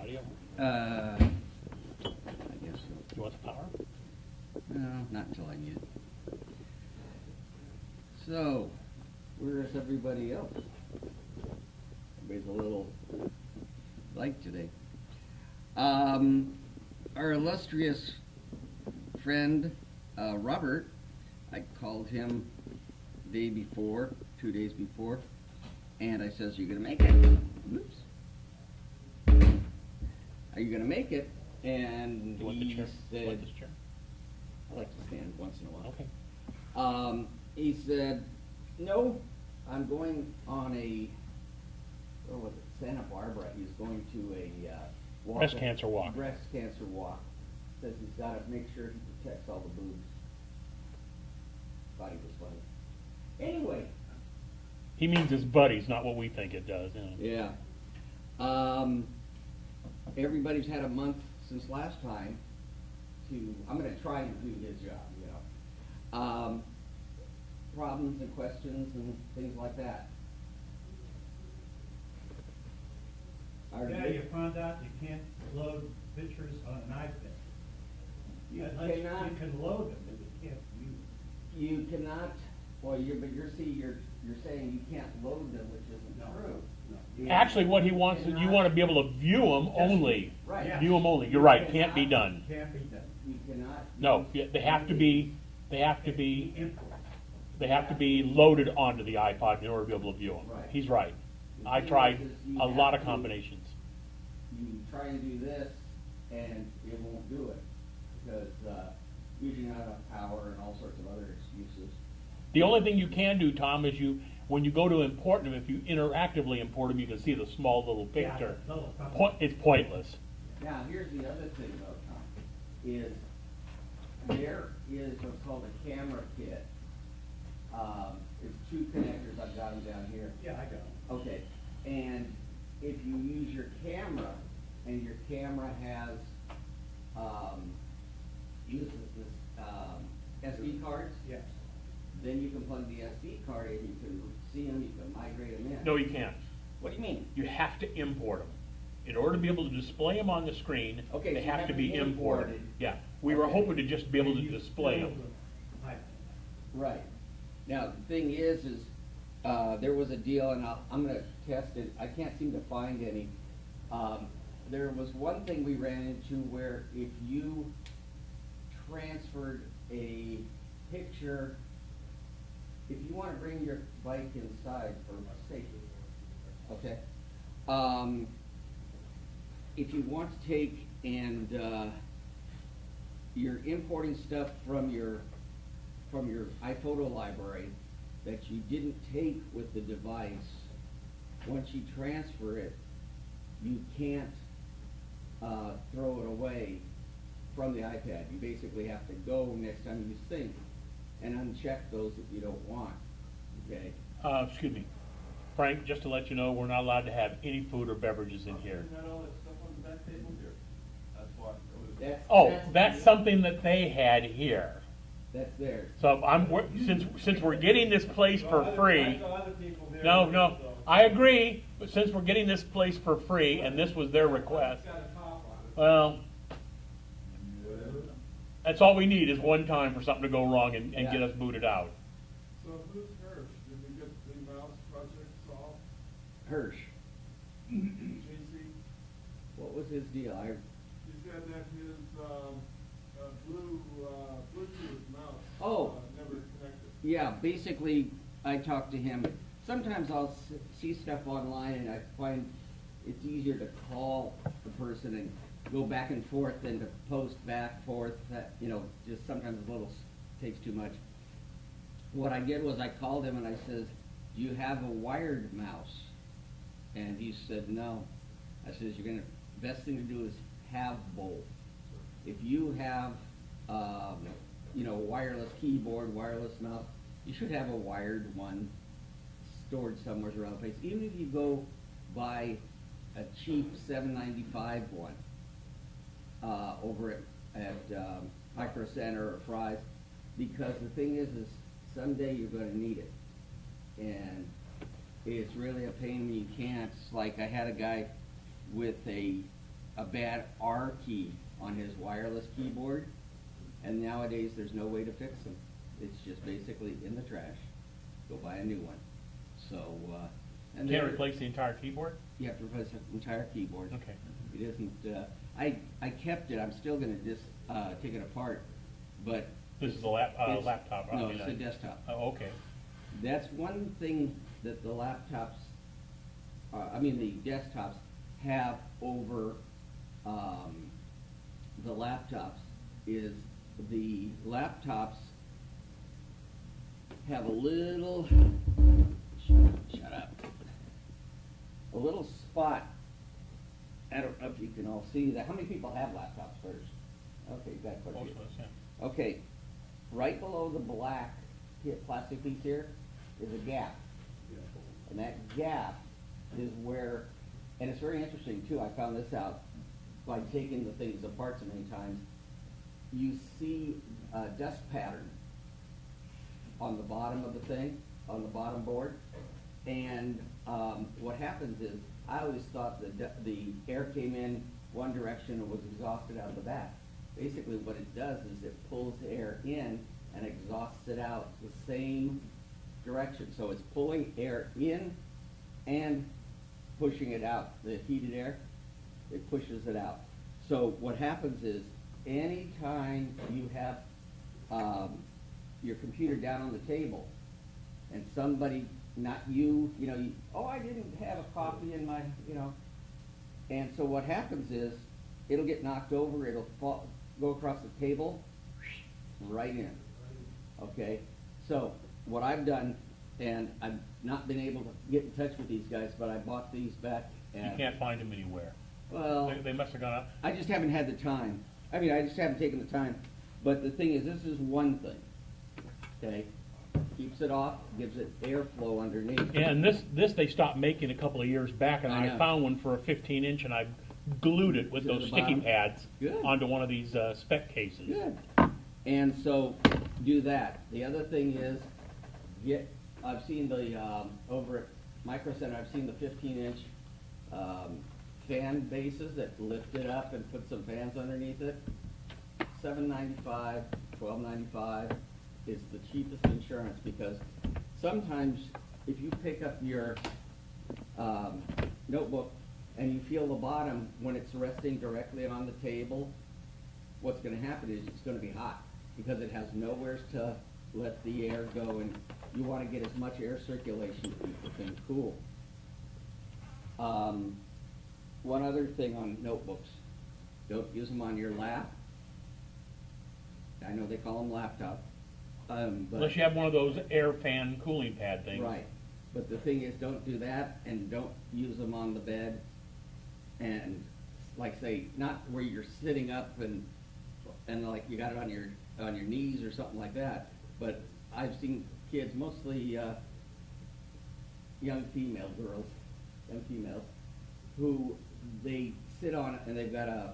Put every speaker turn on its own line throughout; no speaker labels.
audio?
I guess so.
Do you want the power?
No, not until I need it. So, where is everybody else? Everybody's a little light today. Our illustrious friend, Robert, I called him the day before, 2 days before, and I says, "Are you gonna make it?" Oops. "Are you gonna make it?" And
You want the
he
chair? You
said,
want this chair?
I like to stand once in a while.
Okay.
He said, "No, I'm going on a, where was it, Santa Barbara. He's going to a walk.
Breast cancer walk.
Breast cancer walk. Says he's got to make sure he protects all the boobs." Thought he was funny. Anyway.
He means his buddies, not what we think it does. You know.
Yeah. Everybody's had a month since last time to, I'm going to try and do his job, you know. Problems and questions and things like that.
Yeah, you found out you can't load pictures on an iPad.
You
Unless
cannot.
You can load them, but you can't view them.
You cannot, well, you're saying you can't load them, which isn't
No.
true.
No.
Actually, what he wants is you want to be able to view them only.
Right.
Yeah.
View them only. You're right. Can't be done.
Can't be done.
You cannot.
No,
use
they have to be. They have to be.
Import.
They have to be loaded onto the iPod in order to be able to view them.
Right.
He's right.
The
I
thing
tried
is you
a lot
have
of
to-
combinations.
You try and do this, and it won't do it, because usually not enough power and all sorts of other excuses.
The only thing you can do, Tom, is when you go to import them, if you interactively import them, you can see the small little
Yeah,
picture.
the little company.
It's pointless.
Now, here's the other thing though, Tom, is there is what's called a camera kit. It's two connectors, I've got them down here.
Yeah, I got them.
Okay, and if you use your camera, and your camera has, uses this, SD cards,
Yes.
then you can plug the SD card in, you can see them, you can migrate them in.
No, you can't.
What do you mean?
You have to import them. In order to be able to display them on the screen,
Okay,
they
so you
have to be imported.
imported.
Yeah, we were
Okay.
hoping to just be able to
You
display
build
them.
the iPad.
Right. Now, the thing is there was a deal, and I'm gonna test it, I can't seem to find any. There was one thing we ran into where if you transferred a picture, if you wanna bring your bike inside for safety, okay? If you want to take and, you're importing stuff from your iPhoto library that you didn't take with the device, once you transfer it, you can't throw it away from the iPad. You basically have to go next time you sync and uncheck those that you don't want, okay?
Excuse me. Frank, just to let you know, we're not allowed to have any food or beverages in here.
Isn't that all that stuff on the back table here? That's why.
Oh, that's something that they had here.
That's theirs.
So since we're getting this place for
I
free,
saw other people there.
no,
so-
I agree, but since we're getting this place for free, and this was their request,
It's got a top on it.
well, that's all we need is one time for something to go wrong and
Yeah.
get us booted out.
So who's Hirsch? Did we get the mouse project solved?
Hirsch,
JC,
what was his deal?
he said that his, Bluetooth mouse.
Oh.
Never connected.
Yeah, basically, I talk to him. Sometimes I'll see stuff online and I find it's easier to call the person and go back and forth than to post back, forth, just sometimes a little takes too much. What I did was I called him and I says, "Do you have a wired mouse?" And he said, "No." I says, best thing to do is have both. If you have, wireless keyboard, wireless mouse, you should have a wired one stored somewhere around the place. Even if you go buy a cheap $7.95 one over at Micro Center or Fry's, because the thing is someday you're going to need it, and it's really a pain when you can't. It's like I had a guy with a a bad R key on his wireless keyboard, and nowadays there's no way to fix them. It's just basically in the trash. Go buy a new one. So, and
Can't
they're-
replace the entire keyboard?
You have to replace the entire keyboard.
Okay.
It isn't, I kept it, I'm still gonna just, take it apart, but.
This is a
it's-
laptop, I
No,
mean,
it's a desktop.
Oh, okay.
That's one thing that the laptops, the desktops have over, the laptops, is the laptops have a little, shut up, a little spot. I don't know if you can all see that. How many people have laptops first? Okay, got quite a
Most
few.
of us, yeah.
Okay, right below the black plastic piece here is a gap. And that gap is where, and it's very interesting too, I found this out by taking the things apart so many times. You see a dust pattern on the bottom of the thing, on the bottom board. And what happens is, I always thought that the air came in one direction and was exhausted out the back. Basically what it does is it pulls air in and exhausts it out the same direction. So it's pulling air in and pushing it out. The heated air, it pushes it out. So what happens is, anytime you have your computer down on the table and somebody, not you, oh, I didn't have a copy in my, and so what happens is, it'll get knocked over, it'll fall, go across the table, right in, okay? So, what I've done, and I've not been able to get in touch with these guys, but I bought these back
You
at,
can't find them anywhere.
well,
They must have gone up.
I just haven't had the time. I just haven't taken the time. But the thing is, this is one thing, okay? Keeps it off, gives it airflow underneath.
Yeah, and this they stopped making a couple of years back, and
I
I
know.
found one for a 15-inch, and I glued it with
To
those
the
sticky
bottom?
pads
Good.
onto one of these spec cases.
Good. And so, do that. The other thing is, I've seen the, over at Micro Center, I've seen the 15-inch fan bases that lift it up and put some fans underneath it. $7.95, $12.95 is the cheapest insurance, because sometimes if you pick up your notebook and you feel the bottom when it's resting directly on the table, what's going to happen is it's going to be hot, because it has nowhere to let the air go, and you want to get as much air circulation to keep the thing cool. One other thing on notebooks, don't use them on your lap. I know they call them laptop. But
Unless you have one of those air fan cooling pad things.
right. But the thing is, don't do that, and don't use them on the bed. And like say, not where you're sitting up and like you got it on your knees or something like that. But I've seen kids, mostly young female girls, young females, who they sit on it and they've got a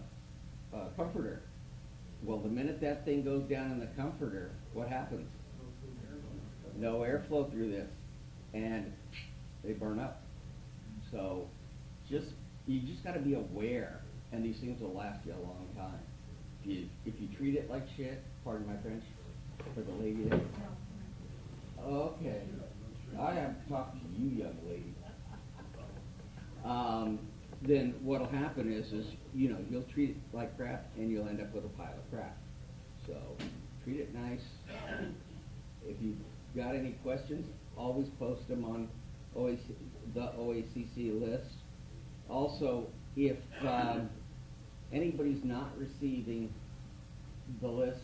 comforter. Well, the minute that thing goes down in the comforter, what happens? No airflow through this, and they burn up. So, you just got to be aware, and these things will last you a long time. If you treat it like shit, pardon my French, for the lady there. Okay, I have to talk to you, young lady. Then what'll happen is you'll treat it like crap, and you'll end up with a pile of crap. So treat it nice. If you've got any questions, always post them on the OACC list. Also, if anybody's not receiving the list,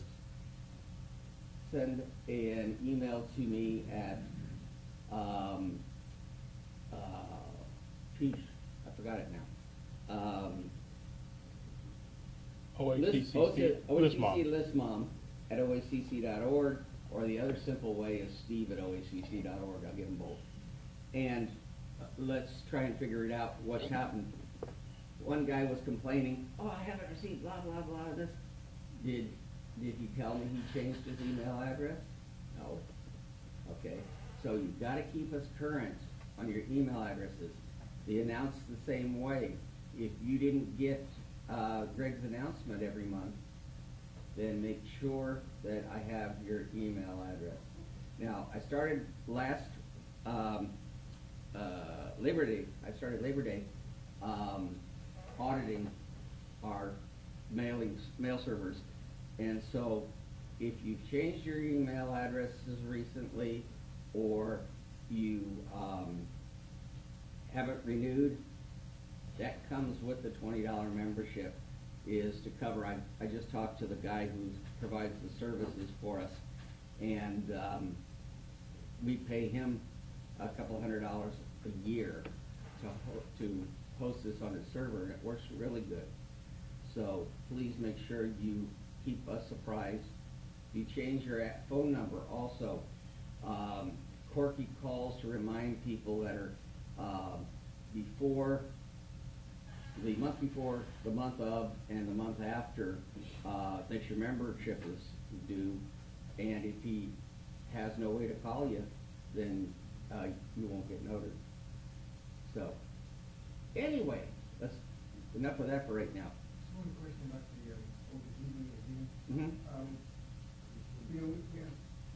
send an email to me at I forgot it now.
OACC
OACC listmom at oacc.org, or the other simple way is steve@oacc.org. I'll give them both. And let's try and figure it out what's happened. One guy was complaining, oh, I haven't received blah, blah, blah, this. Did he tell me he changed his email address? No. Okay, so you've got to keep us current on your email addresses. They announce the same way. If you didn't get Greg's announcement every month, then make sure that I have your email address. Now, I started last Labor Day. I started Labor Day auditing our mail servers, and so if you've changed your email addresses recently, or you haven't renewed, that comes with the $20 membership, is to cover. I just talked to the guy who provides the services for us, and we pay him a couple $100 a year to host this on his server, and it works really good. So please make sure you keep us apprised. You change your phone number also. Corky calls to remind people that are before, the month before, the month of, and the month after that your membership is due. And if he has no way to call you, then you won't get noticed. So, anyway, that's enough of that for right now.
Just one question about the OACC meeting again.
Mm-hmm.
You know,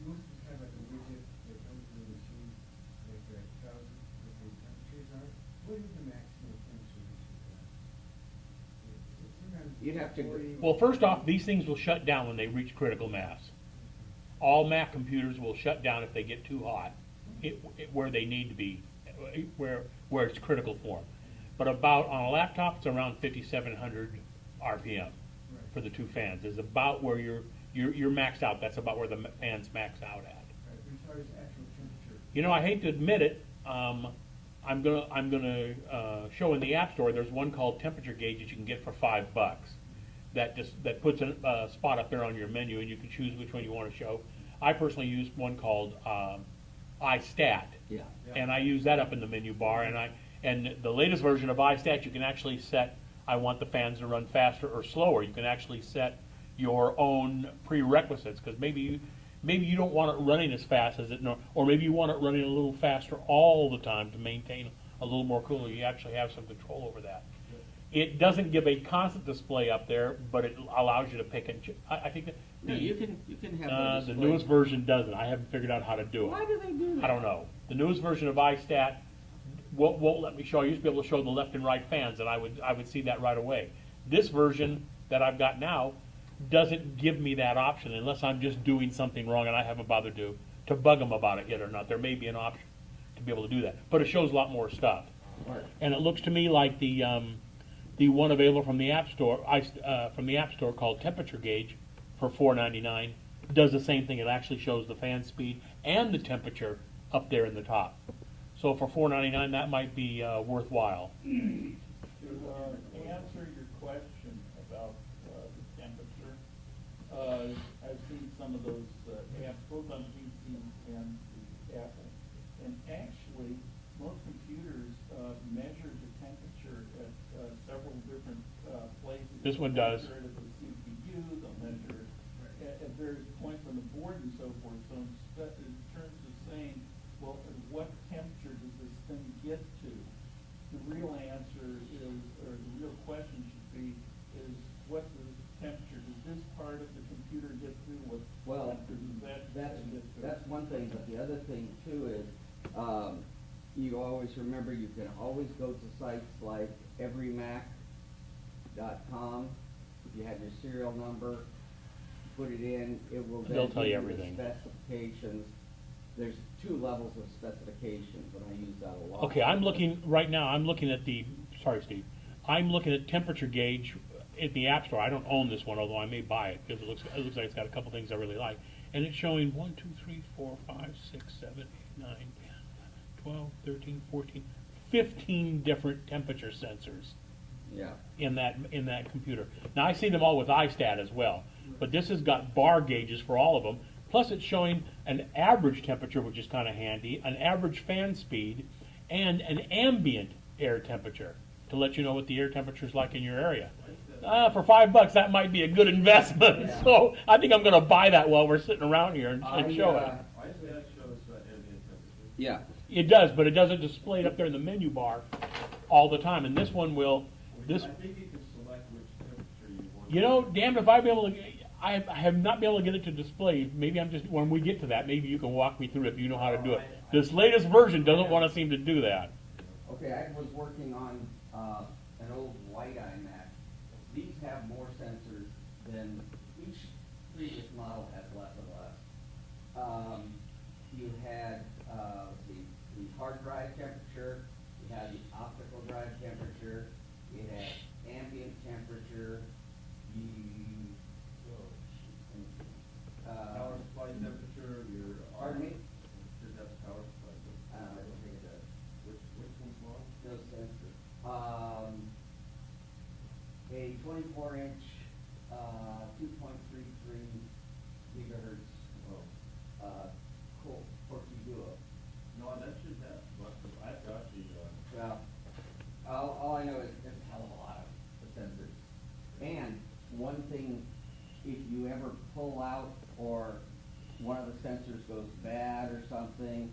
most of the time like a widget that comes in the machine, like tells us what the temperatures are. What is the maximum temperature we should have? Sometimes
You'd have to
40.
Well, first off, these things will shut down when they reach critical mass. All Mac computers will shut down if they get too hot, where they need to be, where it's critical for them. But about, on a laptop, it's around 5,700 RPM for the two fans. Is about where you're maxed out. That's about where the fans max out at.
Right, but as far as actual temperature.
You know, I hate to admit it. I'm gonna show in the App Store. There's one called Temperature Gauge that you can get for $5. That puts a spot up there on your menu, and you can choose which one you want to show. I personally use one called iStat,
Yeah.
and I use that up in the menu bar. And the latest version of iStat, you can actually set, I want the fans to run faster or slower. You can actually set your own prerequisites, because maybe you don't want it running as fast as it, or maybe you want it running a little faster all the time to maintain a little more cooler. You actually have some control over that. It doesn't give a constant display up there, but it allows you to pick and choose. I think that
No, you can have
the newest version doesn't. I haven't figured out how to do it.
Why do they do that?
I don't know. The newest version of iStat won't let me show. I used to be able to show the left and right fans, and I would see that right away. This version that I've got now doesn't give me that option unless I'm just doing something wrong and I haven't bothered to bug them about it yet or not. There may be an option to be able to do that, but it shows a lot more stuff.
Right.
And it looks to me like the one available from the App Store, called Temperature Gauge for $4.99 does the same thing. It actually shows the fan speed and the temperature up there in the top. So for $4.99, that might be worthwhile.
To answer your question about the temperature, I've seen some of those apps, both on PC and the Apple. And actually, most computers measure the temperature at several different places.
This one does.
They'll measure it at the CPU, they'll measure it at various points on the board and so forth. So in terms of saying, well, at what temperature does this thing get to? The real answer is, or the real question should be, is what's the temperature? Does this part of the computer get to? What
Well,
temperature does that get to?
that's one thing, but the other thing too is, you always remember, you can always go to sites like everymac.com. If you have your serial number, put it in, it will then
They'll tell you
give the
everything.
specifications. There's 2 levels of specifications, and I use that a lot.
Okay, I'm looking at the, sorry Steve, I'm looking at Temperature Gauge at the App Store. I don't own this one, although I may buy it, because it looks like it's got a couple things I really like. And it's showing 1, 2, 3, 4, 5, 6, 7, 8, 9, 10, 11, 12, 13, 14, 15 different temperature sensors
Yeah.
in that computer. Now I see them all with iStat as well, but this has got bar gauges for all of them. Plus it's showing an average temperature, which is kind of handy, an average fan speed, and an ambient air temperature to let you know what the air temperature is like in your area. For $5, that might be a good investment.
Yeah.
So I think I'm going to buy that while we're sitting around here and show it.
iStat shows ambient temperature.
Yeah.
It does, but it doesn't display it up there in the menu bar all the time. And this one will.
I think you can select which
You know, damned if I'll be able to, I have not been able to get it to display. Maybe I'm just, when we get to that, maybe you can walk me through it if you know how to do it. This latest version doesn't want to seem to do that.
Okay, I was working on an old white iMac. These have more sensors than each previous model had less and less. You had the hard drive temperature, you had the optical drive temperature, you had ambient temperature,
Power supply temperature, your.
pardon me?
Because that's power supply.
I don't think it does.
Which one's wrong?
Those sensors. A 24-inch, 2.33 gigahertz, Corky Duo.
No, that should have, but I've got the,
Well, all I know is there's a hell of a lot of sensors. And one thing, if you ever pull out or one of the sensors goes bad or something,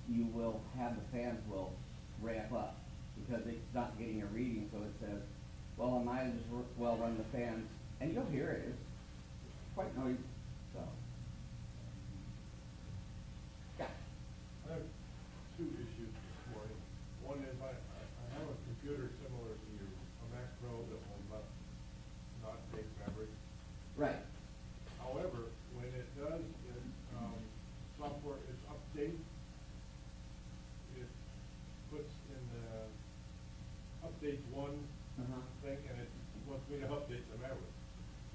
you will have the fans will ramp up because it's not getting a reading, so it says, well, I might as well run the fans, and you'll hear it. It's quite noisy, so. Yeah.
I have two issues this morning. One is I have a computer similar to your a Mac Pro that will not take memory.
Right.
However, when it does software is update, it puts in the update one
Uh-huh.
thing, and it wants me to update the memory,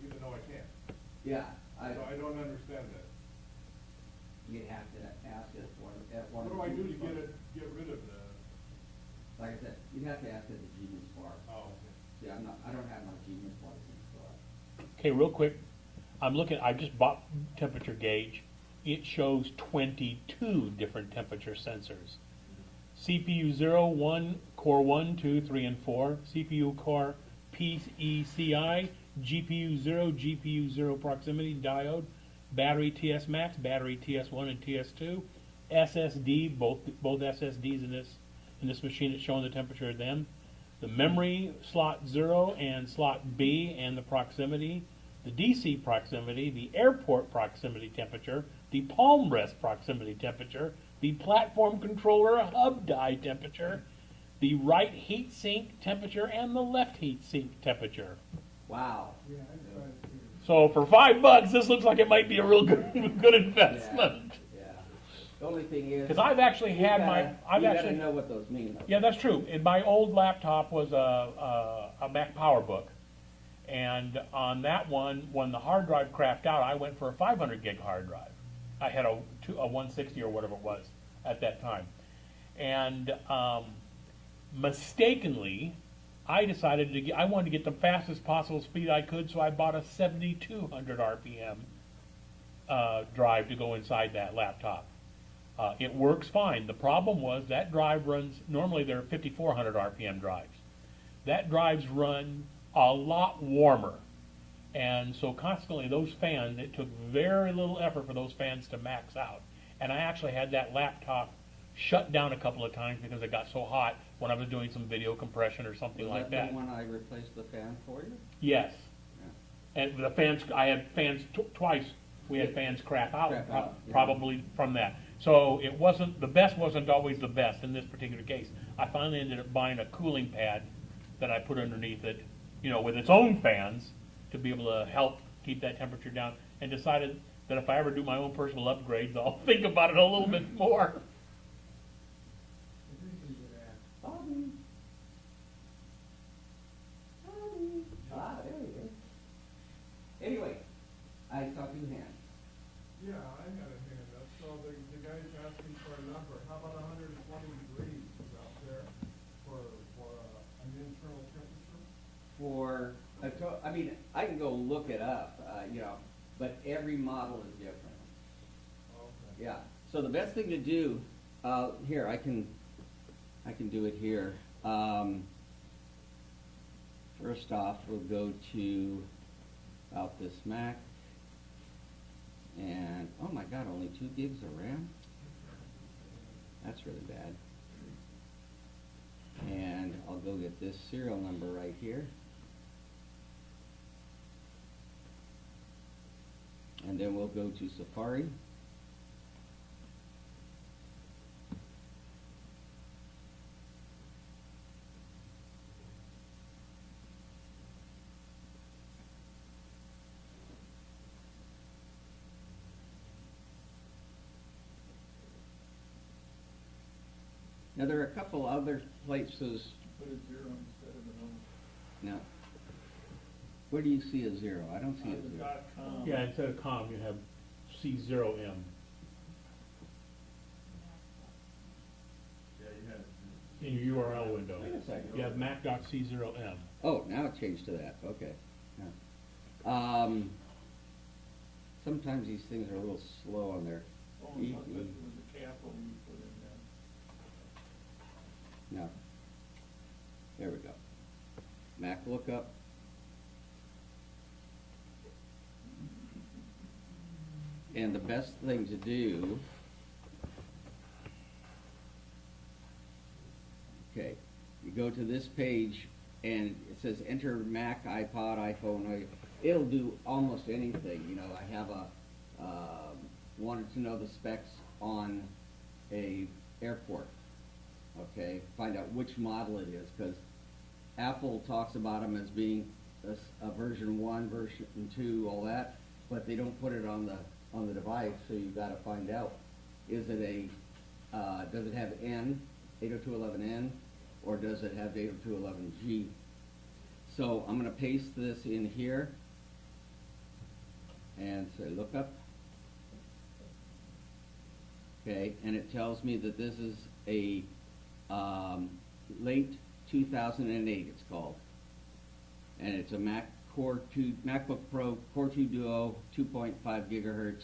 even though I can't.
Yeah,
So I don't understand that.
you'd have to ask it for it at one.
What do I do to get rid of the?
Like I said, you'd have to ask it the Genius Bar.
Oh, okay.
See, I don't have my Genius license, so.
Okay, real quick, I just bought temperature gauge. It shows 22 different temperature sensors. CPU 0, 1, core 1, 2, 3, and 4, CPU core PECI, GPU 0, GPU 0 proximity diode, battery TS max, battery TS1 and TS2, SSD, both SSDs in this machine that's showing the temperature of them, the memory slot 0 and slot B and the proximity, the DC proximity, the airport proximity temperature, the palm rest proximity temperature, the platform controller hub die temperature, the right heat sink temperature, and the left heat sink temperature.
Wow.
Yeah, I'm trying to figure.
So for $5, this looks like it might be a real good investment.
Yeah. The only thing is.
Because I've actually had
you gotta know what those mean. Though.
Yeah, that's true. And my old laptop was a Mac PowerBook. And on that one, when the hard drive crapped out, I went for a 500 gig hard drive. I had a 160 or whatever it was at that time. And mistakenly, I decided I wanted to get the fastest possible speed I could, so I bought a 7,200 RPM drive to go inside that laptop. It works fine. The problem was that drive runs, normally they're 5,400 RPM drives. That drives run a lot warmer. And so consequently those fans, it took very little effort for those fans to max out. And I actually had that laptop shut down a couple of times because it got so hot when I was doing some video compression or something
Was
like
that
that.
the one I replaced the fan for you?
Yes.
Yeah.
And the fans, I had fans twice. We had fans crap out,
Crap out, yeah.
probably from that. So it wasn't, the best wasn't always the best in this particular case. I finally ended up buying a cooling pad that I put underneath it, with its own fans to be able to help keep that temperature down, and decided that if I ever do my own personal upgrades, I'll think about it a little bit more.
It's easy to ask.
Bobby. Ah, there he is. Anyway, I saw two hands.
Yeah, I got a hand up. So the guy's asking for a number. How about 120 degrees out there for an internal temperature?
For I can go look it up, but every model is different.
Okay.
Yeah. So the best thing to do, here I can do it here. First off, we'll go to about this Mac, and oh my God, only 2 gigs of RAM. That's really bad. And I'll go get this serial number right here. And then we'll go to Safari. Now, there are a couple other places.
Put a zero instead of an O.
Now, where do you see a zero? I don't see a
The
zero.
.com.
Yeah, instead of com, you have C0M.
Yeah, you had.
In your URL window.
Wait a second.
You have mac.c0m.
Oh, now it changed to that, okay. Yeah. Sometimes these things are a little slow on there.
Oh, I thought that was a capital you put in there.
No. There we go. Mac lookup. And the best thing to do, okay, you go to this page and it says enter Mac, iPod, iPhone. It'll do almost anything. You know, I have wanted to know the specs on a airport. Okay, find out which model it is, because Apple talks about them as being a version 1, version 2, all that, but they don't put it on the device, so you got to find out, is it does it have N, 802.11n, or does it have 802.11g? So I'm going to paste this in here and say look up. Okay, and it tells me that this is a late 2008, it's called. And it's a MacBook Pro Core 2 Duo, 2.5 gigahertz,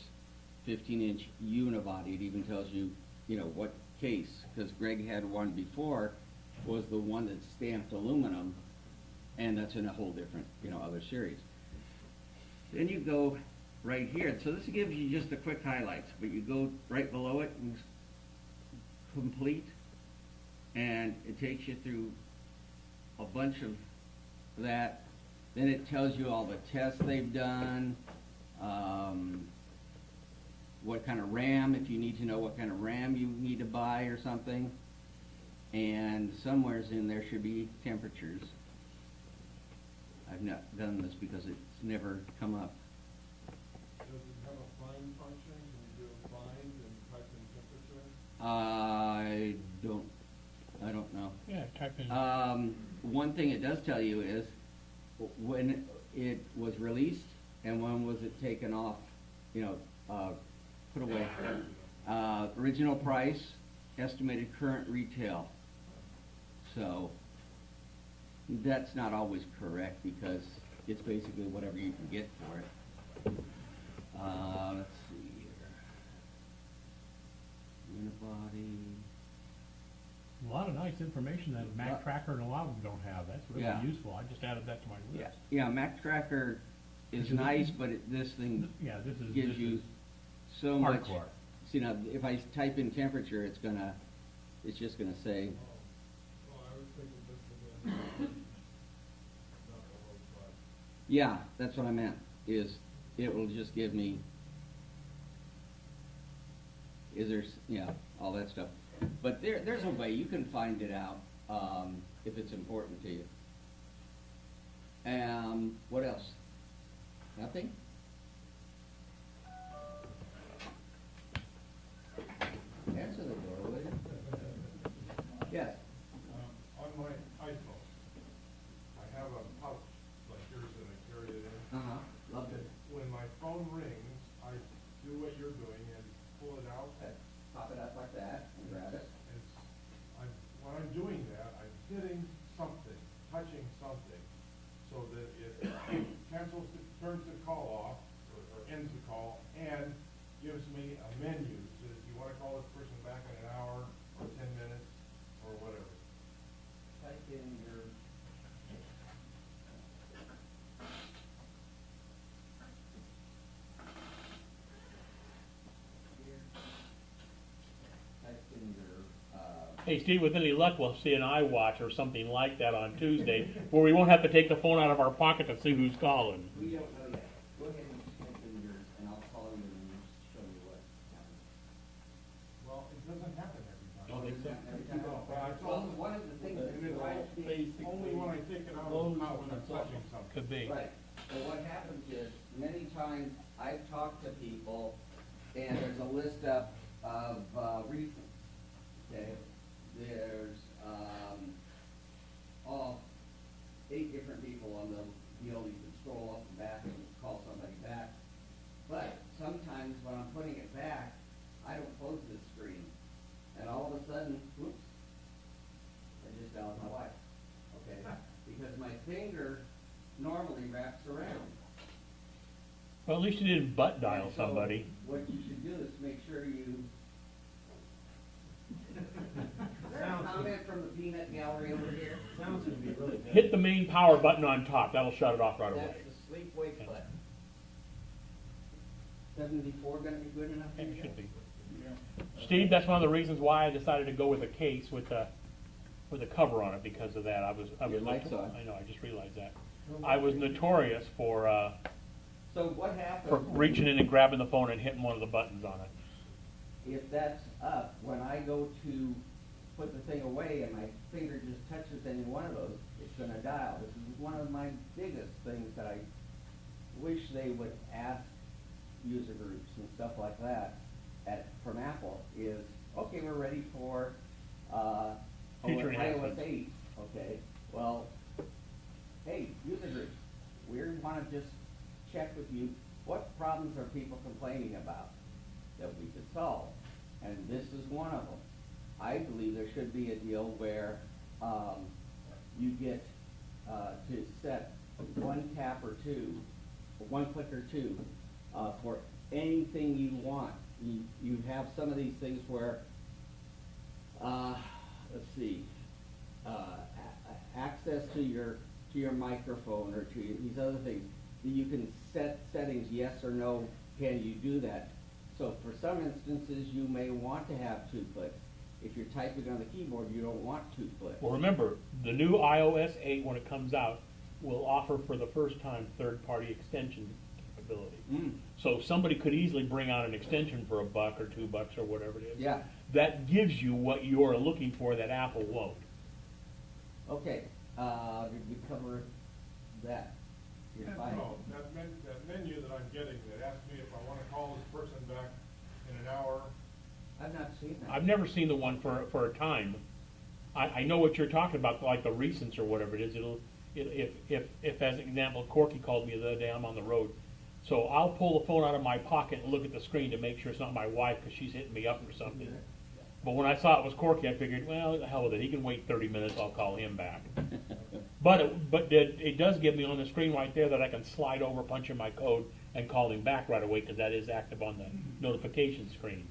15-inch unibody. It even tells you, you know, what case, because Greg had one before, was the one that's stamped aluminum, and that's in a whole different, you know, other series. Then you go right here. So this gives you just the quick highlights, but you go right below it and complete, and it takes you through a bunch of that. Then it tells you all the tests they've done, what kind of RAM, if you need to know what kind of RAM you need to buy or something. And somewheres in there should be temperatures. I've not done this because it's never come up.
Does it have a find function? Can you do a find and type in temperature?
I don't know.
Yeah, type in.
One thing it does tell you is when it was released and when was it taken off, you know, put away. Original price, estimated current retail. So that's not always correct because it's basically whatever you can get for it. Let's see here. Unibody.
A lot of nice information that Mac Tracker and a lot of them don't have. That's really
Yeah.
useful. I just added that to my
Yeah,
list.
yeah. Mac Tracker is nice, but this thing
Yeah, this is
gives
this
you
is
so much.
hardcore.
See now, if I type in temperature, it's just gonna say.
Oh, I was thinking this was not the whole slide.
Yeah, that's what I meant. Is it will just give me. Is there? Yeah, all that stuff. But there's a way you can find it out if it's important to you. What else? Nothing? Answer the door, will you? Yes.
On my iPhone, I have a pouch like yours and I carry it in.
Loved it.
When my phone rings, I do what you're doing and pull it out.
Pop it up like that and grab it.
When I'm doing that, I'm hitting something, touching something, so that it cancels, turns the call off, or ends the call, and gives me a menu. Says, do you want to call this person back in an hour, or 10 minutes, or whatever?
Type in your. Type in your.
Hey, Steve, with any luck, we'll see an iWatch or something like that on Tuesday, where we won't have to take the phone out of our pocket to see who's calling.
We don't know yet. Go ahead and type in yours, and I'll
I take it out
Close
of mouth
when
when I'm
it's off.
touching something?
Could be.
Right, so what happens is, many times I've talked to people, and there's a list of reasons, okay? There's, 8 different people on the deal, you can scroll up and back and call somebody back. But sometimes when I'm putting it back, I don't close this screen, and all of a sudden, whoops, I just dialed my wife, okay? Because my finger normally wraps around.
Well, at least you didn't butt dial
And so
somebody.
what you should do is make sure you. Is there a comment from the peanut gallery over here?
Sounds gonna be really good.
Hit the main power button on top, that'll shut it off right away.
That's the sleep wake button. 74 gonna be good enough? for
It
you
should
guys?
be. Steve, that's one of the reasons why I decided to go with a case with a cover on it because of that. I was
Your light's on.
I know, I just realized that. I was notorious for
So what happens?
reaching in and grabbing the phone and hitting one of the buttons on it.
If that's up, when I go to put the thing away and my finger just touches any one of those, it's gonna dial. This is one of my biggest things that I wish they would ask user groups and stuff like that from Apple is, okay, we're ready for,
Future
iOS
enhancements.
8, okay? Well, hey, user groups, we wanna just check with you, what problems are people complaining about that we could solve? And this is one of them. I believe there should be a deal where, you get, to set one tap or two, or one click or two, for anything you want. You have some of these things where, let's see, access to your microphone or to these other things. You can set settings, yes or no, can you do that? So for some instances, you may want to have 2 clicks. If you're typing on the keyboard, you don't want 2 clicks.
Well, remember, the new iOS 8, when it comes out, will offer for the first time third-party extension capability. So somebody could easily bring out an extension for $1 or $2 or whatever it is.
Yeah.
That gives you what you're looking for that Apple won't.
Okay, did we cover that? You're fine.
No, that menu that I'm getting that asks me if I wanna call this person back in an hour,
I've not seen that.
I've never seen the one for a time. I know what you're talking about, like the recents or whatever it is. If as an example, Corky called me the other day, I'm on the road. So I'll pull the phone out of my pocket and look at the screen to make sure it's not my wife because she's hitting me up or something. But when I saw it was Corky, I figured, well, the hell with it. He can wait 30 minutes, I'll call him back. But it does give me on the screen right there that I can slide over, punch in my code, and call him back right away because that is active on the notification screen.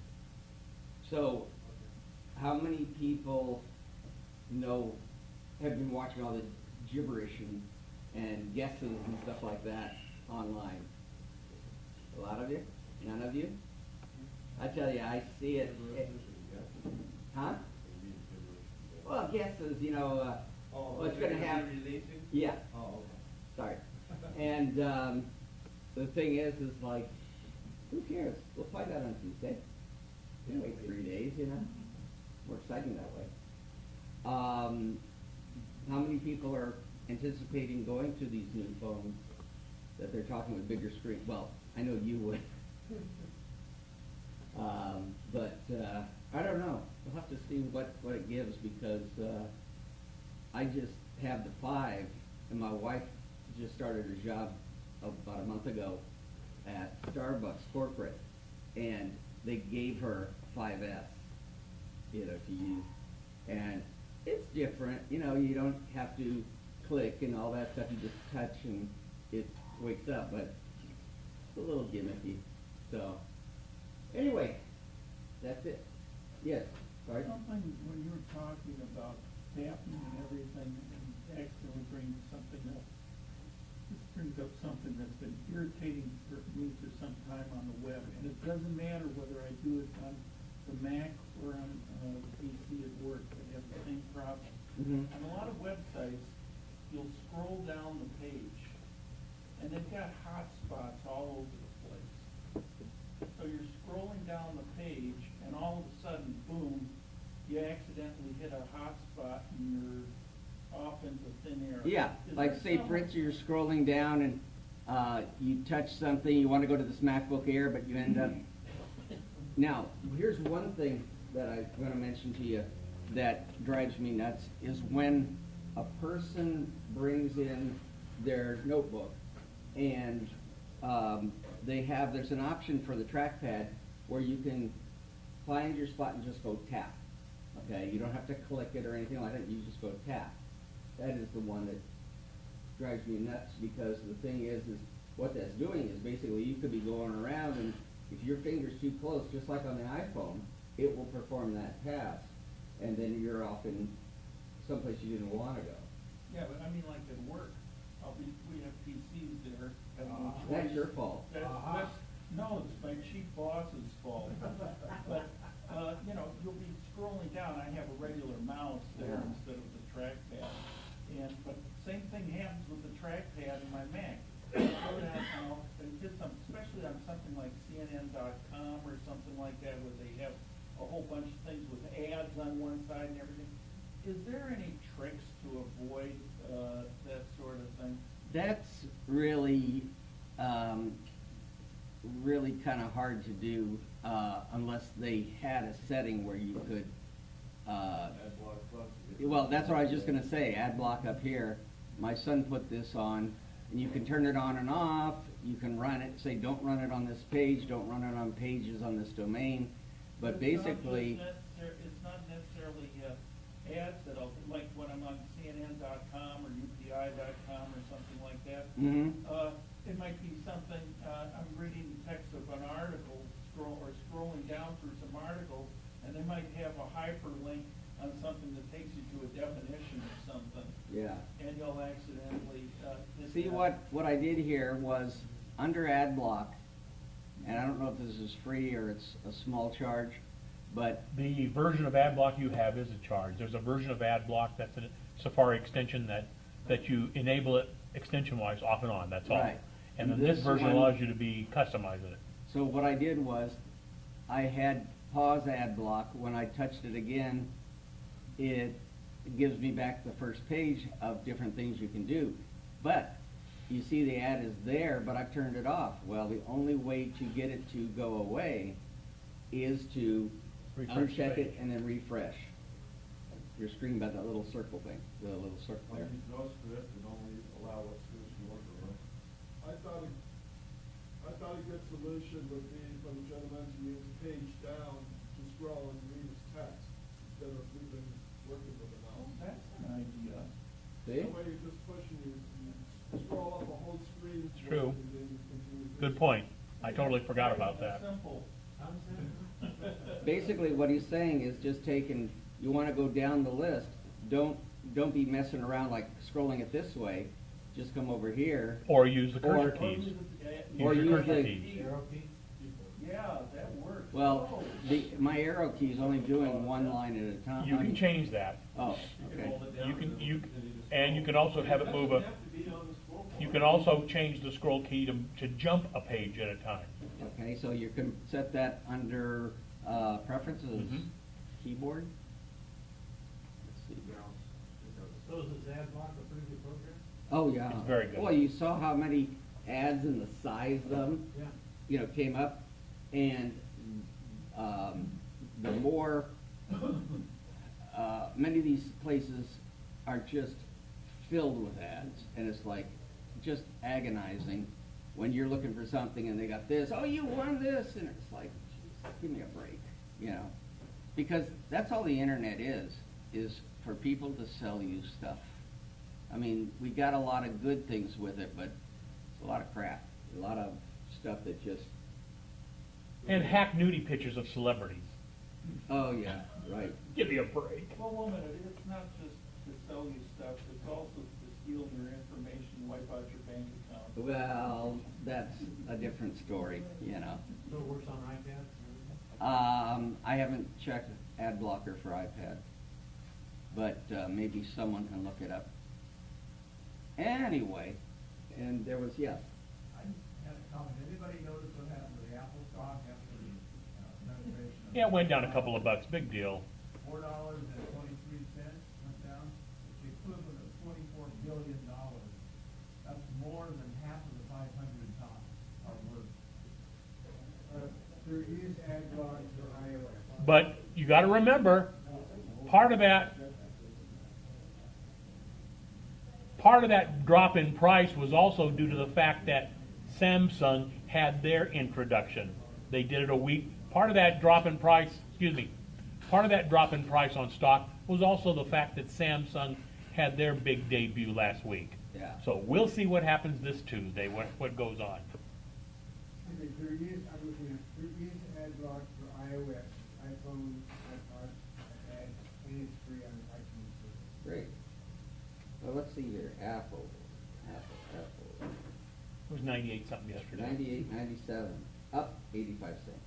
So, how many people have been watching all the gibberish and guesses and stuff like that online? A lot of you? None of you? I tell you, I see it. Huh? Well, guesses, what's gonna happen. Yeah.
Oh,
Sorry. And, the thing is like, who cares? We'll find out on Tuesday. We wait 3 days, More exciting that way. How many people are anticipating going to these new phones that they're talking with bigger screen? Well, I know you would. But I don't know. We'll have to see what it gives because I just have the 5, and my wife just started her job about a month ago at Starbucks corporate, and they gave her a 5S, to use, and it's different. You don't have to click and all that stuff. You just touch and it wakes up, but it's a little gimmicky. So, anyway, that's it. Yes, sorry.
Something, when you were talking about tapping and everything, and accidentally brings something up, this brings up something that's been irritating for me for some time on the web, and it doesn't matter whether I do it on the Mac or on PC at work, I have the same problem.
Mhm.
On a lot of websites, you'll scroll down the page, and they've got hotspots all over the place. So you're scrolling down the page, and all of a sudden, boom, you accidentally hit a hotspot in your office into thin air.
Yeah,
Is
like
there
say
some-
for instance, you're scrolling down and, you touch something, you wanna go to this MacBook Air, but you end up. Now, here's one thing that I'm gonna mention to you that drives me nuts, is when a person brings in their notebook and, there's an option for the trackpad where you can find your spot and just go tap. Okay, you don't have to click it or anything like that, you just go tap. That is the one that drives me nuts, because the thing is what that's doing is basically you could be going around, and if your finger's too close, just like on the iPhone, it will perform that task, and then you're off in someplace you didn't wanna go.
Yeah, but I mean, like at work, we have PCs there, have no choice.
That's your fault.
No, it's my chief boss's fault. But, you know, you'll be scrolling down, I have a regular mouse there
Yeah.
instead of the trackpad. But same thing happens with the trackpad in my Mac. I go down, you know, and get some, especially on something like CNN.com or something like that, where they have a whole bunch of things with ads on one side and everything. Is there any tricks to avoid, that sort of thing?
That's really, really kinda hard to do, unless they had a setting where you could,
Ad block plus.
well, that's what I was just gonna say, ad block up here. My son put this on, and you can turn it on and off, you can run it, say, don't run it on this page, don't run it on pages on this domain, but basically,
It's not necessarily ads that'll, like when I'm on CNN.com or UPI.com or something like that. It might be something, I'm reading text of an article, scrolling down through some articles, and they might have a hyperlink on something that takes you to a definition of something,
yeah.
and you'll accidentally, hit
See,
that.
what I did here was, under ad block, and I don't know if this is free or it's a small charge, but,
The version of AdBlock you have is a charge. There's a version of AdBlock that's a Safari extension that you enable it extension-wise off and on, that's all.
Right.
And then
And
this
this
version
one-
allows you to be customizing it.
so what I did was, I had pause ad block, when I touched it again, it gives me back the first page of different things you can do. But, you see the ad is there, but I've turned it off. Well, the only way to get it to go away is to
Refresh the
uncheck it
page.
and then refresh your screen by that little circle thing, the little circle
When
there.
you draw script, it only allow what scripts you want to run.
I thought a good solution would be for the gentleman to use page down to scroll and read his text instead of leaving working with the
Oh,
mouse.
that's an idea.
See?
That way you're just pushing, you scroll up a whole screen.
It's true.
And then you continue.
Good point. I totally forgot about that.
Simple.
Basically, what he's saying is just taking, you wanna go down the list, don't be messing around like scrolling it this way, just come over here.
Or use the cursor
Or-
keys.
Or
Use your
use
cursor
the-
keys.
Arrow key?
Yeah, that works.
Well,
Oh.
my arrow key is only doing one line at a time.
You can change that.
Oh, okay.
And you can also have it move a,
Doesn't have to be on the scroll bar.
you can also change the scroll key to jump a page at a time.
Okay, so you can set that under, preferences,
Mhm.
keyboard? Let's see.
So is this ad block a pretty good program?
Oh, yeah.
It's very good.
Boy, you saw how many ads and the size of them,
Yeah.
you know, came up, and, the more, many of these places are just filled with ads, and it's like, just agonizing when you're looking for something and they got this, oh, you won this, and it's like, geez, give me a break, you know? Because that's all the internet is for people to sell you stuff. I mean, we got a lot of good things with it, but it's a lot of crap, a lot of stuff that just,
And hack nudie pictures of celebrities.
oh, yeah, right.
Give me a break.
Well, wait a minute, it's not just to sell you stuff, it's also to steal your information, wipe out your bank account.
Well, that's a different story, you know.
So it works on iPad?
I haven't checked ad blocker for iPad, but, maybe someone can look it up. Anyway, and there was, yes,
I have a comment. Anybody notice what happened with the Apple stock after the penetration?
Yeah, it went down a couple of bucks, big deal.
$4.23 went down, it's the equivalent of 20 there is ad block for iOS.
But you gotta remember, part of that drop in price was also due to the fact that Samsung had their introduction. They did it a week. Part of that drop in price on stock was also the fact that Samsung had their big debut last week.
Yeah.
So we'll see what happens this Tuesday, what goes on.
Okay, there is, I'm looking at, there is ad block for iOS, iPhone, iPod, iPad, and it's free on iTunes Store.
Great. Well, let's see here, Apple.
It was 98 something yesterday.
98, 97, up 85 cents.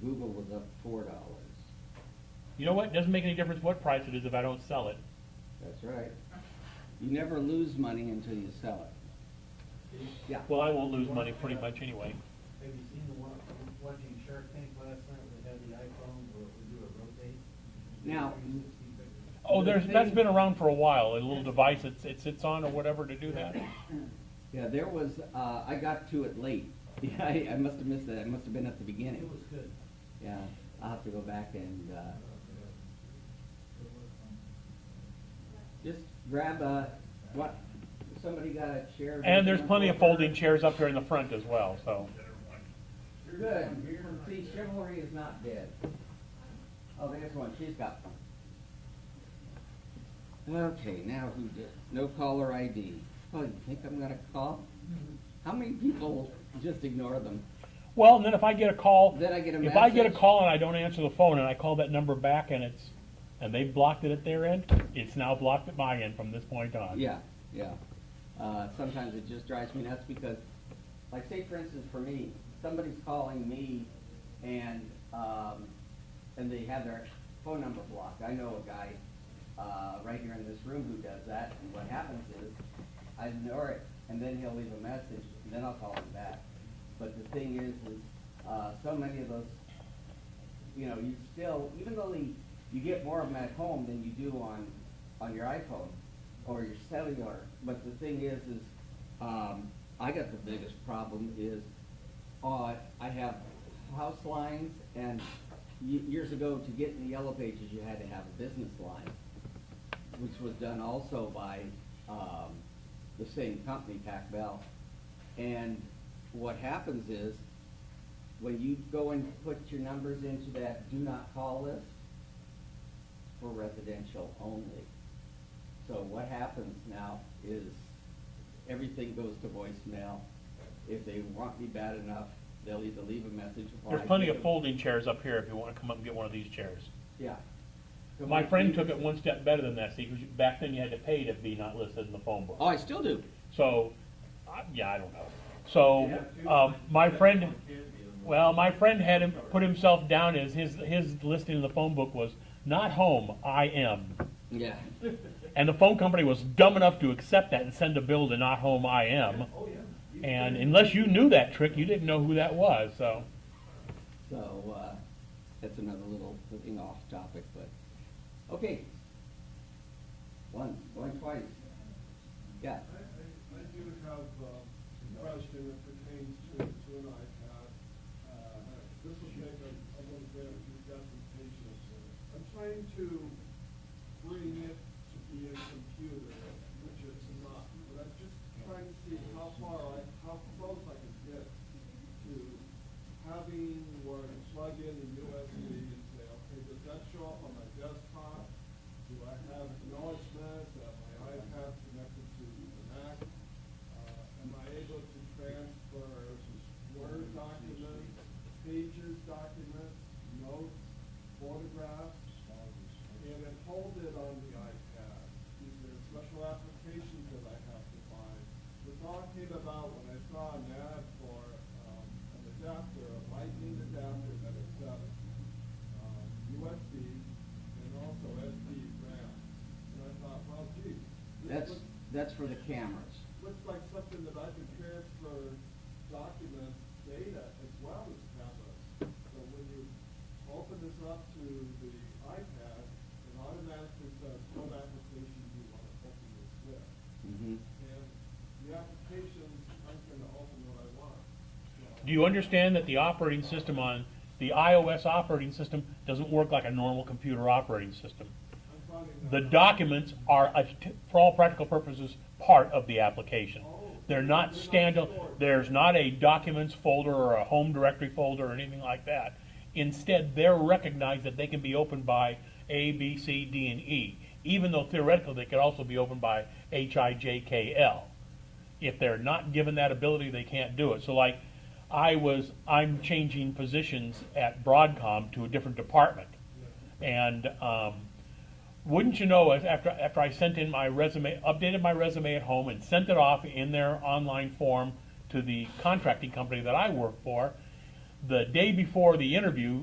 Google was up $4.
You know what? It doesn't make any difference what price it is if I don't sell it.
That's right. You never lose money until you sell it. Yeah.
Well, I won't lose money pretty much anyway.
Have you seen the one, watching Shark Tank last night where they had the iPhone where we do a rotate?
Now,
Oh, that's been around for a while, a little device it sits on or whatever to do that.
yeah, there was, I got to it late. Yeah, I must have missed that. I must have been at the beginning.
It was good.
Yeah, I'll have to go back and, just grab somebody got a chair.
And there's plenty of folding chairs up here in the front as well, so.
Good. See, chivalry is not dead. Oh, there's one. She's got one. Okay, now who did? No caller ID. Oh, you think I'm gonna call? How many people just ignore them?
Well, and then if I get a call,
Then I get a
if I get a
message.
call and I don't answer the phone and I call that number back and they've blocked it at their end, it's now blocked at my end from this point on.
Yeah, yeah. Sometimes it just drives me nuts because, like, say for instance, for me, somebody's calling me and they have their phone number blocked. I know a guy right here in this room who does that, and what happens is I ignore it, and then he'll leave a message, and then I'll call him back. But the thing is so many of those, you know, you still, even though you get more of them at home than you do on your iPhone or your cellular. But the thing is I got the biggest problem is I have house lines, and years ago to get in the Yellow Pages you had to have a business line, which was done also by the same company, Pac Bell. And what happens is when you go and put your numbers into that do not call list for residential only. So what happens now is everything goes to voicemail. If they want me bad enough, they'll either leave a message or
There's plenty of folding chairs up here if you want to come up and get one of these chairs.
Yeah. So
My friend took it one step better than that, see, because back then you had to pay to be not listed in the phone book.
Oh, I still do.
So, yeah, I don't know. So, my friend had him put himself down as his listing in the phone book was not home, I am.
Yeah.
And the phone company was dumb enough to accept that and send a bill to not home, I am.
Oh, yeah.
And unless you knew that trick, you didn't know who that was, so.
So, that's another little thing off topic, but, okay. Once, going twice. Yeah.
I do have a question that pertains to an iPad. This will take a little bit, if you've got some patience. I'm trying to bring it to be a computer, which it's not. But I'm just trying to see how close I can get to having where I plug in the USB and say, okay, does that show up on my desktop? Do I have acknowledgement that my iPad's connected to the Mac? Am I able to transfer Word documents, Pages documents, notes, photographs, and then hold it on the iPad? Is there special applications that I have to buy? This all came about when I saw an ad for an adapter, a lightning adapter that accepts USB and also SD RAM. And I thought, well, gee,
That's for the cameras.
looks like something that I could transfer documents, data, as well as cameras. So when you open this up to the iPad, it automatically says what application you want to open this with.
Mm-hmm.
And the applications aren't going to open what I want. So
Do you understand that the operating system on the iOS operating system doesn't work like a normal computer operating system?
I'm finding
The
that-
documents are, for all practical purposes, part of the application. They're not standalone. There's not a documents folder or a home directory folder or anything like that. Instead, they're recognized that they can be opened by A, B, C, D, and E, even though theoretically they could also be opened by H, I, J, K, L. If they're not given that ability, they can't do it. So like, I'm changing positions at Broadcom to a different department. And wouldn't you know, after I sent in my resume, updated my resume at home and sent it off in their online form to the contracting company that I work for, the day before the interview,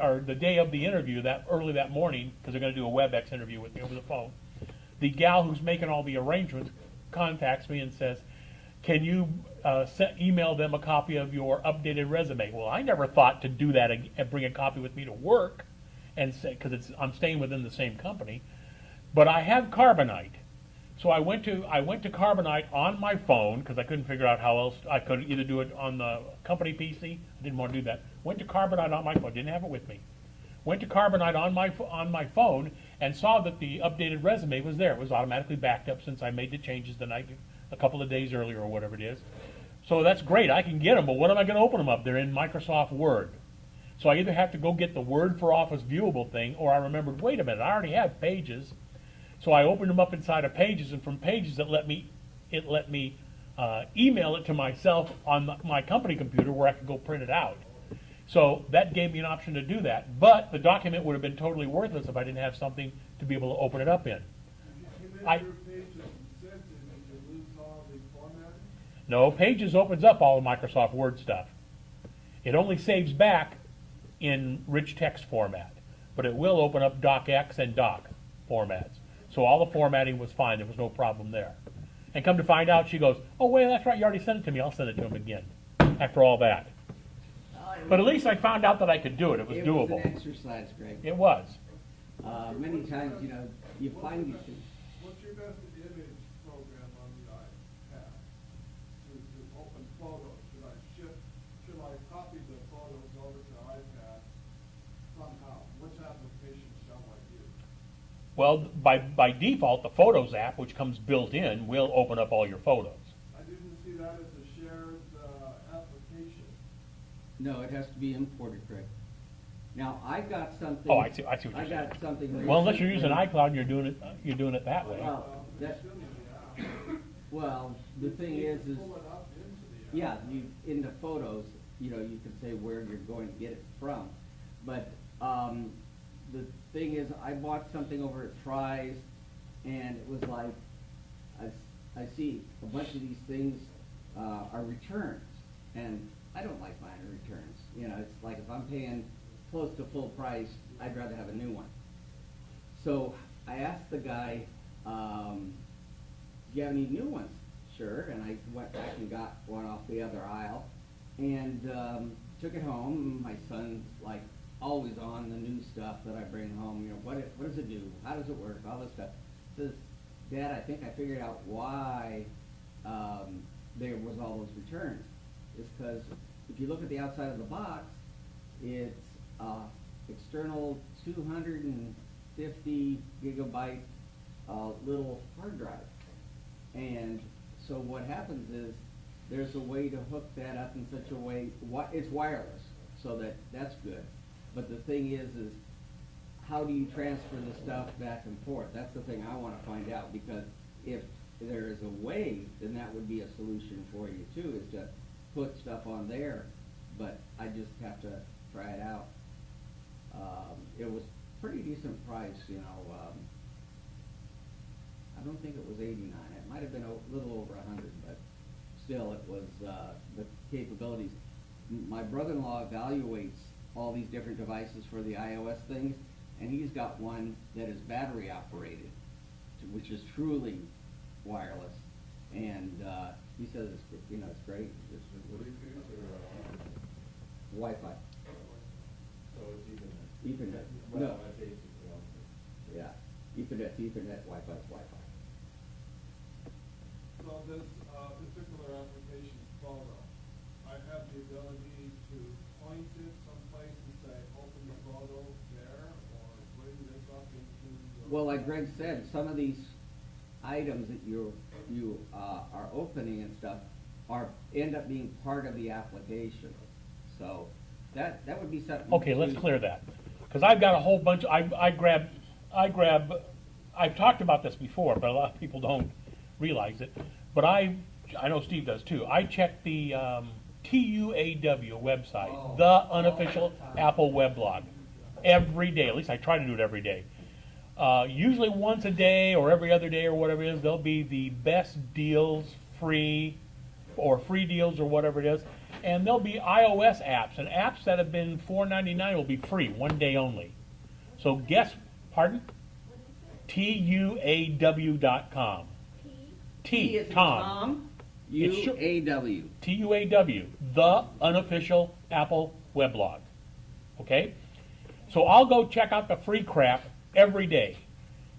or the day of the interview, early that morning, because they're going to do a WebEx interview with me over the phone, the gal who's making all the arrangements contacts me and says, can you email them a copy of your updated resume? Well, I never thought to do that and bring a copy with me to work, and say, because I'm staying within the same company, but I have Carbonite. So I went to Carbonite on my phone, because I couldn't figure out how else. I could either do it on the company PC. I didn't want to do that. Went to Carbonite on my phone. Didn't have it with me. Went to Carbonite on my phone and saw that the updated resume was there. It was automatically backed up since I made the changes a couple of days earlier or whatever it is. So that's great. I can get them, but when am I going to open them up? They're in Microsoft Word. So I either have to go get the Word for Office viewable thing, or I remembered, wait a minute, I already have Pages. So I opened them up inside of Pages, and from Pages it let me email it to myself on my company computer where I could go print it out. So that gave me an option to do that. But the document would have been totally worthless if I didn't have something to be able to open it up in.
You
I-
made your pages sensitive, did you lose all the formatting?
No, Pages opens up all the Microsoft Word stuff. It only saves back in rich text format, but it will open up DocX and Doc formats. So all the formatting was fine. There was no problem there. And come to find out, she goes, oh, wait, that's right. You already sent it to me. I'll send it to him again after all that. But at least I found out that I could do it. It was doable.
It was an exercise, Greg.
It was.
Many times, you find these things.
What's your best image program on the iPad to open photos? Should I copy the photos over to iPad somehow? Which application shall I use?
Well, by default, the Photos app, which comes built in, will open up all your photos.
I didn't see that as a shared application.
No, it has to be imported, Greg. Now, I got something.
Oh, I see what you're
I
saying.
got something.
Well, unless you're
recently-
using iCloud and you're doing it that way.
Well, that, well, the thing is
Pull it up into the app.
yeah, in the photos, you can say where you're going to get it from. But the thing is, I bought something over at Fry's, and it was like, I see a bunch of these things are returns, and I don't like buying returns. It's like if I'm paying close to full price, I'd rather have a new one. So I asked the guy, do you have any new ones? Sure, and I went back and got one off the other aisle, and took it home. My son's like always on the new stuff that I bring home. What does it do? How does it work? All this stuff. Says, Dad, I think I figured out why there was all those returns. It's because if you look at the outside of the box, it's external 250 gigabyte little hard drive. And so what happens is there's a way to hook that up in such a way, it's wireless, so that's good. But the thing is how do you transfer the stuff back and forth? That's the thing I want to find out, because if there is a way, then that would be a solution for you too, is to put stuff on there, but I just have to try it out. It was pretty decent price, I don't think it was $89. It might have been a little over $100, but still, it was the capabilities. My brother-in-law evaluates all these different devices for the iOS things, and he's got one that is battery operated, which is truly wireless. And he says it's great.
Bluetooth or
Wi-Fi.
so it's Ethernet?
Ethernet.
Well,
No.
I basically also.
Yeah. Ethernet's Ethernet, Wi-Fi's Wi-Fi.
So this particular application, photo, I have the ability to point it someplace and say, open the photo there, or bring this up into the.
Well, like Greg said, some of these items that you are opening and stuff end up being part of the application. So that would be something.
Okay, let's
to-
clear that, because I've got a whole bunch, I've talked about this before, but a lot of people don't realize it, but I know Steve does too. I check the TUAW website,
Oh.
the unofficial Apple weblog, every day. At least I try to do it every day. Usually once a day or every other day or whatever it is, there'll be the best deals, free deals or whatever it is. And there'll be iOS apps, and apps that have been $4.99 will be free, one day only. So pardon? TUAW.com.
T is in Tom,
It's sure-
UAW.
TUAW, the unofficial Apple weblog. Okay? So I'll go check out the free crap every day.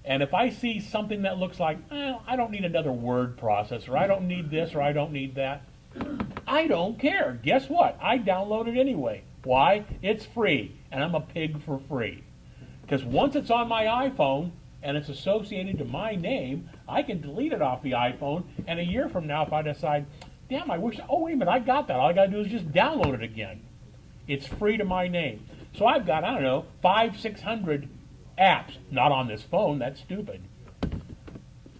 And if I see something that looks like, I don't need another word processor, I don't need this or I don't need that, I don't care. Guess what? I download it anyway. Why? It's free, and I'm a pig for free. Because once it's on my iPhone and it's associated to my name, I can delete it off the iPhone, and a year from now, if I decide, damn, wait a minute, I got that. All I got to do is just download it again. It's free to my name. So I've got, 500-600 apps. Not on this phone, that's stupid.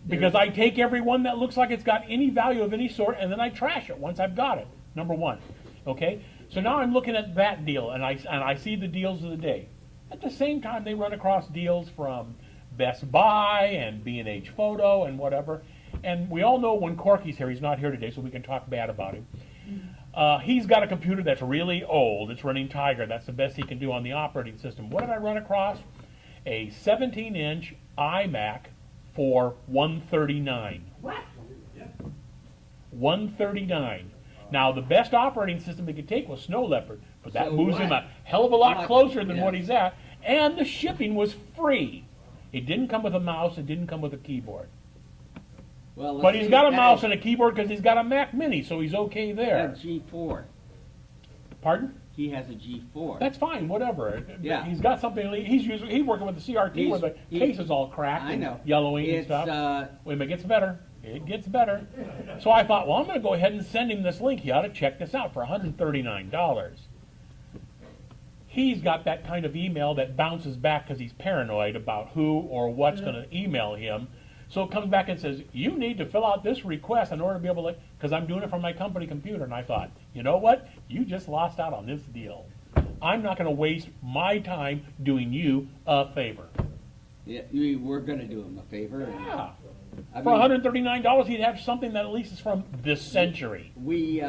Because I take every one that looks like it's got any value of any sort, and then I trash it once I've got it, number one. Okay? So now I'm looking at that deal, and I see the deals of the day. At the same time, they run across deals from Best Buy and B&H Photo and whatever. And we all know when Corky's here, he's not here today, so we can talk bad about him. He's got a computer that's really old. It's running Tiger. That's the best he can do on the operating system. What did I run across? A 17-inch iMac for $139.
What?
$139. Now, the best operating system he could take was Snow Leopard, but that
So
moves him
what?
a hell of a lot
Much,
closer than what
yes.
he's at. And the shipping was free. It didn't come with a mouse. It didn't come with a keyboard.
Well,
But he's got a mouse and a keyboard because he's got a Mac Mini, so he's okay
A
there.
G4.
Pardon?
He has a G4.
That's fine, whatever.
Yeah.
He's got something. He's working with the CRT where the case is all cracked
I
and
know.
yellowing and
It's,
stuff. Wait a minute, it gets better. It gets better. So I thought, well, I'm going to go ahead and send him this link. He ought to check this out for $139. He's got that kind of email that bounces back because he's paranoid about who or what's going to email him. So it comes back and says, you need to fill out this request in order to be able to, because I'm doing it from my company computer. And I thought, you know what? You just lost out on this deal. I'm not going to waste my time doing you a favor.
Yeah, we're going to do him a favor. and,
Yeah.
I
For
mean,
$139, he'd have something that at least is from this century.
We've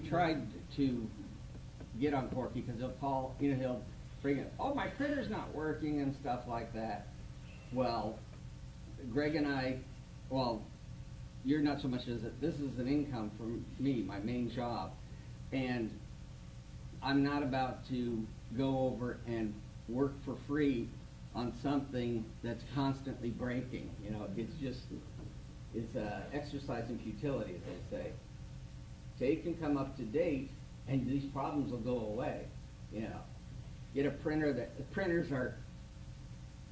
tried to get on Corky because he'll call, he'll bring it, oh, my printer's not working and stuff like that. Well, Greg and I, you're not so much as it, this is an income for me, my main job. And I'm not about to go over and work for free on something that's constantly breaking. It's exercise in futility, as they say. Take and come up to date, and these problems will go away. Get a printer printers are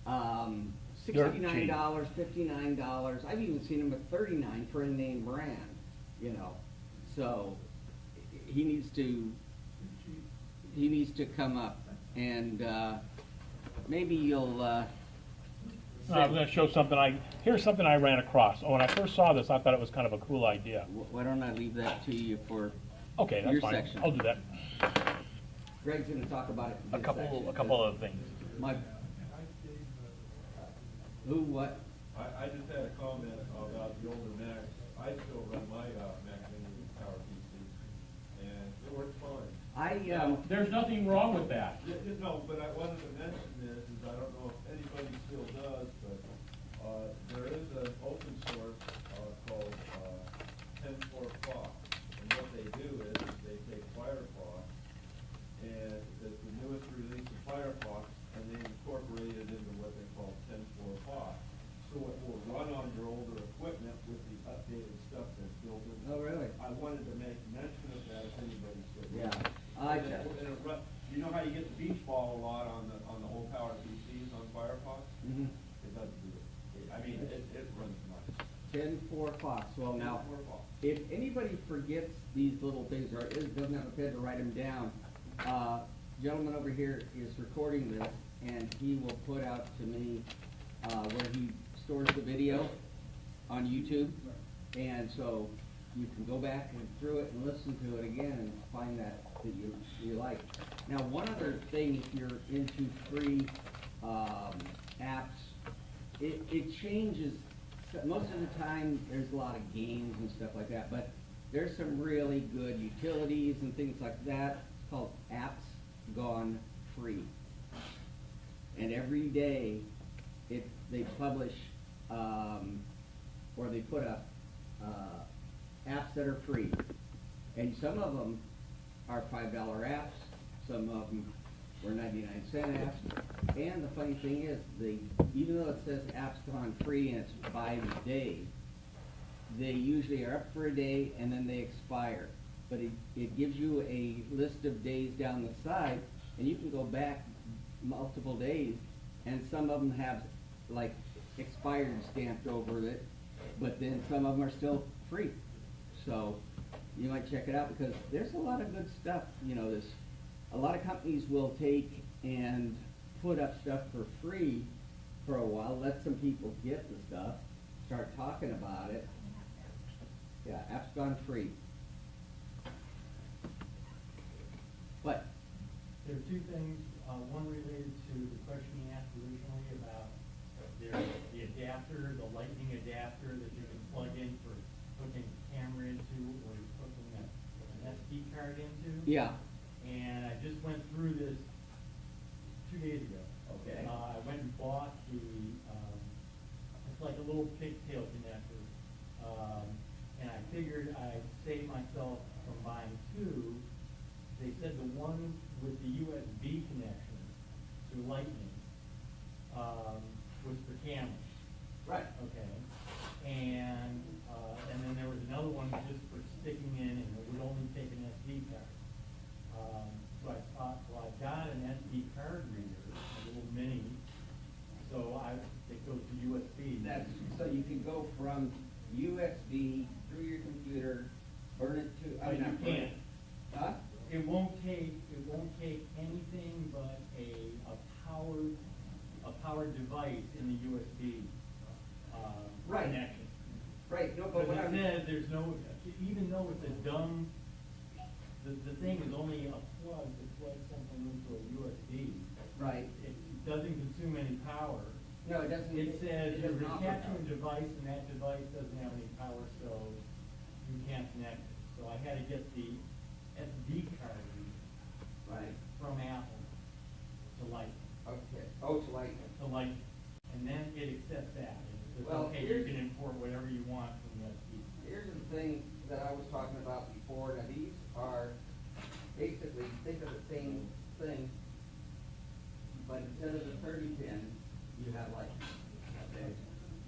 $69, $59. I've even seen them at $39 for a name brand. So he needs to come up, and maybe you'll.
I'm going to show something. Here's something I ran across. When I first saw this, I thought it was kind of a cool idea.
Why don't I leave that to you for
Okay, that's
your
fine.
section?
I'll do that.
Greg's going to talk about it in
A
his
couple
section.
other things.
Who, what?
I just had a comment about the older Macs. I still run my Mac Mini Power PC, and it works fine.
There's nothing wrong with that.
No, but I wanted to mention this, is I don't know if anybody still does, but there is an open source called 10.4 Clock. And what they do is they take Firefox, and it's the newest release of Firefox, and they incorporate it into what they call 10.4 Clock. So it will run on your older equipment with the updated stuff that's built in.
Oh, really?
I wanted to make mention of that
10-4 Fox, well now, if anybody forgets these little things, or doesn't have a pen to write them down, gentleman over here is recording this, and he will put out to me, where he stores the video on YouTube, and so you can go back and through it and listen to it again and find that you like. Now, one other thing, if you're into free apps, it changes. Most of the time, there's a lot of games and stuff like that, but there's some really good utilities and things like that. It's called Apps Gone Free. And every day, they publish, or they put up apps that are free. And some of them are $5 apps, some of them were 99-cent apps. And the funny thing is, even though it says apps gone free and it's by the day, they usually are up for a day and then they expire. But it gives you a list of days down the side, and you can go back multiple days, and some of them have like expired stamped over it, but then some of them are still free. So you might check it out, because there's a lot of good stuff. You know, a lot of companies will take and put up stuff for free for a while, let some people get the stuff, start talking about it. Yeah, Apps Gone Free. What?
There are two things, one related to the question you asked originally about the adapter, the lightning adapter that you can plug in for hooking a camera into, or hooking an SD card into.
Yeah.
And I just went through this 2 days ago.
Okay.
I went and bought it's like a little pigtail connector. And I figured I'd save myself from buying two. They said the one with the USB connection to Lightning was for cameras.
Right.
Okay. And then there was another one just for sticking in, and it would only take an SD card. So I thought, well, I've got an SD card reader, a little mini, so it goes to USB.
So you can go from USB through your computer, burn it to.
But you can't.
Huh?
It won't take anything but a powered device in the USB
Right.
connection.
Right. No, but
Because
what
it
I'm.
says there's no, even though it's a dumb, the thing is only a plug to plug something into a USB.
Right.
It doesn't consume any power.
No, it doesn't.
It says
it
you're
doesn't offer
attaching
power.
a device, and that device doesn't have any power, so you can't connect it. So I had to get the SD card
Right.
from Apple to Lightning.
Okay. Oh, it's like.
And then it accepts that. And it says,
Well,
okay, you can import whatever you want from the SD.
Here's the thing that I was talking about before. Now, these are basically, think of the same thing, but instead of the 30 pin, you have Lightning. Okay.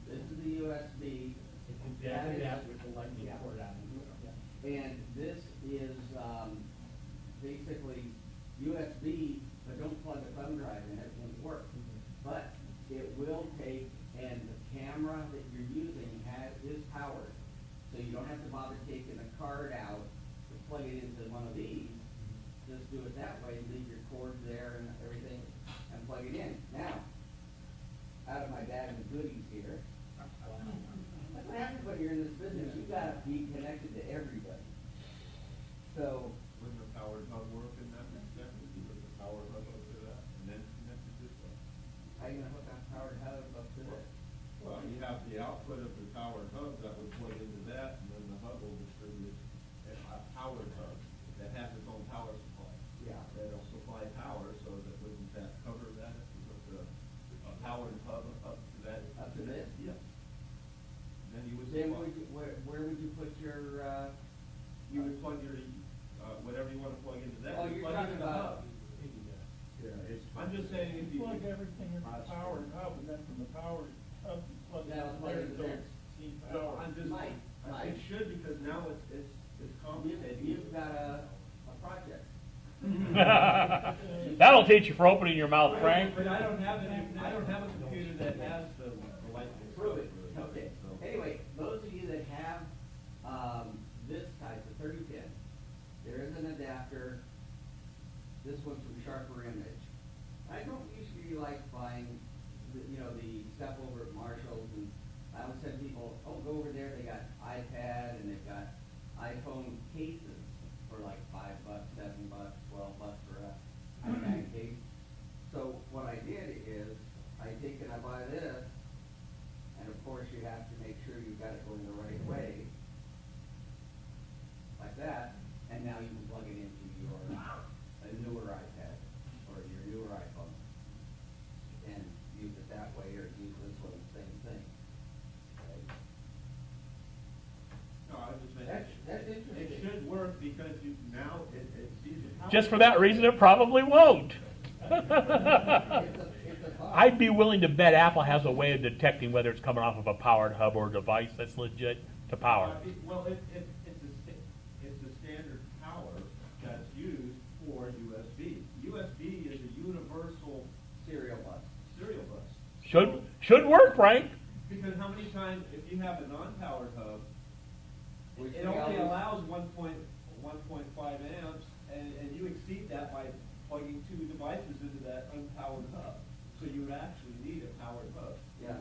This is the USB.
It's exactly that with the Lightning port on it. Yeah.
And this is basically USB, but don't plug a thumb drive in it, it won't work. But it will take, and the camera that you're using is powered. So you don't have to bother taking the card out to plug it into one of these. Just do it that way, leave your cord there and everything, and plug it in. Now, out of my bag of goodies here. That's what happens when you're in this business. You gotta be connected to everybody. So,
Wouldn't the powered hub work in that respect? If you put the powered hub up to that and then connect it this way?
how you gonna hook that powered hub up to this?
Well, you have the output of the powered hub that would plug into that, and then the hub will distribute a powered hub that has its own power supply.
Yeah.
That'll supply power, so that wouldn't that cover that if you put a powered hub up to that?
Up to this?
Yeah. Then you would
Then
supply.
where would you put your,
You would plug your, whatever you wanna plug into that.
Oh,
you
you're
plug into
talking
the
about-
hub. I'm just saying if
You
you.
plug everything into the powered hub, and then from the powered hub, you plug it
That'll
in
make
there,
sense.
don't see
No,
power.
I'm just,
Mike.
it should, because now it's complicated.
you've got a project.
That'll teach you for opening your mouth, Frank.
But I don't have a computer that has the light.
Prove it. Okay. Anyway, those of you this type, the 30 pin, there is an adapter. This one's from Sharper Image. I don't usually like buying, the stuff over at Marshall's, and I would send people, oh, go over there, they got iPad and they've got iPhone cases for like $5, $7, $12 for a iPad case. So what I did is, I take and I buy this, and of course you have to make sure you've got it going the right way, like that, and now you can plug it into a newer iPad or your newer iPhone, and use it that way, or use this one, same thing. Okay?
No, I just meant.
That's interesting.
It should work because you, now it's easy.
Just for that reason, it probably won't.
It's a thought.
I'd be willing to bet Apple has a way of detecting whether it's coming off of a powered hub or device that's legit to power.
Well, it's a standard power that's used for USB. USB is a universal
Serial bus.
serial bus.
Should work, right?
Because how many times, if you have a non-powered hub,
Which
it
we
only
always-
allows 1.5 amps, and you exceed that by plugging 2 devices into that unpowered hub. So you would actually need a powered hub.
Yeah.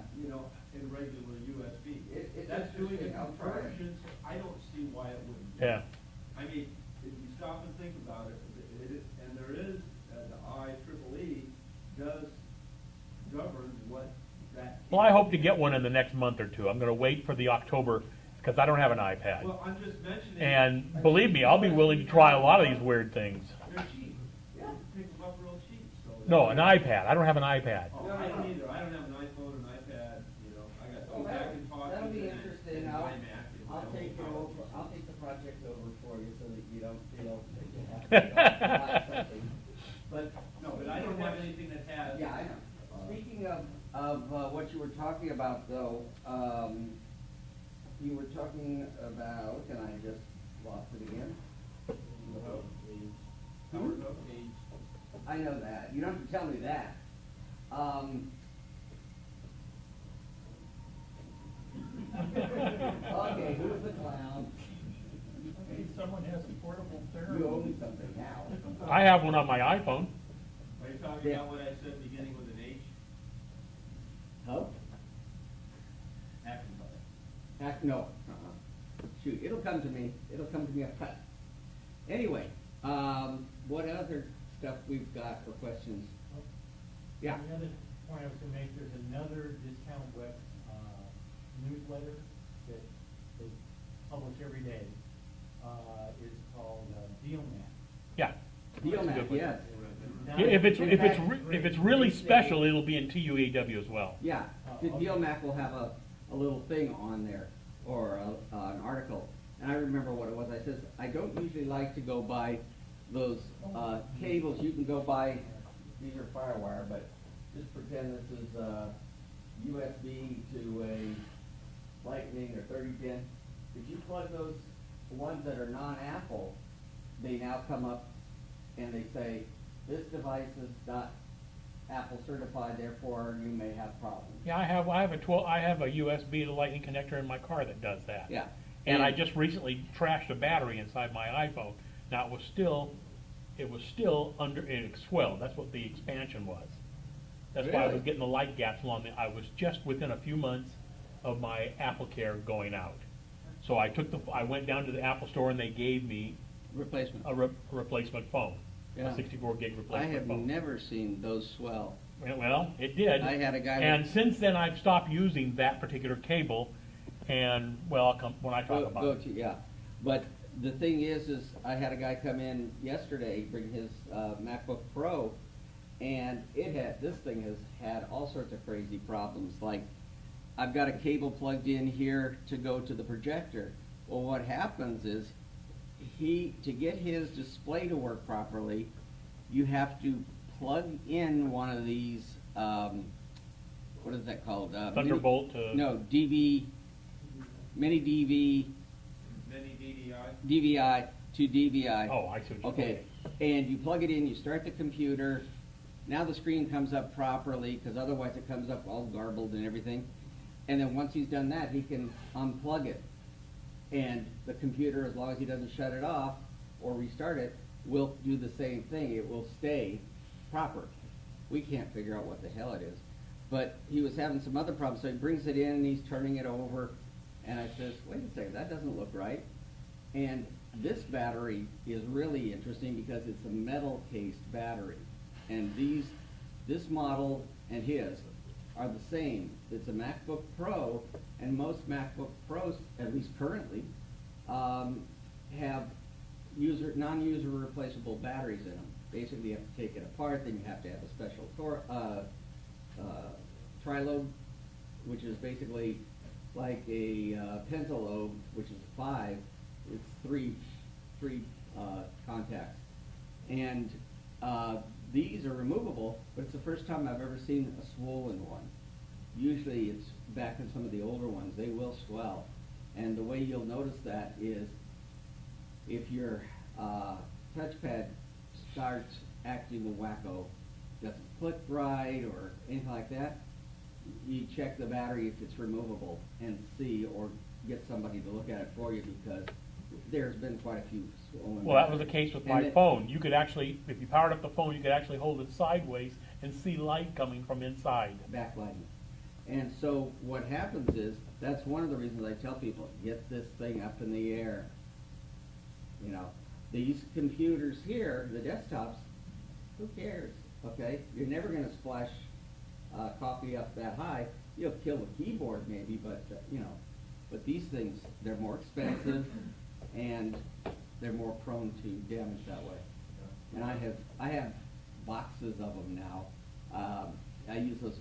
In regular USB.
It's
That's doing a
interesting. I'll try it.
conversion, so I don't see why it wouldn't.
Yeah.
I mean, if you stop and think about it, and there is, the IEEE does govern what that.
Well, I hope to get one in the next month or two. I'm going to wait for the October, because I don't have an iPad.
Well, I'm just mentioning.
And believe me, I'll be willing to try a lot of these weird things.
They're cheap. Yeah. Pick them up real cheap, so.
No, an iPad. I don't have an iPad.
Oh, I don't either. I don't have an iPhone, an iPad, I got
Well,
two Macintoshes.
that'll be
and
interesting.
and
I'll,
my Mac and my
I'll
own
take it
power
over,
source.
I'll take the project over for you so that you don't feel that you have to buy something. But.
No, but I don't have anything that has.
Yeah, I know. Speaking of what you were talking about though, you were talking about, and I just lost it again.
Power hub.
I know that. You don't have to tell me that. Okay, who's the clown?
Hey, someone has a portable therapy.
You owe me something now.
I have one on my iPhone.
Are you talking about what I said beginning with an H?
Huh?
Action.
No. Shoot, it'll come to me. It'll come to me up cut. Anyway, what other stuff we've got for questions? Yeah.
The other point I was gonna make, there's another discount web, newsletter that they publish every day, is called, Deal Map.
Yeah.
Deal map, yes.
Now,
If it's
great.
really special, it'll be in TUAW as well.
Yeah, the
Oh,
Deal
okay.
Map will have a little thing on there, or an article. And I remember what it was. I says, I don't usually like to go buy those cables. You can go buy, these are Firewire, but just pretend this is USB to a Lightning or 30 pin. If you plug those ones that are non-Apple, they now come up and they say, this device is not Apple certified, therefore you may have problems.
Yeah, I have a USB to Lightning connector in my car that does that.
Yeah.
And I just recently trashed a battery inside my iPhone. Now it was still under, it swelled. That's what the expansion was. That's why I
Really?
was getting the light gaps along I was just within a few months of my Apple Care going out. So I went down to the Apple store and they gave me
Replacement.
a replacement phone,
Yeah.
a 64 gig
I
replacement
have
phone.
never seen those swell.
Well, it did.
I had a guy
And
with-
since then, I've stopped using that particular cable, and, well, I'll come, when I talk about it.
Yeah, but the thing is I had a guy come in yesterday, bring his MacBook Pro, and this thing has had all sorts of crazy problems, like, I've got a cable plugged in here to go to the projector. Well, what happens is, to get his display to work properly, you have to plug in one of these, what is that called?
Thunderbolt to.
No, mini DV,
Mini DDI.
DVI to DVI.
Oh, I see what you're
Okay, and you plug it in, you start the computer, now the screen comes up properly, because otherwise it comes up all garbled and everything. And then once he's done that, he can unplug it. And the computer, as long as he doesn't shut it off or restart it, will do the same thing. It will stay proper. We can't figure out what the hell it is. But he was having some other problems, so he brings it in and he's turning it over. And I says, wait a second, that doesn't look right. And this battery is really interesting because it's a metal cased battery. And this model and his are the same. It's a MacBook Pro, and most MacBook Pros, at least currently, have non-user replaceable batteries in them. Basically, you have to take it apart, then you have to have a special trilobe, which is basically like a pentalobe, which is 5. It's three contacts. And these are removable, but it's the first time I've ever seen a swollen one. Usually it's back in some of the older ones, they will swell. And the way you'll notice that is if your touchpad starts acting wacko, doesn't click right or anything like that, you check the battery if it's removable and see, or get somebody to look at it for you, because there's been quite a few swollen.
Well, that was the case with my
And
phone. You could actually, if you powered up the phone, you could actually hold it sideways and see light coming from inside.
Backlighting. And so what happens is, that's one of the reasons I tell people, get this thing up in the air. You know, these computers here, the desktops, who cares, okay? You're never gonna splash coffee up that high. You'll kill the keyboard maybe, but, you know, but these things, they're more expensive and they're more prone to damage that way. And I have boxes of them now. I use those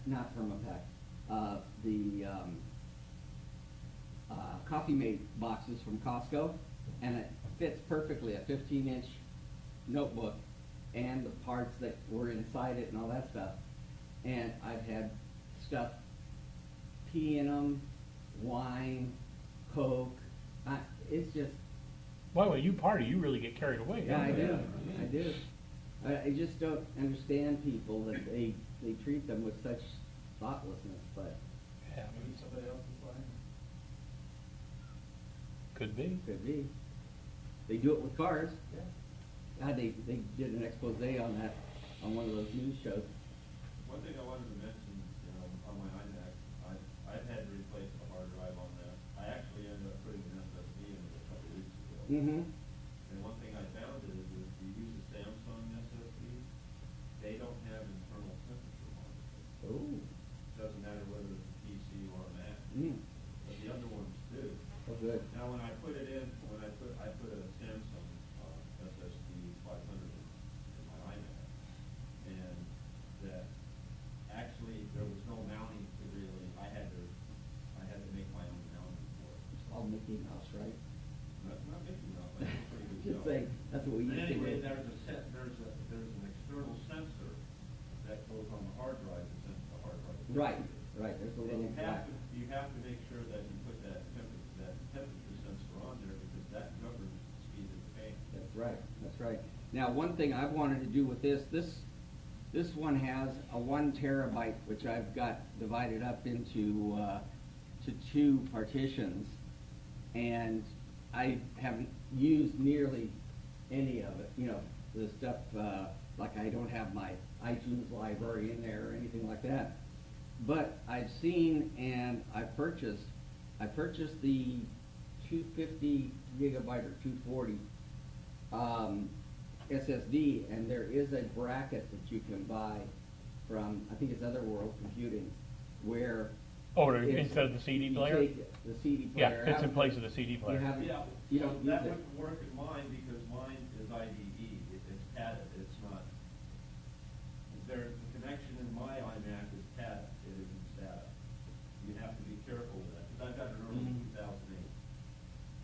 not Permapack, the Coffee Mate boxes from Costco, and it fits perfectly a 15-inch notebook and the parts that were inside it and all that stuff. And I've had stuff pee in them, wine, Coke. It's just.
Boy, when you party, you really get carried away.
Yeah,
don't
I
you?
do. I just don't understand people that they treat them with such thoughtlessness, but
Yeah,
Maybe somebody else is buying it.
could be.
could be. They do it with cars.
Yeah.
God, they did an expose on that on one of those news shows.
One thing I wanted to mention, you know, on my iMac, I've had to replace the hard drive on that. I actually ended up putting an SSD in it a couple weeks ago.
Mm-hmm.
And one thing I found is if you use a Samsung SSD, they don't have internal temperature monitoring.
Oh.
Doesn't matter whether it's a PC or a Mac, but the other ones do.
Oh, good.
Now, when I put it in, I put a Samsung SSD 500 in my iMac, and that actually there was no mounting to really. I had to make my own mounting for it.
It's called Mickey Mouse, right?
Not Mickey Mouse, I did a pretty good
Just
job.
saying, that's what we
But
used to
anyway,
do.
there's an external sensor that goes on the hard drive to sense the hard drive.
Right. There's a
And
little black.
you have to make sure that you put that temperature sensor on there, because that governs the speed of the fan.
That's right. Now, one thing I've wanted to do with this one has a 1 terabyte, which I've got divided up into to 2 partitions, and I haven't used nearly any of it. You know, the stuff like I don't have my iTunes library in there or anything like that. But I've seen and I purchased the 250 gigabyte or 240 SSD, and there is a bracket that you can buy from, I think it's Otherworld Computing, where
Oh,
it's-
instead of the CD
you
player?
take it, the CD
Yeah,
player.
fits
out
in
of
place
it.
of the CD
You
player.
have it,
Yeah,
you
so
don't use
that
it.
wouldn't work in mine, because mine is IDE, it's padded, it's not. The connection in my iMac is padded, it isn't SATA. You have to be careful with that, because I've got an early 2008.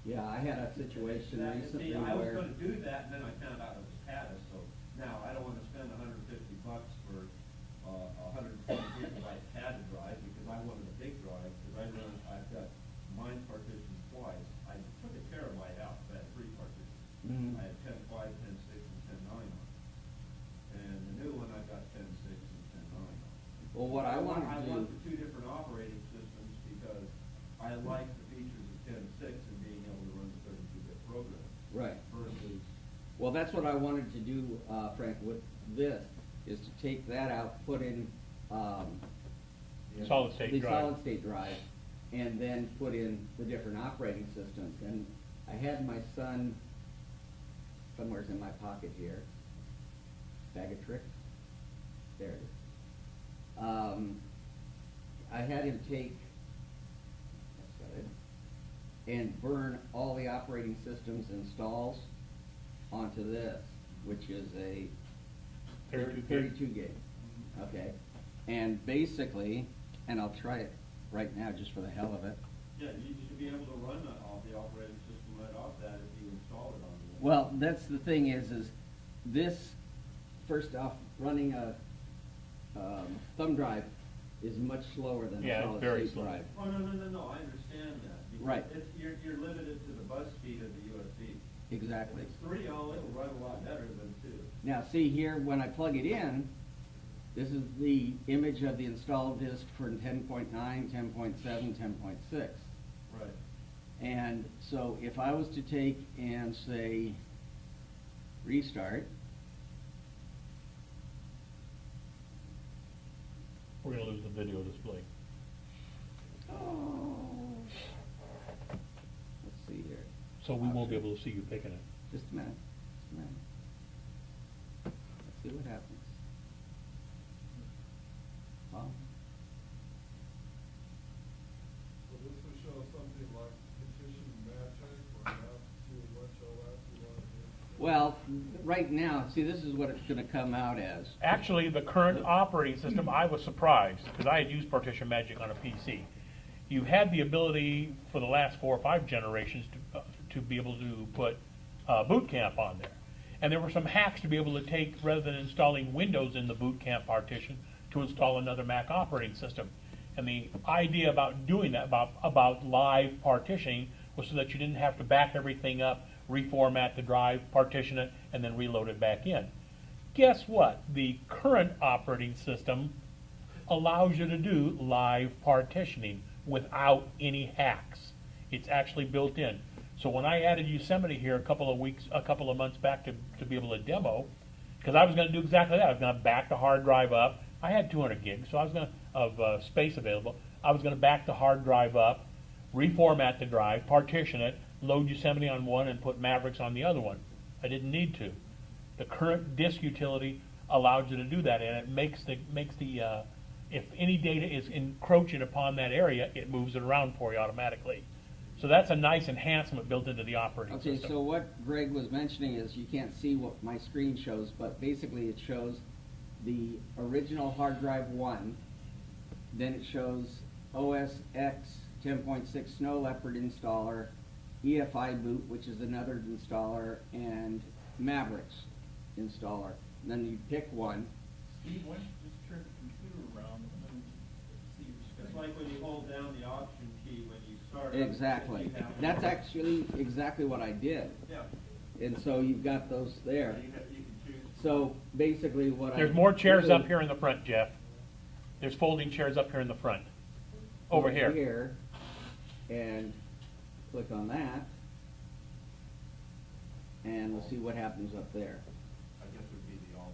Yeah, I had a situation recently
See, I was
where.
gonna do that, and then I found out it was padded, so now I don't wanna spend $150 for a 120 gigabyte padded drive, because I wanted a big drive, because I've got mine partitioned twice. I took a terabyte out, but I had 3 partitions.
Mhm.
I had 10.5, 10.6, and 10.9 on it. And the new one, I've got 10.6 and 10.9 on it.
Well, what I want to
I
do.
want the 2 different operating systems, because I like the features of 10.6, and
Right.
versus,
Well, that's what I wanted to do, Frank, with this, is to take that out, put in,
Solid state
the
drive.
solid state drive, and then put in the different operating systems. And I had my son, somewhere's in my pocket here, bag of tricks, there it is. I had him take, that's got it, and burn all the operating systems installs onto this, which is a
32 gig.
32 gig, okay? And basically, and I'll try it right now just for the hell of it.
yeah, you should be able to run the operating system right off that if you install it on there.
Well, that's the thing is this, first off, running a thumb drive is much slower than
Yeah,
a solid
very
state
slow.
drive.
Oh, no, I understand that. because
Right.
You're limited to the bus speed of the USB.
Exactly.
If it's 3.0, it'll run a lot better than 2.
Now, see here, when I plug it in, this is the image of the installed disk for 10.9, 10.7, 10.6.
Right.
And so if I was to take and say, restart,
We're gonna lose the video display.
let's see here,
So we won't be able to see you picking it.
just a minute, Let's see what happens. Well,
So this will show something like petition matching or not too much OS you want to do.
well, right now, see, this is what it's gonna come out as.
Actually, the current operating system, I was surprised, because I had used Partition Magic on a PC. You had the ability for the last 4 or 5 generations to be able to put Boot Camp on there. And there were some hacks to be able to take, rather than installing Windows in the Boot Camp partition, to install another Mac operating system. And the idea about doing that, about live partitioning, was so that you didn't have to back everything up, reformat the drive, partition it, and then reload it back in. Guess what? The current operating system allows you to do live partitioning without any hacks. It's actually built in. So when I added Yosemite here a couple of months back to be able to demo, because I was going to do exactly that. I was going to back the hard drive up. I had 200 gigs, so I was going to of space available. I was going to back the hard drive up, reformat the drive, partition it, load Yosemite on one, and put Mavericks on the other one. I didn't need to. The current disk utility allows you to do that, and it makes the if any data is encroaching upon that area, it moves it around for you automatically. So that's a nice enhancement built into the operating
Okay,
system.
so what Greg was mentioning is, you can't see what my screen shows, but basically it shows the original hard drive 1, then it shows OS X 10.6 Snow Leopard installer, EFI boot, which is another installer, and Mavericks installer. And then you pick one.
Steve, why don't you just turn the computer around and then see your screen?
It's like when you hold down the option key when you start.
Exactly.
you have-
That's actually exactly what I did.
Yeah.
And so you've got those there.
You can choose.
So basically what I.
There's more chairs
really-
up here in the front, Jeff. There's folding chairs up here in the front. Over here.
Here, and click on that, and we'll see what happens up there.
I guess it would be the alt.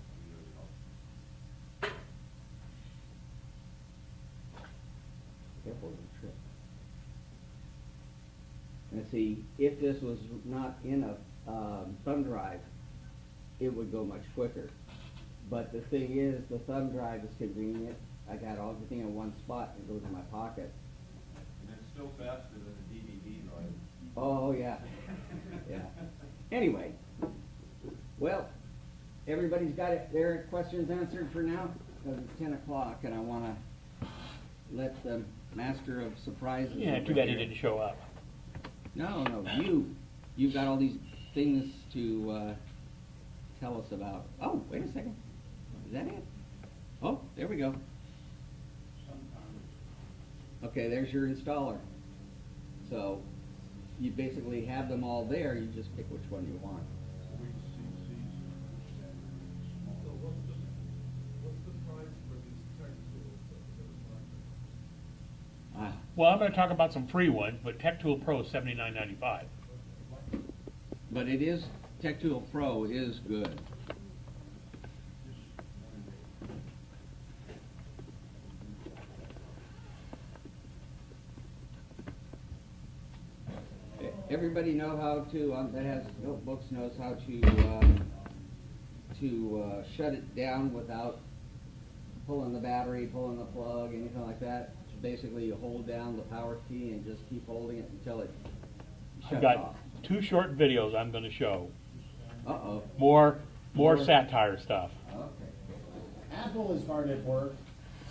Careful with the trip. And see, if this was not in a thumb drive, it would go much quicker. But the thing is, the thumb drive is convenient. I got everything in one spot, and it goes in my pocket.
And it's still faster than a DVD drive.
Oh, yeah, yeah. Anyway, well, everybody's got their questions answered for now, because it's 10 o'clock, and I want to let the master of surprises.
Yeah,
over
too bad he
here-
didn't show up.
No, you've got all these things to tell us about. Oh, wait a second, is that it? Oh, there we go. Okay, there's your installer. So, you basically have them all there, you just pick which one you want.
So what's the price for these tech tools that are talking about?
Ah,
Well, I'm going to talk about some free ones, but Tech Tool Pro is $79.95.
But it is, Tech Tool Pro is good. Everybody know how to, that has notebooks, knows how to shut it down without pulling the battery, pulling the plug, anything like that. Basically, you hold down the power key and just keep holding it until it
I've
shuts
got
off.
2 short videos I'm gonna show.
Uh-oh.
More
More.
satire stuff.
Okay.
Apple is hard at work,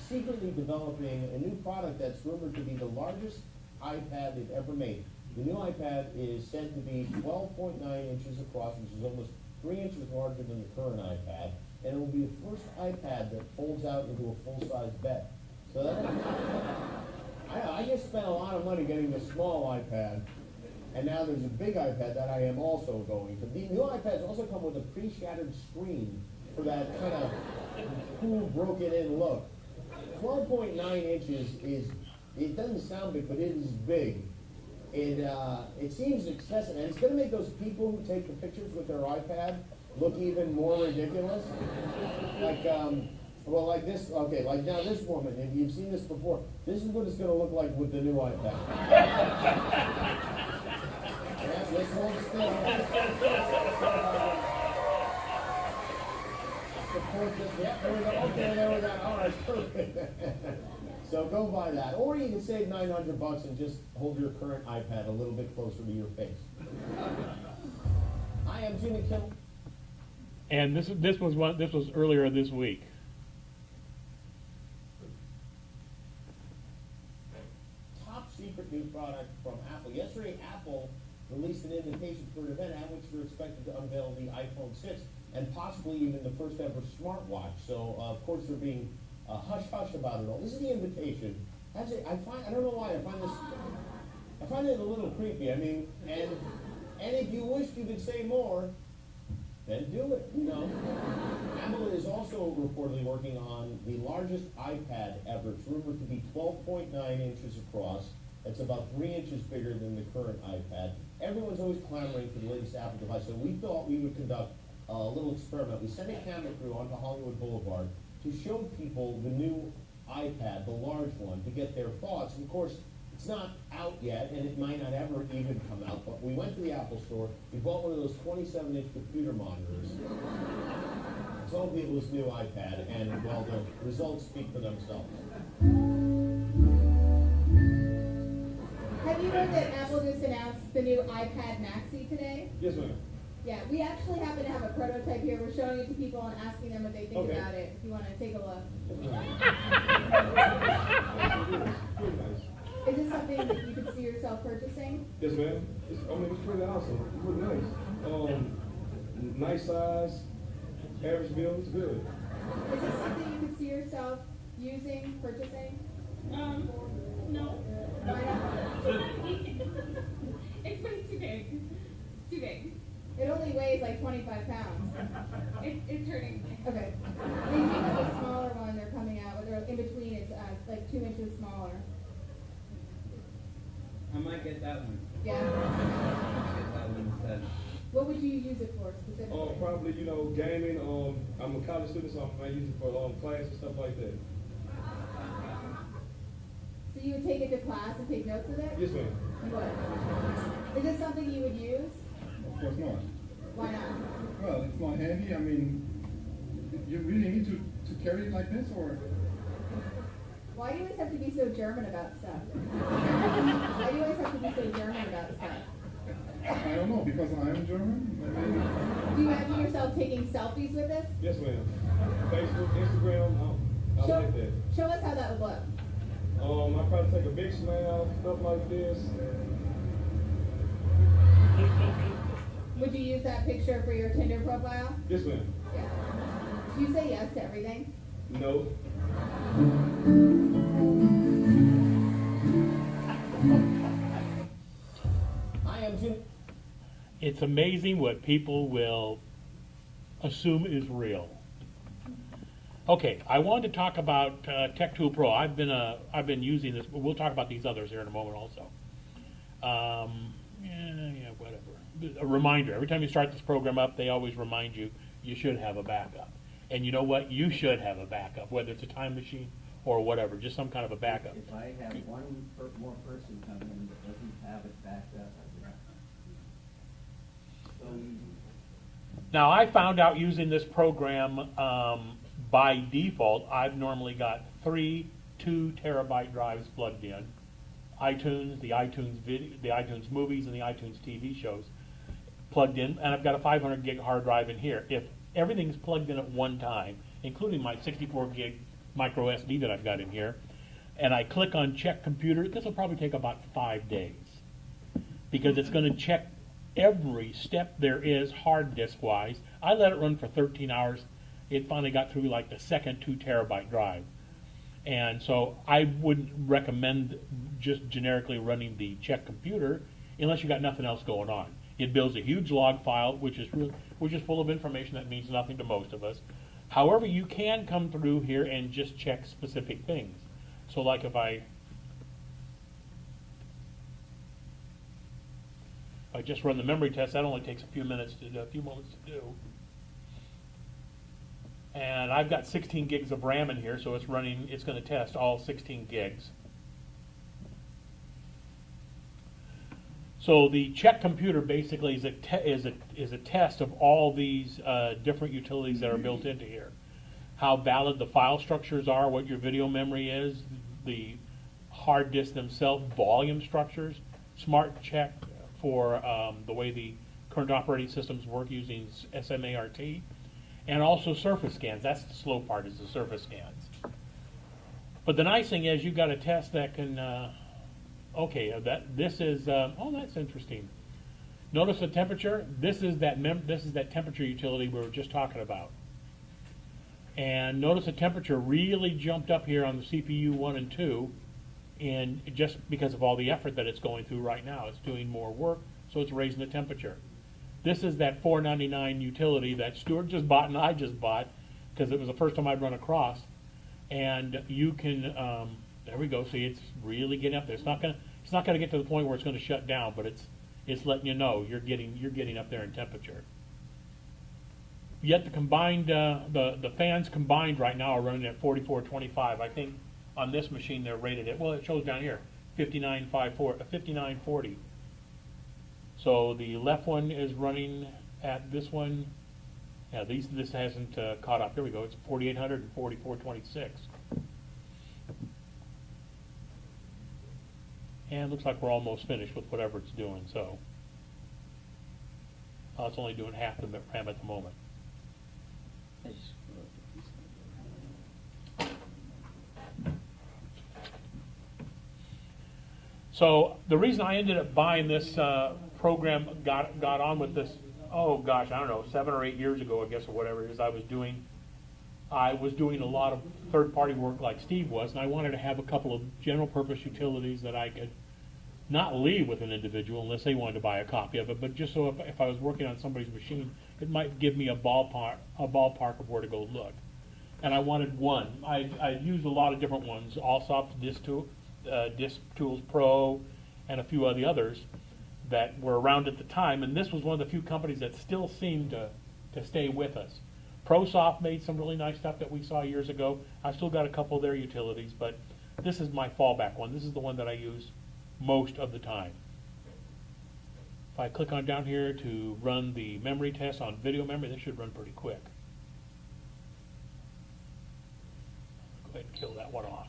secretly developing a new product that's rumored to be the largest iPad they've ever made. The new iPad is said to be 12.9 inches across, which is almost 3 inches larger than the current iPad, and it will be the first iPad that folds out into a full-size bed. So that, I just spent a lot of money getting the small iPad, and now there's a big iPad that I am also going to. The new iPads also come with a pre-shattered screen for that kind of cool, broken-in look. 12.9 inches is, it doesn't sound big, but it is big. It seems excessive, and it's going to make those people who take the pictures with their iPad look even more ridiculous. Like, well, like this, okay, like now this woman, if you've seen this before, this is what it's going to look like with the new iPad. Yeah, let's hold still. Yeah, there we go. Okay, there we go. All right, perfect. So go buy that. Or you can save $900 and just hold your current iPad a little bit closer to your face. Hi, I'm Jimmy Kimmel.
And this was earlier this week.
Top secret new product from Apple. Yesterday, Apple released an invitation for an event at which they're expected to unveil the iPhone 6 and possibly even the first ever smartwatch. So, of course, they're being hush-hush about it all. This is the invitation. I don't know why, I find it a little creepy. I mean, and if you wished you could say more, then do it, you know. Apple is also reportedly working on the largest iPad ever. It's rumored to be 12.9 inches across. That's about 3 inches bigger than the current iPad. Everyone's always clamoring for the latest Apple device, so we thought we would conduct a little experiment. We sent a camera crew onto Hollywood Boulevard to show people the new iPad, the large one, to get their thoughts. And of course, it's not out yet, and it might not ever even come out, but we went to the Apple store, we bought one of those 27-inch computer monitors, told people this new iPad, and, well, the results speak for themselves.
Have you heard that Apple just announced the new iPad Maxi today?
Yes, ma'am.
Yeah, we actually happen to have a prototype here. We're showing it to people and asking them what they think
Okay.
about it. If you want to take a look.
Pretty nice.
Is this something that you could see yourself purchasing?
Yes, ma'am. It's pretty awesome. It's pretty nice. Nice size, average bill, it's good.
Is this something you could see yourself using, purchasing?
No.
Why not?
It's way too big. Too big.
It only weighs like 25 pounds.
It's hurting me.
Okay. They do have a smaller one they're coming out with. Or in between, it's like 2 inches smaller.
I might get that one.
Yeah.
I might get that one instead.
What would you use it for specifically?
Probably, gaming. I'm a college student, so I use it for class and stuff like that.
So you would take it to class and take notes with it?
Yes, ma'am.
You would. Is this something you would use?
Of course not.
Why not?
Well, it's not heavy. I mean, you really need to carry it like this, or?
Why do you always have to be so German about stuff? Why do you always have to be so German about stuff?
I don't know, because I am German. Maybe.
Do you imagine yourself taking selfies with this?
Yes, ma'am. Facebook, Instagram, I like that.
Show us how that would look.
I probably take a big smile, stuff like this.
Would you use that picture for your Tinder profile?
Yes, ma'am.
Yeah. Do you say yes to everything?
No.
Hi, I'm Jim.
It's amazing what people will assume is real. Okay, I wanted to talk about Tech Tool Pro. I've been using this, but we'll talk about these others here in a moment also. Yeah, whatever. a reminder, every time you start this program up, they always remind you, you should have a backup. And you know what? You should have a backup, whether it's a time machine or whatever, just some kind of a backup.
If I have one more person come in that doesn't have it backed up, so
Now, I found out using this program, by default, I've normally got 3 2-terabyte drives plugged in. iTunes, the iTunes movies, and the iTunes TV shows plugged in, and I've got a 500 gig hard drive in here. If everything's plugged in at one time, including my 64 gig micro SD that I've got in here, and I click on check computer, this will probably take about 5 days, because it's going to check every step there is hard disk wise. I let it run for 13 hours. It finally got through like the second 2-terabyte drive. And so I wouldn't recommend just generically running the check computer unless you got nothing else going on. It builds a huge log file, which is full of information that means nothing to most of us. However, you can come through here and just check specific things. So like if I just run the memory test, that only takes a few moments to do. And I've got 16 gigs of RAM in here, so it's going to test all 16 gigs. So the check computer basically is a test of all these different utilities that are built into here. How valid the file structures are, what your video memory is, the hard disk themselves, volume structures, smart check for the way the current operating systems work using SMART, and also surface scans. That's the slow part, is the surface scans. But the nice thing is you've got a test that can, this is, that's interesting. Notice the temperature. This is that temperature utility we were just talking about. And notice the temperature really jumped up here on the CPU 1 and 2, and just because of all the effort that it's going through right now. It's doing more work, so it's raising the temperature. This is that $4.99 utility that Stuart just bought and I just bought, because it was the first time I'd run across. And you can, there we go. See, it's really getting up there. It's not gonna get to the point where it's going to shut down, but it's letting you know you're getting up there in temperature. Yet the combined, the fans combined right now are running at 4425. I think on this machine they're rated at, well, it shows down here 5940. So the left one is running at this one. Yeah, this hasn't caught up. Here we go. It's 4800 and 4426. And it looks like we're almost finished with whatever it's doing. So it's only doing half the RAM at the moment. So the reason I ended up buying this program, got on with this, oh gosh, I don't know, 7 or 8 years ago, I guess, or whatever it is, I was doing a lot of third-party work like Steve was, and I wanted to have a couple of general-purpose utilities that I could not leave with an individual unless they wanted to buy a copy of it, but just so if I was working on somebody's machine, it might give me a ballpark of where to go look. And I wanted one. I used a lot of different ones, Allsoft, Disk Tools Pro, and a few of the others that were around at the time, and this was one of the few companies that still seemed to stay with us. ProSoft made some really nice stuff that we saw years ago. I've still got a couple of their utilities, but this is my fallback one. This is the one that I use most of the time. If I click on down here to run the memory test on video memory, this should run pretty quick. Go ahead and kill that one off.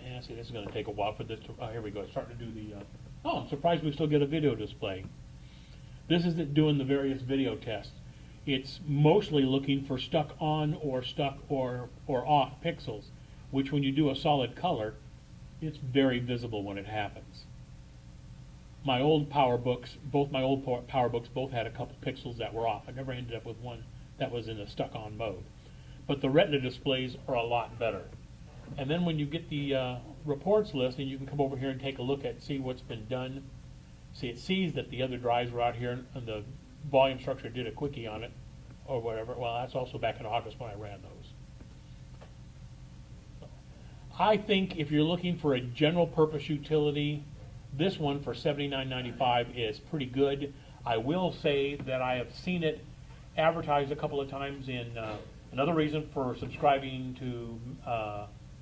And see, this is going to take a while for this to, here we go, it's starting to do the, oh, I'm surprised we still get a video display. This is doing the various video tests. It's mostly looking for stuck on or stuck or off pixels, which when you do a solid color, it's very visible when it happens. My old PowerBooks, both both had a couple pixels that were off. I never ended up with one that was in a stuck on mode. But the Retina displays are a lot better. And then when you get the reports list, and you can come over here and take a look at, see what's been done. See, it sees that the other drives were out here, and the volume structure did a quickie on it, or whatever. Well, that's also back in August when I ran those. So, I think if you're looking for a general purpose utility, this one for $79.95 is pretty good. I will say that I have seen it advertised a couple of times in another reason for subscribing to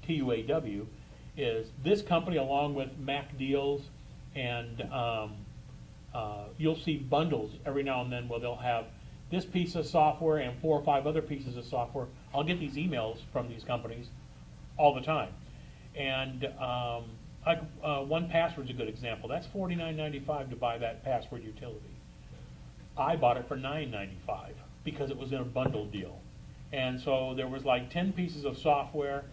TUAW is this company, along with Mac Deals, and you'll see bundles every now and then where they'll have this piece of software and 4 or 5 other pieces of software. I'll get these emails from these companies all the time. And like 1Password's a good example. That's $49.95 to buy that password utility. I bought it for $9.95 because it was in a bundle deal. And so there was like 10 pieces of software.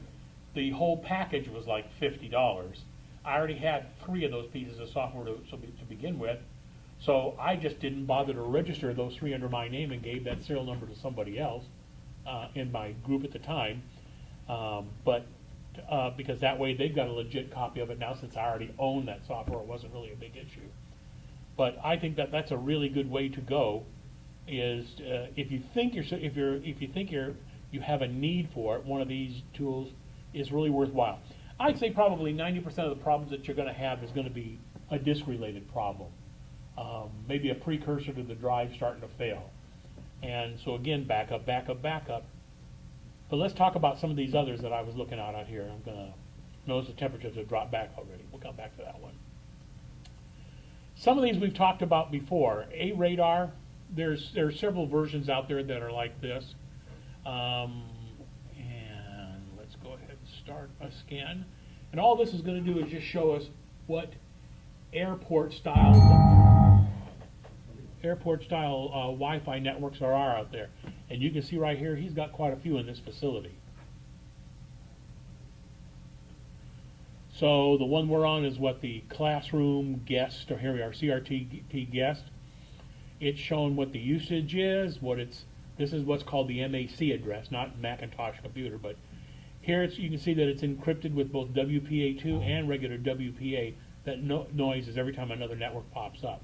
The whole package was like $50. I already had 3 of those pieces of software to begin with. So I just didn't bother to register those 3 under my name and gave that serial number to somebody else in my group at the time. Because that way they've got a legit copy of it now, since I already own that software. It wasn't really a big issue. But I think that that's a really good way to go. Is if you think you have a need for it, one of these tools is really worthwhile. I'd say probably 90% of the problems that you're going to have is going to be a disk-related problem. Maybe a precursor to the drive starting to fail. And so again, backup, backup, backup. But let's talk about some of these others that I was looking at out here. I'm going to notice the temperatures have dropped back already. We'll come back to that one. Some of these we've talked about before. A-Radar, there are several versions out there that are like this. And let's go ahead and start a scan. And all this is going to do is just show us what airport style Wi-Fi networks are out there. And you can see right here, he's got quite a few in this facility. So the one we're on is what the classroom guest, or here we are, CRT guest. It's showing what the usage is, this is what's called the MAC address, not Macintosh computer, but here you can see that it's encrypted with both WPA2 and regular WPA. That noise is every time another network pops up.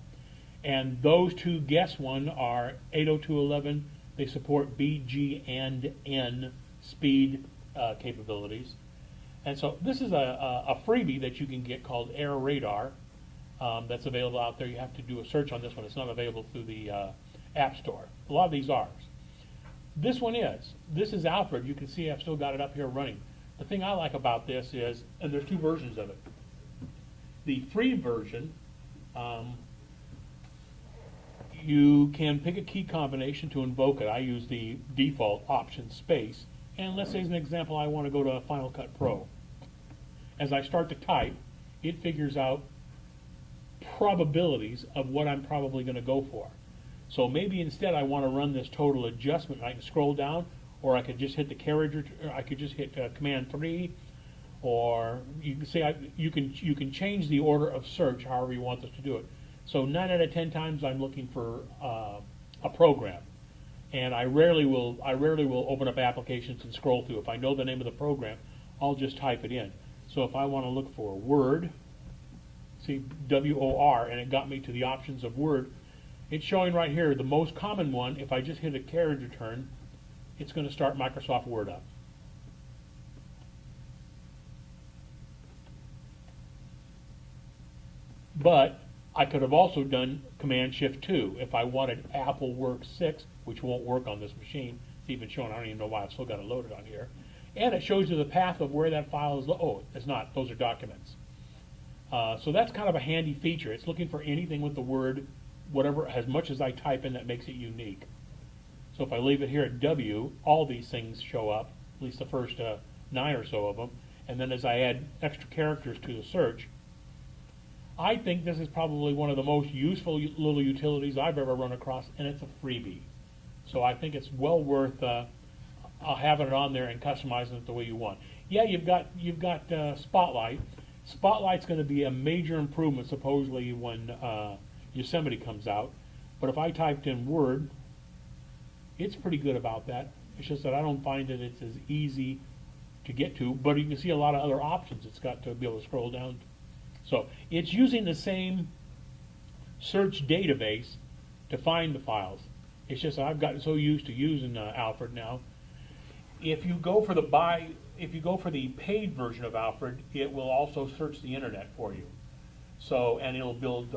And those 2 guest one are 802.11. They support BG and N speed capabilities. And so this is a freebie that you can get called A-Radar that's available out there. You have to do a search on this one. It's not available through the App Store. A lot of these are. This one is. This is Alfred. You can see I've still got it up here running. The thing I like about this is, and there's 2 versions of it. The free version, you can pick a key combination to invoke it. I use the default option space. And let's say as an example, I want to go to Final Cut Pro. As I start to type, it figures out probabilities of what I'm probably going to go for. So maybe instead I want to run this total adjustment. I can scroll down, or I could just hit the carriage, or I could just hit Command 3, or you can say you can change the order of search however you want this to do it. So 9 out of 10 times I'm looking for a program, and I rarely will open up applications and scroll through. If I know the name of the program, I'll just type it in. So if I want to look for Word, see WOR, and it got me to the options of Word. It's showing right here the most common one. If I just hit a carriage return, it's going to start Microsoft Word up. But I could have also done Command-Shift-2 if I wanted Apple Work 6, which won't work on this machine. It's even showing, I don't even know why I've still got it loaded on here. And it shows you the path of where that file is. Oh, it's not. Those are documents. So that's kind of a handy feature. It's looking for anything with the word, whatever, as much as I type in, that makes it unique. So if I leave it here at W, all these things show up, at least the first 9 or so of them. And then as I add extra characters to the search, I think this is probably one of the most useful little utilities I've ever run across, and it's a freebie. So I think it's well worth having it on there and customizing it the way you want. Yeah, you've got Spotlight. Spotlight's going to be a major improvement supposedly when Yosemite comes out. But if I typed in Word, it's pretty good about that. It's just that I don't find that it's as easy to get to, but you can see a lot of other options it's got to be able to scroll down to. So it's using the same search database to find the files. It's just I've gotten so used to using Alfred now. If you go for the buy, if you go for the paid version of Alfred, it will also search the internet for you. So, and it'll build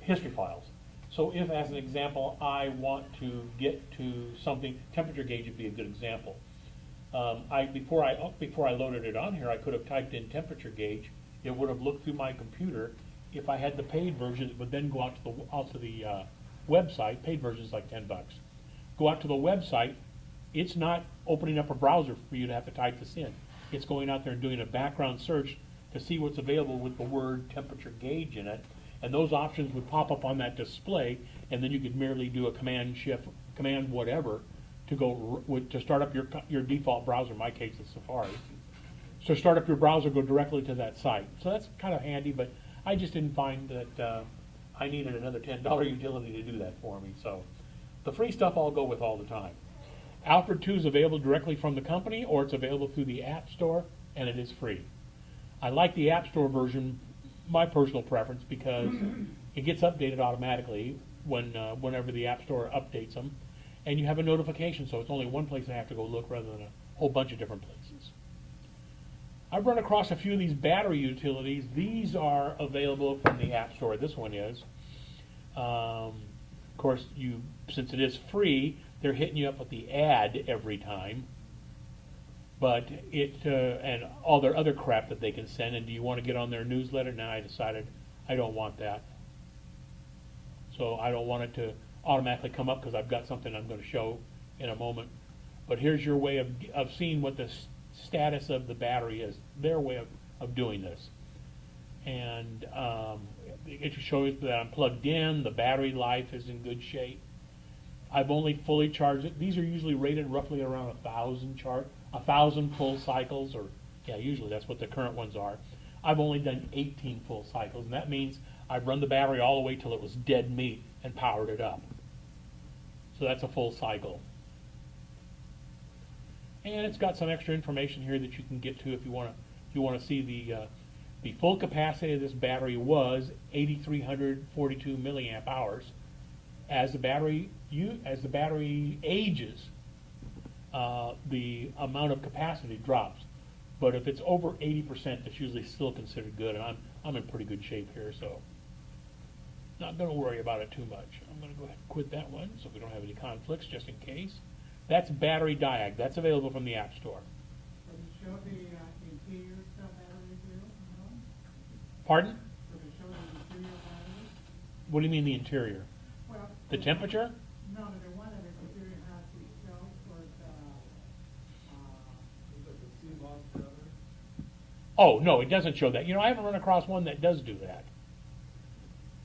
history files. So if, as an example, I want to get to something, temperature gauge would be a good example. Before I loaded it on here, I could have typed in temperature gauge. It would have looked through my computer. If I had the paid version, it would then go out to the website. Paid version is like $10. Go out to the website. It's not opening up a browser for you to have to type this in. It's going out there and doing a background search to see what's available with the word temperature gauge in it. And those options would pop up on that display, and then you could merely do a command shift, command whatever, to start up your default browser. In my case, it's Safari. So start up your browser, go directly to that site. So that's kind of handy, but I just didn't find that I needed another $10 utility to do that for me. So the free stuff I'll go with all the time. Alfred 2 is available directly from the company, or it's available through the App Store, and it is free. I like the App Store version, my personal preference, because it gets updated automatically whenever the App Store updates them, and you have a notification, so it's only one place I have to go look rather than a whole bunch of different places. I've run across a few of these battery utilities. These are available from the App Store. This one is. Of course, since it is free, they're hitting you up with the ad every time. But and all their other crap that they can send, and do you want to get on their newsletter? Now I decided I don't want that. So I don't want it to automatically come up because I've got something I'm going to show in a moment. But here's your way of seeing what the status of the battery is, their way of doing this. And it shows that I'm plugged in, the battery life is in good shape. I've only fully charged it. These are usually rated roughly around 1,000 full cycles, or yeah, usually that's what the current ones are. I've only done 18 full cycles, and that means I've run the battery all the way till it was dead meat and powered it up. So that's a full cycle. And it's got some extra information here that you can get to if you want to see the full capacity of this battery was 8,342 milliamp hours. As the battery ages, the amount of capacity drops. But if it's over 80%, that's usually still considered good, and I'm in pretty good shape here, so not going to worry about it too much. I'm going to go ahead and quit that one so we don't have any conflicts, just in case. That's battery diag. That's available from the App Store.
Does it show the interior stuff battery too?
Pardon?
Does it show the interior battery?
What do you mean the interior?
Well,
The temperature?
no, the one that the interior has to show for the
Oh, no, it doesn't show that. I haven't run across one that does do that.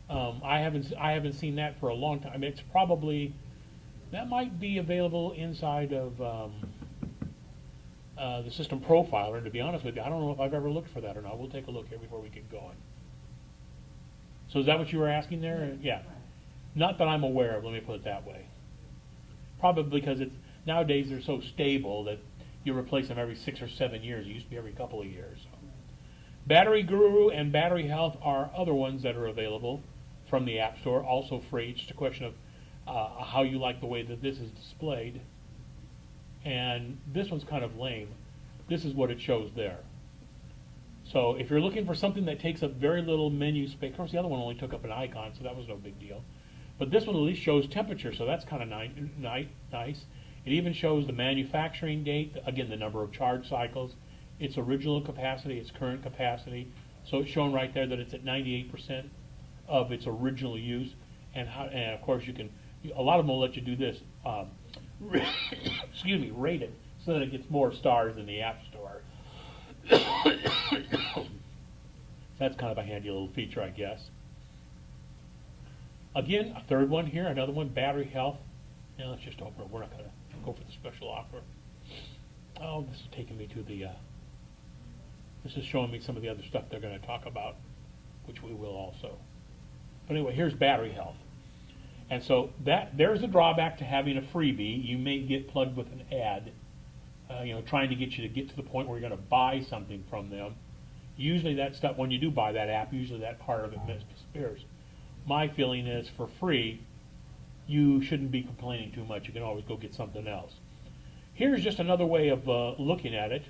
I haven't seen that for a long time. It's probably, that might be available inside of the system profiler. And to be honest with you, I don't know if I've ever looked for that or not. We'll take a look here before we get going. So is that what you were asking there? Yeah. Not that I'm aware of, let me put it that way. Probably because nowadays they're so stable that you replace them every 6 or 7 years. It used to be every couple of years. So. Battery Guru and Battery Health are other ones that are available from the App Store, also free. It's just a question of how you like the way that this is displayed. And this one's kind of lame. This is what it shows there. So if you're looking for something that takes up very little menu space, of course the other one only took up an icon, so that was no big deal. But this one at least shows temperature, so that's kind of nice. It even shows the manufacturing date, again the number of charge cycles, its original capacity, its current capacity. So it's shown right there that it's at 98% of its original use. And of course a lot of them will let you do this, excuse me, rate it so that it gets more stars in the App Store. That's kind of a handy little feature, I guess. Again, a third one here, another one, Battery Health. Now let's just open it. We're not going to go for the special offer. Oh, this is taking me to the, this is showing me some of the other stuff they're going to talk about, which we will also. But anyway, here's Battery Health. And so there's a drawback to having a freebie. You may get plugged with an ad, trying to get you to get to the point where you're going to buy something from them. Usually that stuff, when you do buy that app, usually that part of it disappears. My feeling is for free, you shouldn't be complaining too much. You can always go get something else. Here's just another way of looking at it.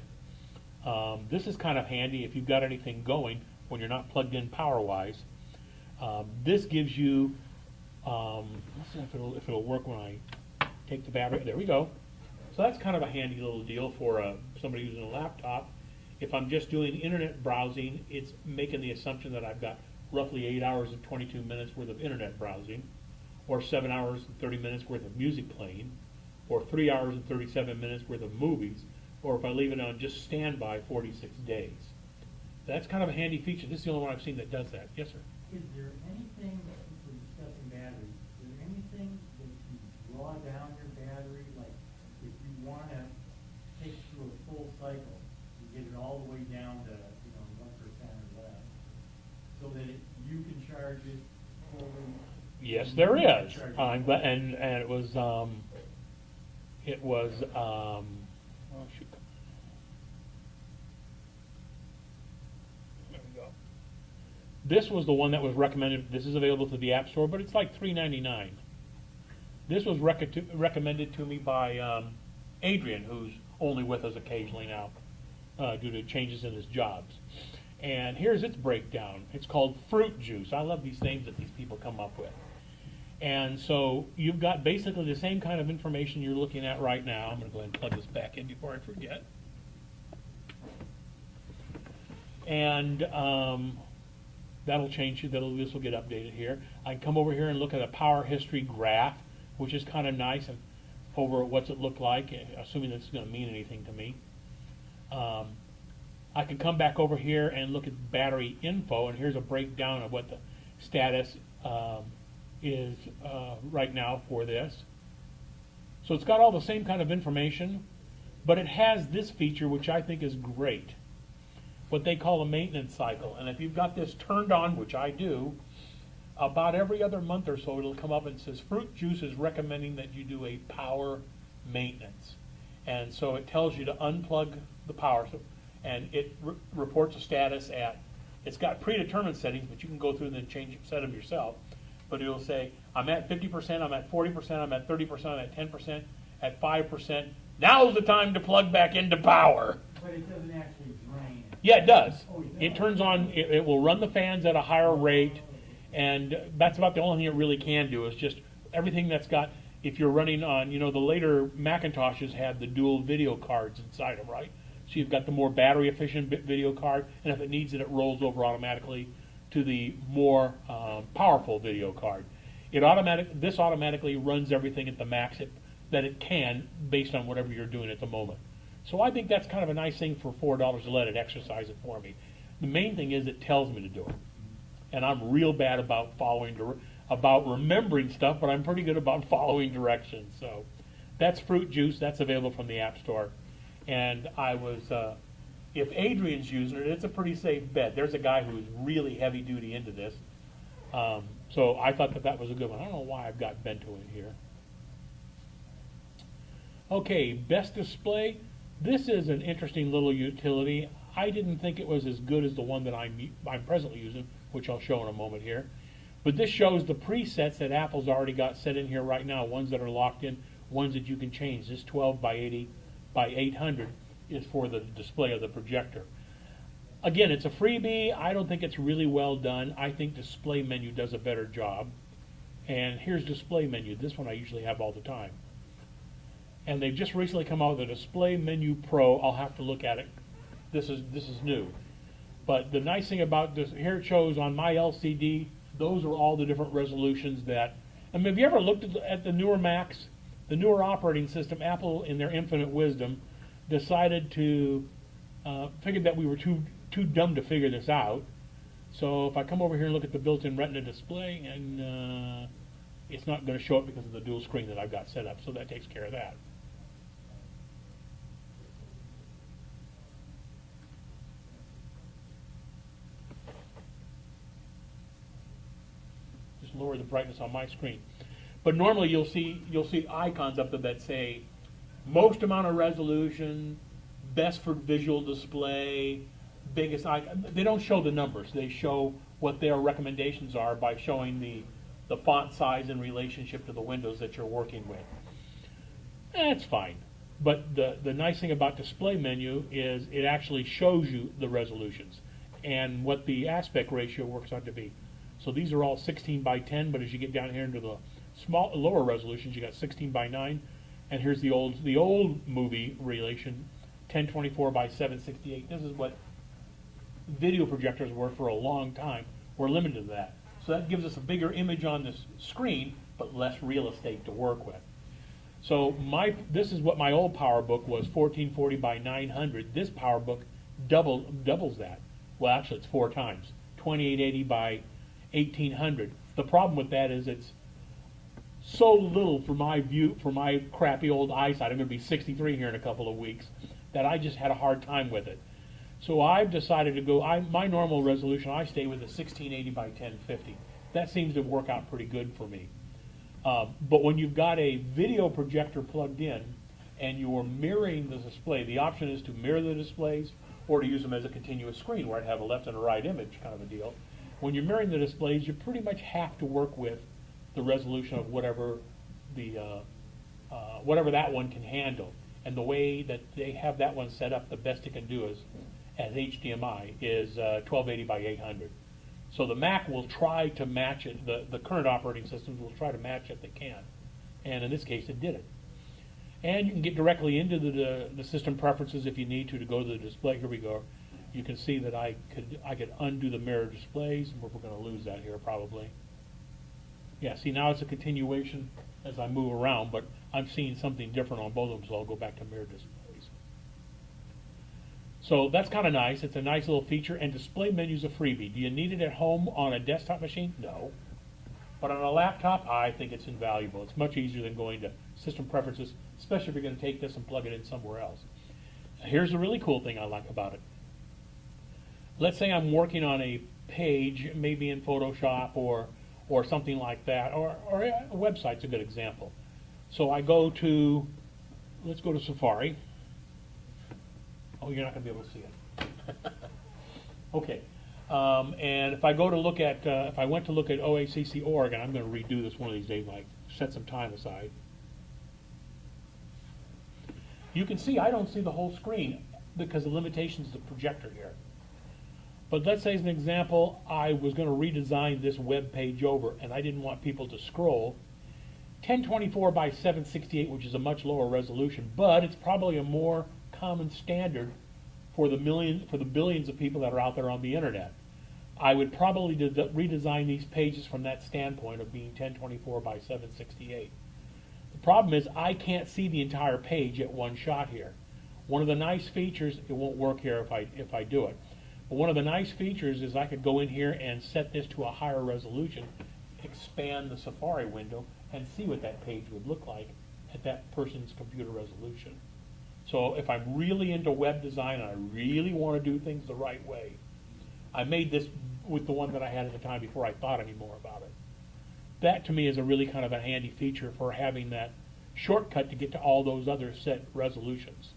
This is kind of handy if you've got anything going when you're not plugged in power-wise. This gives you, let's see if it'll work when I take the battery. There we go. So that's kind of a handy little deal for somebody using a laptop. If I'm just doing internet browsing, it's making the assumption that I've got roughly 8 hours and 22 minutes worth of internet browsing, or 7 hours and 30 minutes worth of music playing, or 3 hours and 37 minutes worth of movies, or if I leave it on just standby, 46 days. That's kind of a handy feature. This is the only one I've seen that does that. Yes, sir?
Is there anything, since we're discussing batteries, is there anything that you draw down your battery, like if you want to take through a full cycle, you get it all the way down to, 1% or less, so that you can charge it fully?
Yes, there is. And it was, oh shoot. There we go. This was the one that was recommended. This is available to the App Store, but it's like $3.99. This was recommended to me by Adrian, who's only with us occasionally now due to changes in his jobs. And here's its breakdown. It's called Fruit Juice. I love these names that these people come up with. And so you've got basically the same kind of information you're looking at right now. I'm going to go ahead and plug this back in before I forget. And that'll change. This will get updated here. I can come over here and look at a power history graph, which is kind of nice, and over what's it look like, assuming that's going to mean anything to me. I can come back over here and look at battery info, and here's a breakdown of what the status is right now for this. So it's got all the same kind of information, but it has this feature which I think is great, what they call a maintenance cycle. And if you've got this turned on, which I do, about every other month or so it'll come up and says Fruit Juice is recommending that you do a power maintenance. And so it tells you to unplug the power, and it reports a status at, it's got predetermined settings, but you can go through and then set them yourself. But it'll say, I'm at 50%, I'm at 40%, I'm at 30%, I'm at 10%, at 5%. Now's the time to plug back into power.
But it doesn't actually drain.
Yeah, it does.
Oh, it does.
It turns on, it will run the fans at a higher rate, and that's about the only thing it really can do, is just everything that's got, if you're running on, the later Macintoshes had the dual video cards inside them, right? So you've got the more battery efficient video card, and if it needs it, it rolls over automatically to the more powerful video card. This automatically runs everything at the max that it can based on whatever you're doing at the moment. So I think that's kind of a nice thing for $4 to let it exercise it for me. The main thing is it tells me to do it. And I'm real bad about remembering stuff, but I'm pretty good about following directions. So that's Fruit Juice. That's available from the App Store. And I was, if Adrian's using it, it's a pretty safe bet. There's a guy who's really heavy duty into this. So I thought that was a good one. I don't know why I've got Bento in here. Okay, best display. This is an interesting little utility. I didn't think it was as good as the one that I'm presently using, which I'll show in a moment here. But this shows the presets that Apple's already got set in here right now, ones that are locked in, ones that you can change. This 12 by 80 by 800 is for the display of the projector. Again, it's a freebie. I don't think it's really well done. I think display menu does a better job. And here's display menu. This one I usually have all the time. And they've just recently come out with a display menu pro. I'll have to look at it. This is new. But the nice thing about this, here it shows on my LCD, those are all the different resolutions that, have you ever looked at the newer Macs? The newer operating system, Apple, in their infinite wisdom, decided to figure that we were too dumb to figure this out. So if I come over here and look at the built-in Retina display, and it's not going to show it because of the dual screen that I've got set up, so that takes care of that. Just lower the brightness on my screen. But normally you'll see icons up there that say most amount of resolution, best for visual display, biggest icon. They don't show the numbers. They show what their recommendations are by showing the font size in relationship to the windows that you're working with. That's fine. But the nice thing about display menu is it actually shows you the resolutions and what the aspect ratio works out to be. So these are all 16 by 10, but as you get down here into the lower resolutions, you got 16 by 9, and here's the old movie relation, 1024 by 768. This is what video projectors were for a long time. We're limited to that. So that gives us a bigger image on this screen, but less real estate to work with. So this is what my old PowerBook was, 1440 by 900. This PowerBook doubles that. Well, actually, it's 4 times, 2880 by 1800. The problem with that is it's so little for my view, for my crappy old eyesight. I'm going to be 63 here in a couple of weeks, that I just had a hard time with it. So I've decided to go, my normal resolution, I stay with a 1680 by 1050. That seems to work out pretty good for me. But when you've got a video projector plugged in and you're mirroring the display, the option is to mirror the displays or to use them as a continuous screen where I'd have a left and a right image kind of a deal. When you're mirroring the displays, you pretty much have to work with the resolution of whatever that one can handle. And the way that they have that one set up, the best it can do is, as HDMI, is 1280 by 800. So the Mac will try to match it, the current operating systems will try to match it they can. And in this case, it did it. And you can get directly into the system preferences if you need to go to the display. Here we go. You can see that I could undo the mirror displays. We're going to lose that here probably. Yeah, see now it's a continuation as I move around, but I'm seeing something different on both of them, so I'll go back to mirror displays. So that's kind of nice. It's a nice little feature, and display menu's a freebie. Do you need it at home on a desktop machine? No. But on a laptop, I think it's invaluable. It's much easier than going to system preferences, especially if you're going to take this and plug it in somewhere else. Here's a really cool thing I like about it. Let's say I'm working on a page, maybe in Photoshop or something like that, or a website's a good example. So I go to, let's go to Safari. Oh, you're not going to be able to see it. Okay. And if I go to look at, if I went to look at OACC.org, and I'm going to redo this one of these days, like set some time aside, you can see I don't see the whole screen because the limitations of the projector here. But let's say as an example, I was going to redesign this web page over, and I didn't want people to scroll. 1024 by 768, which is a much lower resolution, but it's probably a more common standard for the billions of people that are out there on the internet. I would probably redesign these pages from that standpoint of being 1024 by 768. The problem is I can't see the entire page at one shot here. One of the nice features, it won't work here if I do it, but one of the nice features is I could go in here and set this to a higher resolution, expand the Safari window, and see what that page would look like at that person's computer resolution. So if I'm really into web design and I really want to do things the right way, I made this with the one that I had at the time before I thought any more about it. That to me is a really kind of a handy feature for having that shortcut to get to all those other set resolutions.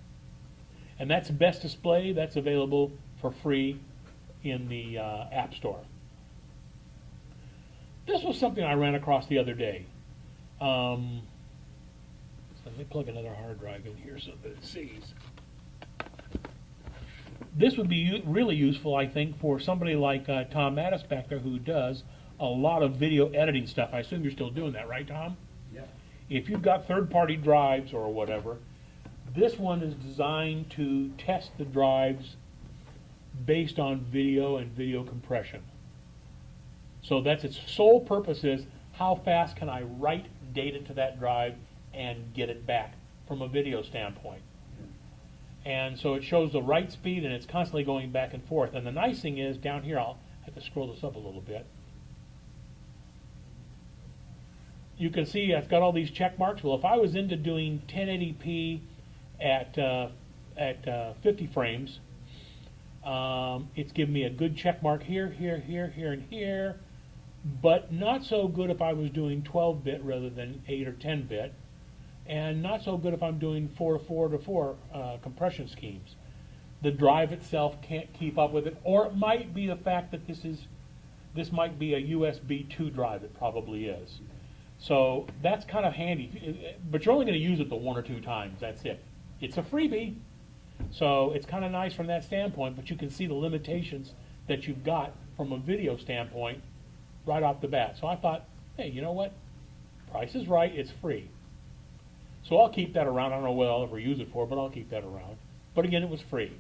And that's Best Display. That's available for free in the App Store. This was something I ran across the other day. So let me plug another hard drive in here so that it sees. This would be really useful, I think, for somebody like Tom Mattis back there who does a lot of video editing stuff. I assume you're still doing that, right, Tom?
Yeah.
If you've got third-party drives or whatever, this one is designed to test the drives based on video and video compression. So that's its sole purpose is how fast can I write data to that drive and get it back from a video standpoint. And so it shows the write speed and it's constantly going back and forth. And the nice thing is down here, I'll have to scroll this up a little bit. You can see I've got all these check marks. Well, if I was into doing 1080p at 50 frames, it's giving me a good check mark here, here, here, here, and here, but not so good if I was doing 12-bit rather than 8 or 10-bit, and not so good if I'm doing 4 to 4 to 4 compression schemes. The drive itself can't keep up with it, or it might be the fact that this might be a USB 2 drive. It probably is. So that's kind of handy, but you're only going to use it the 1 or 2 times. That's it. It's a freebie. So it's kind of nice from that standpoint, but you can see the limitations that you've got from a video standpoint right off the bat. So I thought, hey, you know what? Price is right, it's free. So I'll keep that around. I don't know what I'll ever use it for, but I'll keep that around. But again, it was free.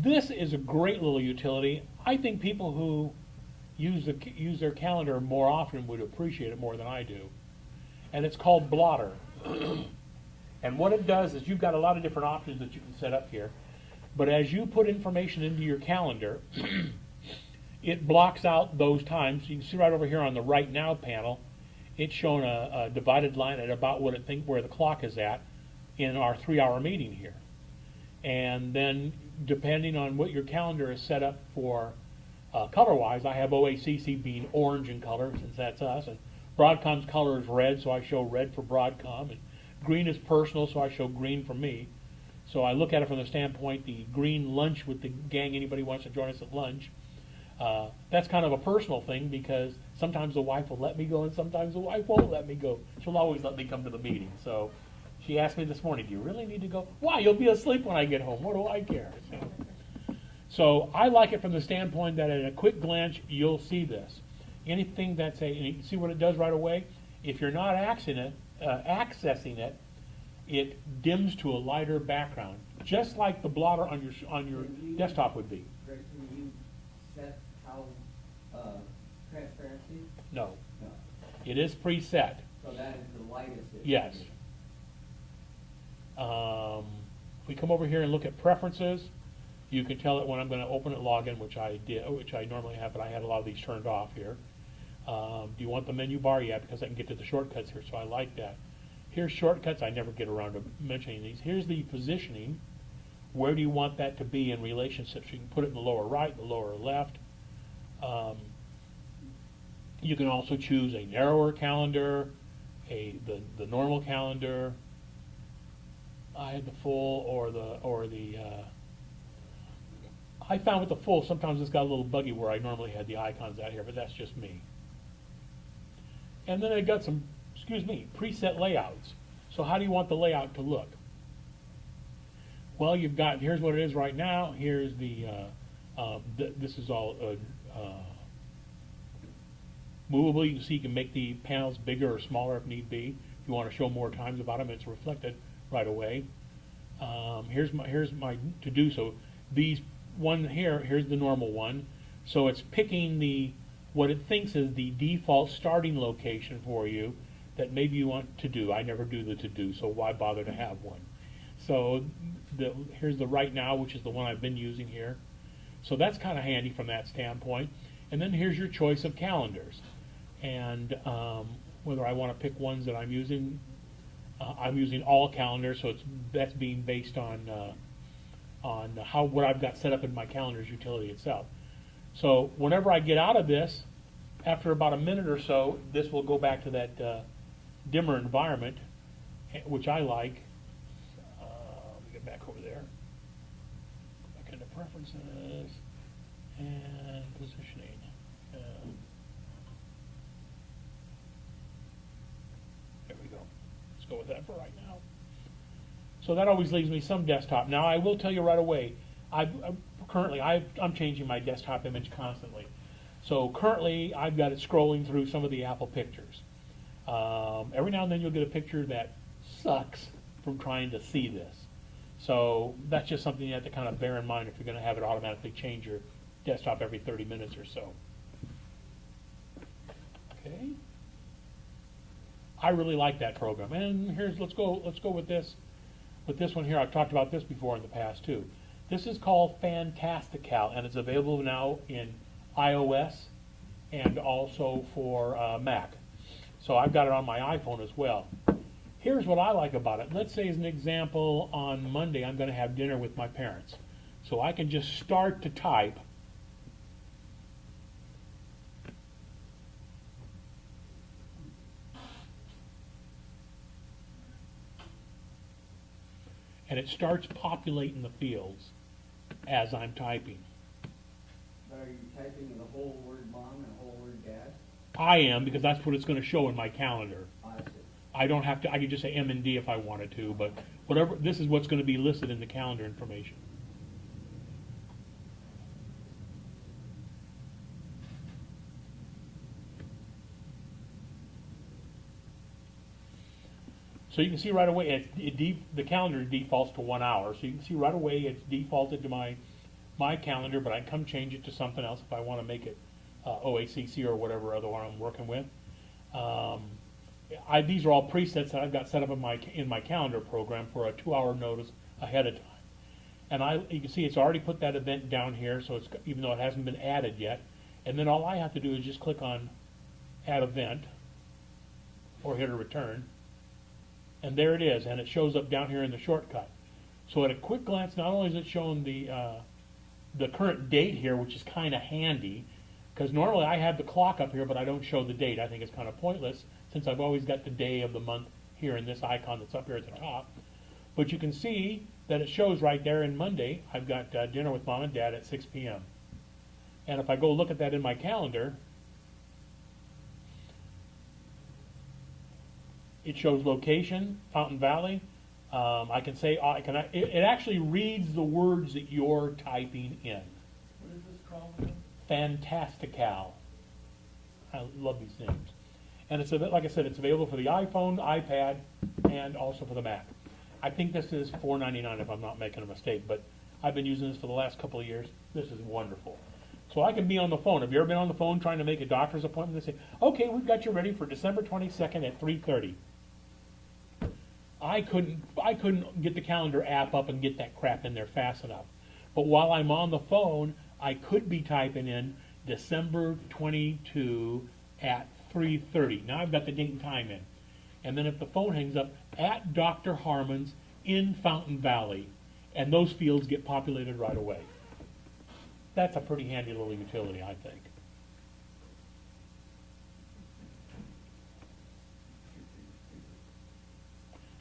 This is a great little utility. I think people who use their calendar more often would appreciate it more than I do. And it's called Blotter. And what it does is you've got a lot of different options that you can set up here. But as you put information into your calendar, it blocks out those times. You can see right over here on the Right Now panel, it's showing a divided line at about what it thinks where the clock is at in our 3-hour meeting here. And then depending on what your calendar is set up for color-wise, I have OACC being orange in color, since that's us, and Broadcom's color is red, so I show red for Broadcom, and green is personal, so I show green for me. So I look at it from the standpoint, the green lunch with the gang, anybody wants to join us at lunch. That's kind of a personal thing, because sometimes the wife will let me go and sometimes the wife won't let me go. She'll always let me come to the meeting. So she asked me this morning, do you really need to go? Why? You'll be asleep when I get home. What do I care? So I like it from the standpoint that at a quick glance, you'll see this. Anything that's and you can see what it does right away. If you're not accessing it, it dims to a lighter background, just like the blotter on your desktop would be.
Greg, can you set how transparency?
No.
No.
It is preset.
So that is the lightest.
Yes. If we come over here and look at preferences, you can tell it when I'm going to open it, login, which I normally have, but I had a lot of these turned off here. Do you want the menu bar? Yeah, because I can get to the shortcuts here, so I like that. Here's shortcuts. I never get around to mentioning these. Here's the positioning. Where do you want that to be in relationship? So you can put it in the lower right, the lower left. You can also choose a narrower calendar, the normal calendar. I had the full or the. I found with the full, sometimes it's got a little buggy where I normally had the icons out here, but that's just me. And then I got some, preset layouts. So how do you want the layout to look? Well, you've got, here's what it is right now. Here's the, this is all movable. You can see you can make the panels bigger or smaller if need be. If you want to show more times about them, it's reflected right away. Here's my to-do. So these one here, here's the normal one. So it's picking what it thinks is the default starting location for you that maybe you want to do. I never do the to-do, so why bother to have one? So here's the right now, which is the one I've been using here. So that's kind of handy from that standpoint. And then here's your choice of calendars. And whether I want to pick ones that I'm using all calendars, so that's being based on what I've got set up in my calendars utility itself. So whenever I get out of this, after about a minute or so, this will go back to that dimmer environment, which I like. Let me get back over there. Back into preferences and positioning. There we go. Let's go with that for right now. So that always leaves me some desktop. Now I will tell you right away, currently I'm changing my desktop image constantly. So currently I've got it scrolling through some of the Apple pictures. Every now and then you'll get a picture that sucks from trying to see this. So that's just something you have to kind of bear in mind if you're going to have it automatically change your desktop every 30 minutes or so. Okay. I really like that program. And let's go with this. With this one here, I've talked about this before in the past too. This is called Fantastical, and it's available now in iOS and also for Mac. So I've got it on my iPhone as well. Here's what I like about it. Let's say as an example, on Monday I'm going to have dinner with my parents. So I can just start to type. And it starts populating the fields as I'm typing.
Are you typing the whole word mom and the whole word dad?
I am, because that's what it's going to show in my calendar.
I see.
I don't have to, I could just say M and D if I wanted to, but whatever, this is what's gonna be listed in the calendar information. So you can see right away, the calendar defaults to 1 hour, so you can see right away it's defaulted to my calendar, but I can come change it to something else if I want to make it OACC or whatever other one I'm working with. These are all presets that I've got set up in my calendar program for a 2-hour notice ahead of time. And you can see it's already put that event down here, so it's, even though it hasn't been added yet. And then all I have to do is just click on Add Event, or hit a return. And there it is, and it shows up down here in the shortcut. So at a quick glance, not only is it showing the current date here, which is kind of handy, because normally I have the clock up here, but I don't show the date. I think it's kind of pointless, since I've always got the day of the month here in this icon that's up here at the top. But you can see that it shows right there in Monday, I've got dinner with Mom and Dad at 6 p.m. And if I go look at that in my calendar, it shows location, Fountain Valley. I can say, it actually reads the words that you're typing in.
What is this called again?
Fantastical. I love these names. And it's, like I said, it's available for the iPhone, iPad, and also for the Mac. I think this is $4.99 if I'm not making a mistake, but I've been using this for the last couple of years. This is wonderful. So I can be on the phone. Have you ever been on the phone trying to make a doctor's appointment? They say, okay, we've got you ready for December 22nd at 3:30. I couldn't get the calendar app up and get that crap in there fast enough. But while I'm on the phone, I could be typing in December 22 at 3:30. Now I've got the date and time in. And then if the phone hangs up, at Dr. Harmon's in Fountain Valley, and those fields get populated right away. That's a pretty handy little utility, I think.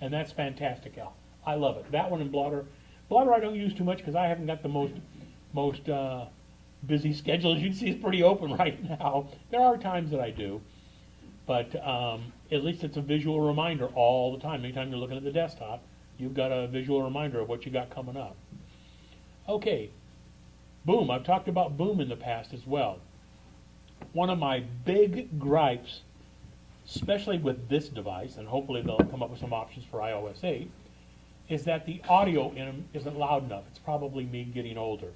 And that's fantastic, Al. I love it. That one and Blotter. Blotter I don't use too much because I haven't got the most busy schedule. As you can see, it's pretty open right now. There are times that I do. But at least it's a visual reminder all the time. Anytime you're looking at the desktop, you've got a visual reminder of what you got coming up. Okay, Boom. I've talked about Boom in the past as well. One of my big gripes, especially with this device, and hopefully they'll come up with some options for iOS 8, is that the audio in them isn't loud enough. It's probably me getting older.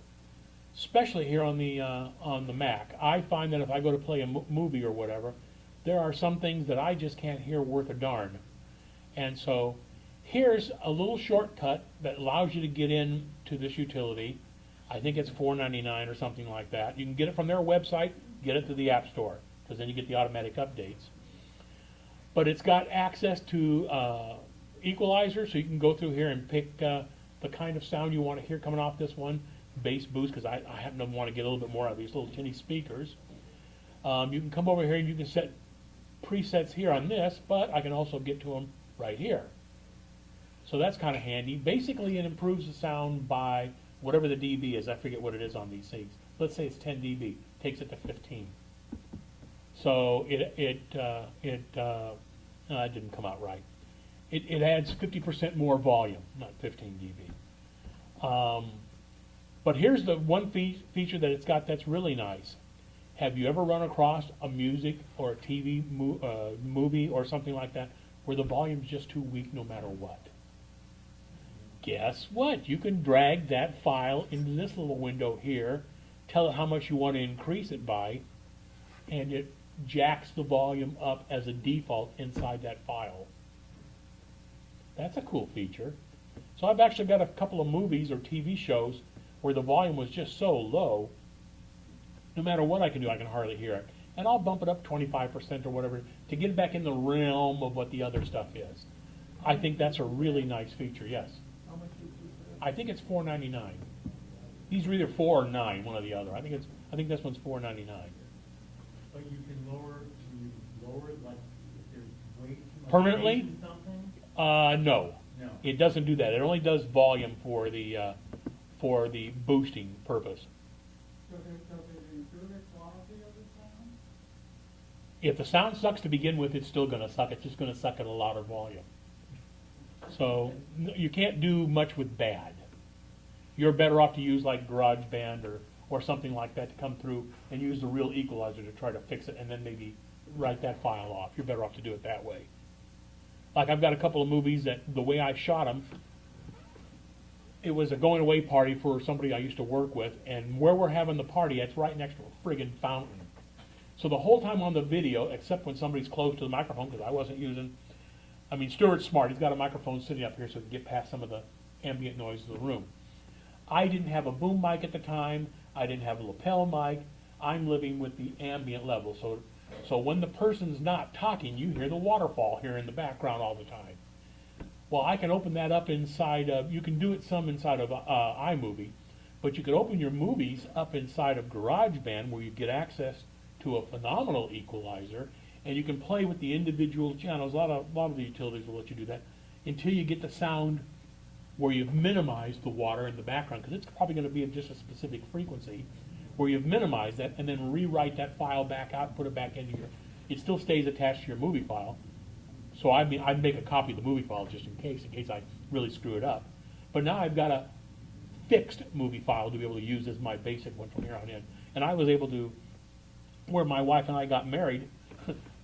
Especially here on the Mac. I find that if I go to play a movie or whatever, there are some things that I just can't hear worth a darn. And so here's a little shortcut that allows you to get into this utility. I think it's $4.99 or something like that. You can get it from their website, get it to the App Store, because then you get the automatic updates. But it's got access to equalizer, so you can go through here and pick the kind of sound you want to hear coming off this one. Bass boost, because I happen to want to get a little bit more out of these little tinny speakers. You can come over here and you can set presets here on this, but I can also get to them right here. So that's kind of handy. Basically, it improves the sound by whatever the dB is. I forget what it is on these things. Let's say it's 10 dB. Takes it to 15. So it didn't come out right. It adds 50% more volume, not 15 dB. But here's the one feature that it's got that's really nice. Have you ever run across a music or a TV movie or something like that where the volume's just too weak no matter what? Guess what? You can drag that file into this little window here, tell it how much you want to increase it by, and it jacks the volume up as a default inside that file. That's a cool feature. So I've actually got a couple of movies or TV shows where the volume was just so low, no matter what I can do, I can hardly hear it. And I'll bump it up 25% or whatever to get it back in the realm of what the other stuff is. I think that's a really nice feature, yes.
How much is this?
I think it's $4.99. These are either 4 or 9, one or the other. I think this one's $4.99.
But you can lower it, like if there's way too much
Permanently?
bass or something?
No.
No.
It doesn't do that. It only does volume for the boosting purpose.
Does it improve the quality of the sound?
If the sound sucks to begin with, it's still gonna suck. It's just gonna suck at a louder volume. So you can't do much with bad. You're better off to use like GarageBand or something like that to come through and use the real equalizer to try to fix it and then maybe write that file off. You're better off to do it that way. Like I've got a couple of movies that the way I shot them, it was a going away party for somebody I used to work with, and where we're having the party, it's right next to a friggin' fountain. So the whole time on the video, except when somebody's close to the microphone, because I wasn't using, I mean, Stuart's smart. He's got a microphone sitting up here so he can get past some of the ambient noise of the room. I didn't have a boom mic at the time. I didn't have a lapel mic. I'm living with the ambient level. So when the person's not talking, you hear the waterfall here in the background all the time. Well, I can open that up inside of, you can do it some inside of iMovie, but you could open your movies up inside of GarageBand where you get access to a phenomenal equalizer, and you can play with the individual channels. A lot of the utilities will let you do that until you get the sound where you've minimized the water in the background, because it's probably going to be at just a specific frequency, where you've minimized that, and then rewrite that file back out and put it back into your, it still stays attached to your movie file. So I'd make a copy of the movie file just in case I really screw it up. But now I've got a fixed movie file to be able to use as my basic one from here on in. And I was able to, where my wife and I got married,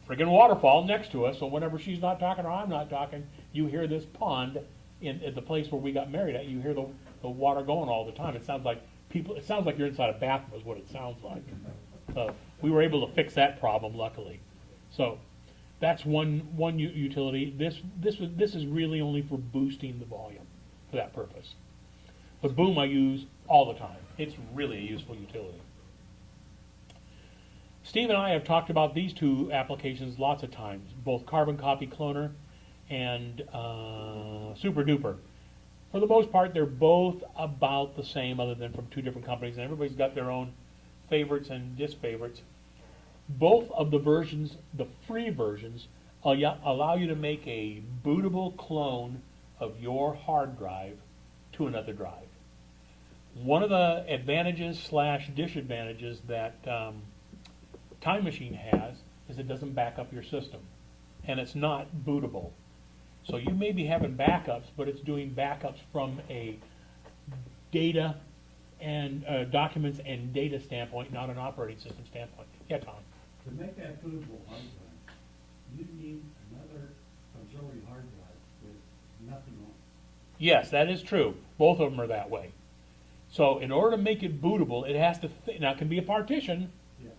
friggin' waterfall next to us, so whenever she's not talking or I'm not talking, you hear this pond at the place where we got married at. You hear the water going all the time. It sounds like you're inside a bathroom is what it sounds like. So we were able to fix that problem, luckily. So that's one utility. This is really only for boosting the volume for that purpose. But boom I use all the time. It's really a useful utility. Steve and I have talked about these two applications lots of times, both Carbon Copy Cloner and Super Duper. For the most part, they're both about the same, other than from two different companies, and everybody's got their own favorites and disfavorites. Both of the versions, the free versions, allow you to make a bootable clone of your hard drive to another drive. One of the advantages / disadvantages that Time Machine has is it doesn't back up your system, and it's not bootable. So you may be having backups, but it's doing backups from a data and documents and data standpoint, not an operating system standpoint. Yeah, Tom.
To make that bootable hard drive, you need another auxiliary hard drive with nothing on it.
Yes, that is true. Both of them are that way. So in order to make it bootable, it has to now it can be a partition.
Yeah.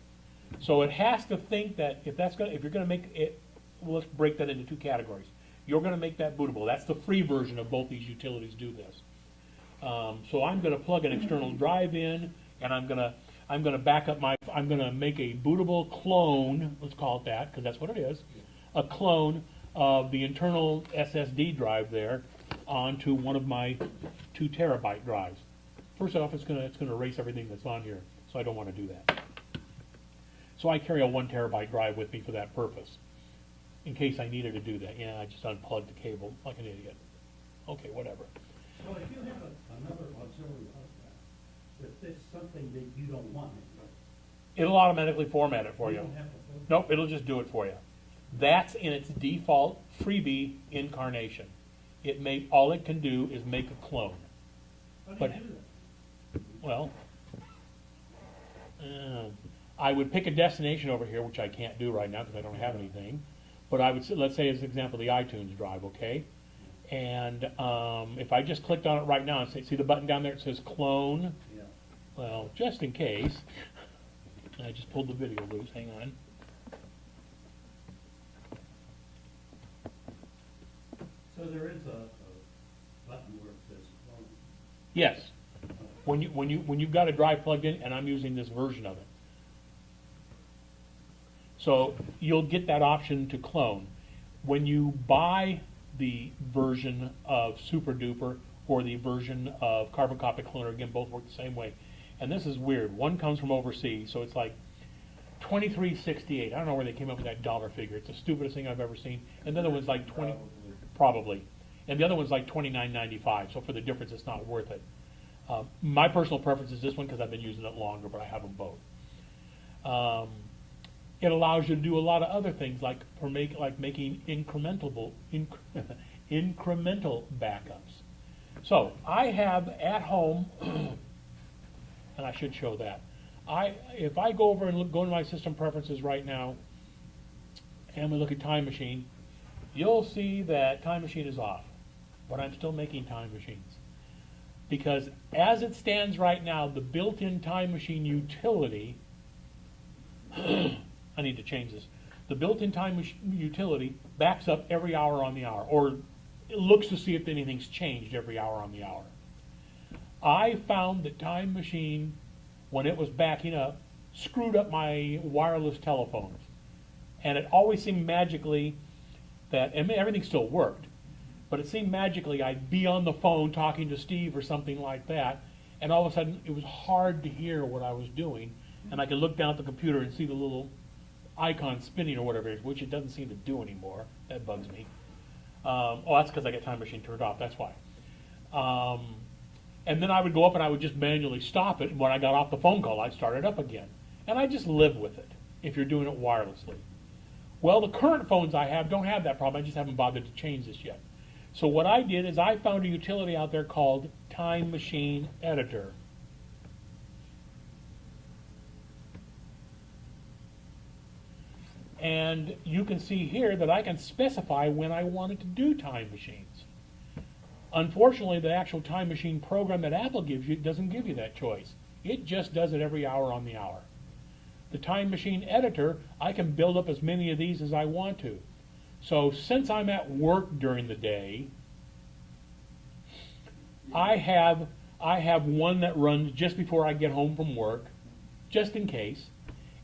So it has to think that if you're going to make it, well, let's break that into two categories. You're going to make that bootable. That's the free version of both these utilities do this. So I'm going to plug an external drive in, and I'm going to back up I'm going to make a bootable clone. Let's call it that, because that's what it is. A clone of the internal SSD drive there onto one of my 2 terabyte drives. First off, it's going to erase everything that's on here, so I don't want to do that. So I carry a 1 terabyte drive with me for that purpose, in case I needed to do that. Yeah, I just unplugged the cable like an idiot. Okay, whatever.
Well, if you have another auxiliary hard drive, if it's something that you don't want,
It'll automatically format it for
you
you.
don't have to format it.
Nope, it'll just do it for you. That's in its default freebie incarnation. All it can do is make a clone.
How do
But-
you do that?
Well, I would pick a destination over here, which I can't do right now because I don't have anything. But I would, let's say as an example, the iTunes drive, okay? And if I just clicked on it right now and see the button down there, it says clone.
Yeah.
Well, just in case, I just pulled the video loose, hang on.
So there is a button where it says clone.
Yes, when you've got a drive plugged in, and I'm using this version of it. So you'll get that option to clone. When you buy the version of Super Duper or the version of Carbon Copy Cloner, again, both work the same way. And this is weird. One comes from overseas, so it's like $23.68. I don't know where they came up with that dollar figure. It's the stupidest thing I've ever seen. And the other one's like probably. And the other one's like $29.95. So for the difference, it's not worth it. My personal preference is this one because I've been using it longer, but I have them both. it allows you to do a lot of other things, like making incremental backups. So I have at home, and I should show that. If I go over and go into my system preferences right now, and we look at Time Machine, you'll see that Time Machine is off, but I'm still making Time Machines. Because as it stands right now, the built-in Time Machine utility, I need to change this. The built-in Time utility backs up every hour on the hour, or it looks to see if anything's changed every hour on the hour. I found that Time Machine, when it was backing up, screwed up my wireless telephones. And it always seemed magically that, and everything still worked, but it seemed magically I'd be on the phone talking to Steve or something like that, and all of a sudden it was hard to hear what I was doing, and I could look down at the computer and see the little icon spinning or whatever it is, which it doesn't seem to do anymore. That bugs me. Oh, that's because I got Time Machine turned off, that's why. And then I would go up and I would just manually stop it, and when I got off the phone call, I'd start it up again. And I just live with it, if you're doing it wirelessly. Well, the current phones I have don't have that problem, I just haven't bothered to change this yet. So what I did is I found a utility out there called Time Machine Editor. And you can see here that I can specify when I wanted to do time machines. Unfortunately, the actual Time Machine program that Apple gives you doesn't give you that choice. It just does it every hour on the hour. The Time Machine Editor, I can build up as many of these as I want to. So since I'm at work during the day, I have one that runs just before I get home from work, just in case.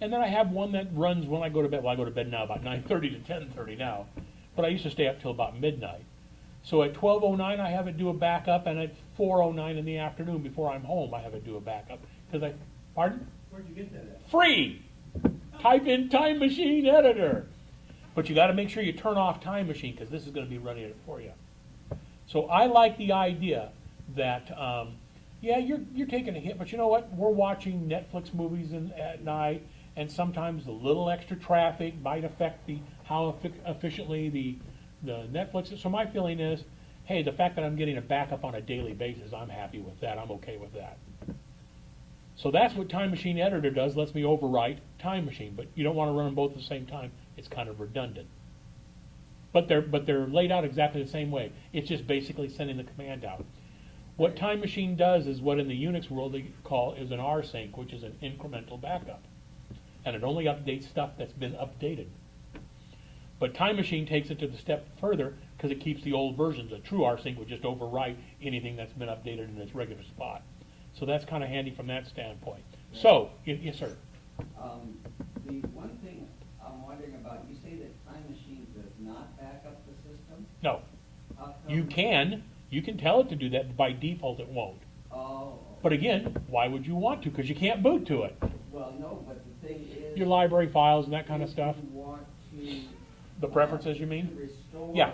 And then I have one that runs when I go to bed. Well, I go to bed now about 9:30 to 10:30 now, but I used to stay up till about midnight. So at 12:09 I have it do a backup, and at 4:09 in the afternoon before I'm home I have it do a backup. Pardon?
Where'd you get that at?
Free! Type in Time Machine Editor. But you got to make sure you turn off Time Machine, because this is going to be running it for you. So I like the idea that, yeah, you're taking a hit, but you know what? We're watching Netflix movies at night, and sometimes the little extra traffic might affect how efficiently the Netflix. So my feeling is, hey, the fact that I'm getting a backup on a daily basis, I'm happy with that. I'm okay with that. So that's what Time Machine Editor does, lets me overwrite Time Machine, but you don't want to run them both at the same time. It's kind of redundant. But they're laid out exactly the same way. It's just basically sending the command out. What Time Machine does is what in the Unix world they call is an rsync, which is an incremental backup. And it only updates stuff that's been updated. But Time Machine takes it to the step further because it keeps the old versions. A true rsync would just overwrite anything that's been updated in its regular spot. So that's kind of handy from that standpoint. So, yes, sir.
The one thing I'm wondering about, you say that Time Machine does not back up the system?
No.
How come?
You can tell it to do that, but by default it won't.
Oh.
But again, why would you want to? Because you can't boot to it.
Well, no, but the thing is...
Your library files and that kind of stuff.
If you want to...
The preferences, you mean?
Restore...
Yeah.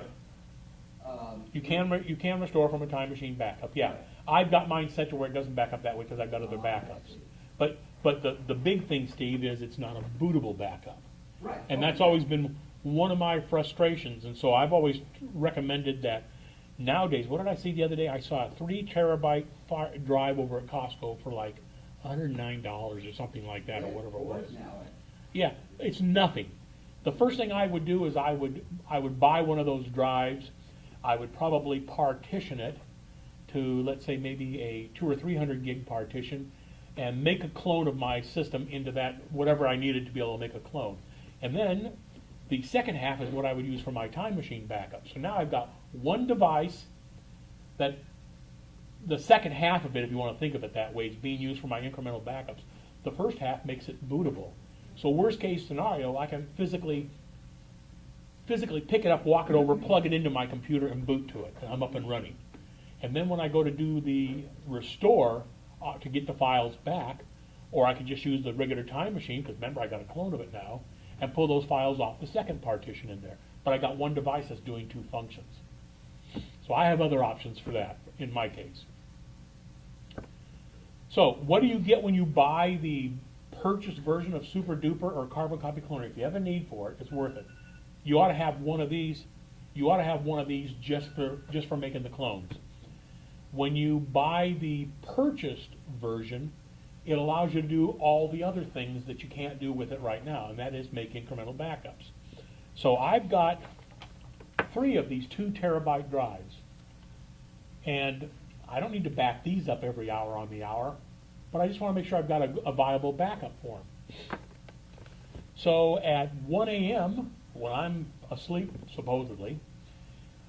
You can restore from a Time Machine backup, yeah. I've got mine set to where it doesn't back up that way because I've got other backups. But the big thing, Steve, is it's not a bootable backup.
Right.
And that's always been one of my frustrations. And so I've always recommended that nowadays, what did I see the other day? I saw a 3 terabyte drive over at Costco for like $109 or something like that, or whatever it was. Yeah, it's nothing. The first thing I would do is I would buy one of those drives. I would probably partition it to, let's say, maybe a 200 or 300 gig partition, and make a clone of my system into that, whatever I needed to be able to make a clone. And then the second half is what I would use for my Time Machine backup. So now I've got one device that the second half of it, if you want to think of it that way, is being used for my incremental backups. The first half makes it bootable. So worst case scenario, I can physically pick it up, walk it over, plug it into my computer, and boot to it, and I'm up and running. And then when I go to do the restore to get the files back, or I could just use the regular Time Machine, because remember I got a clone of it now, and pull those files off the second partition in there. But I got one device that's doing 2 functions. So I have other options for that, in my case. So what do you get when you buy the purchased version of Super Duper or Carbon Copy Cloner, if you have a need for it, it's worth it. You ought to have one of these. You ought to have one of these just for making the clones. When you buy the purchased version, it allows you to do all the other things that you can't do with it right now, and that is make incremental backups. So I've got 3 of these 2 terabyte drives, and I don't need to back these up every hour on the hour, but I just want to make sure I've got a viable backup for them. So at 1 a.m., when I'm asleep, supposedly,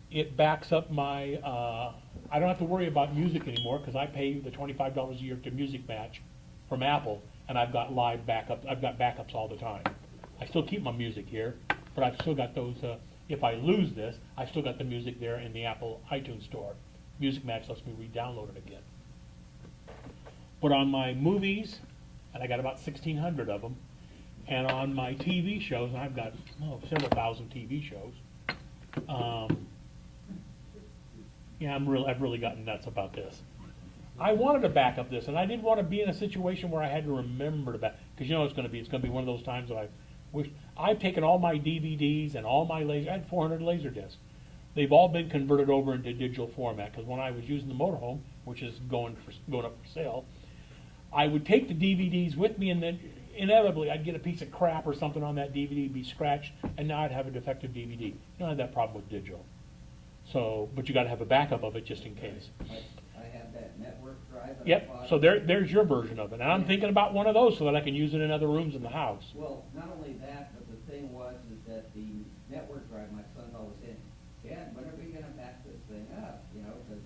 it backs up my, I don't have to worry about music anymore because I pay the $25 a year to Music Match from Apple, and I've got live backups. I've got backups all the time. I still keep my music here, but I've still got those, if I lose this, I've still got the music there in the Apple iTunes store. Music Match lets me re-download it again. But on my movies, and I got about 1,600 of them, and on my TV shows, and I've got several thousand TV shows. Yeah, I've really gotten nuts about this. I wanted to back up this, and I didn't want to be in a situation where I had to remember to back, because you know it's going to be one of those times that I wish. I've taken all my DVDs and all my laser. I had 400 laser discs. They've all been converted over into digital format, because when I was using the motorhome, which is going up for sale, I would take the DVDs with me, and then inevitably I'd get a piece of crap or something on that DVD, be scratched, and now I'd have a defective DVD. You don't have that problem with digital. So, but you got to have a backup of it just in case.
I have that network drive. That I
Yep.
bought.
So there's your version of it, and I'm thinking about one of those so that I can use it in other rooms in the house.
Well, not only that, but the thing is that the network drive, my son's always saying, Dad, when are we going to back this thing up? You know, because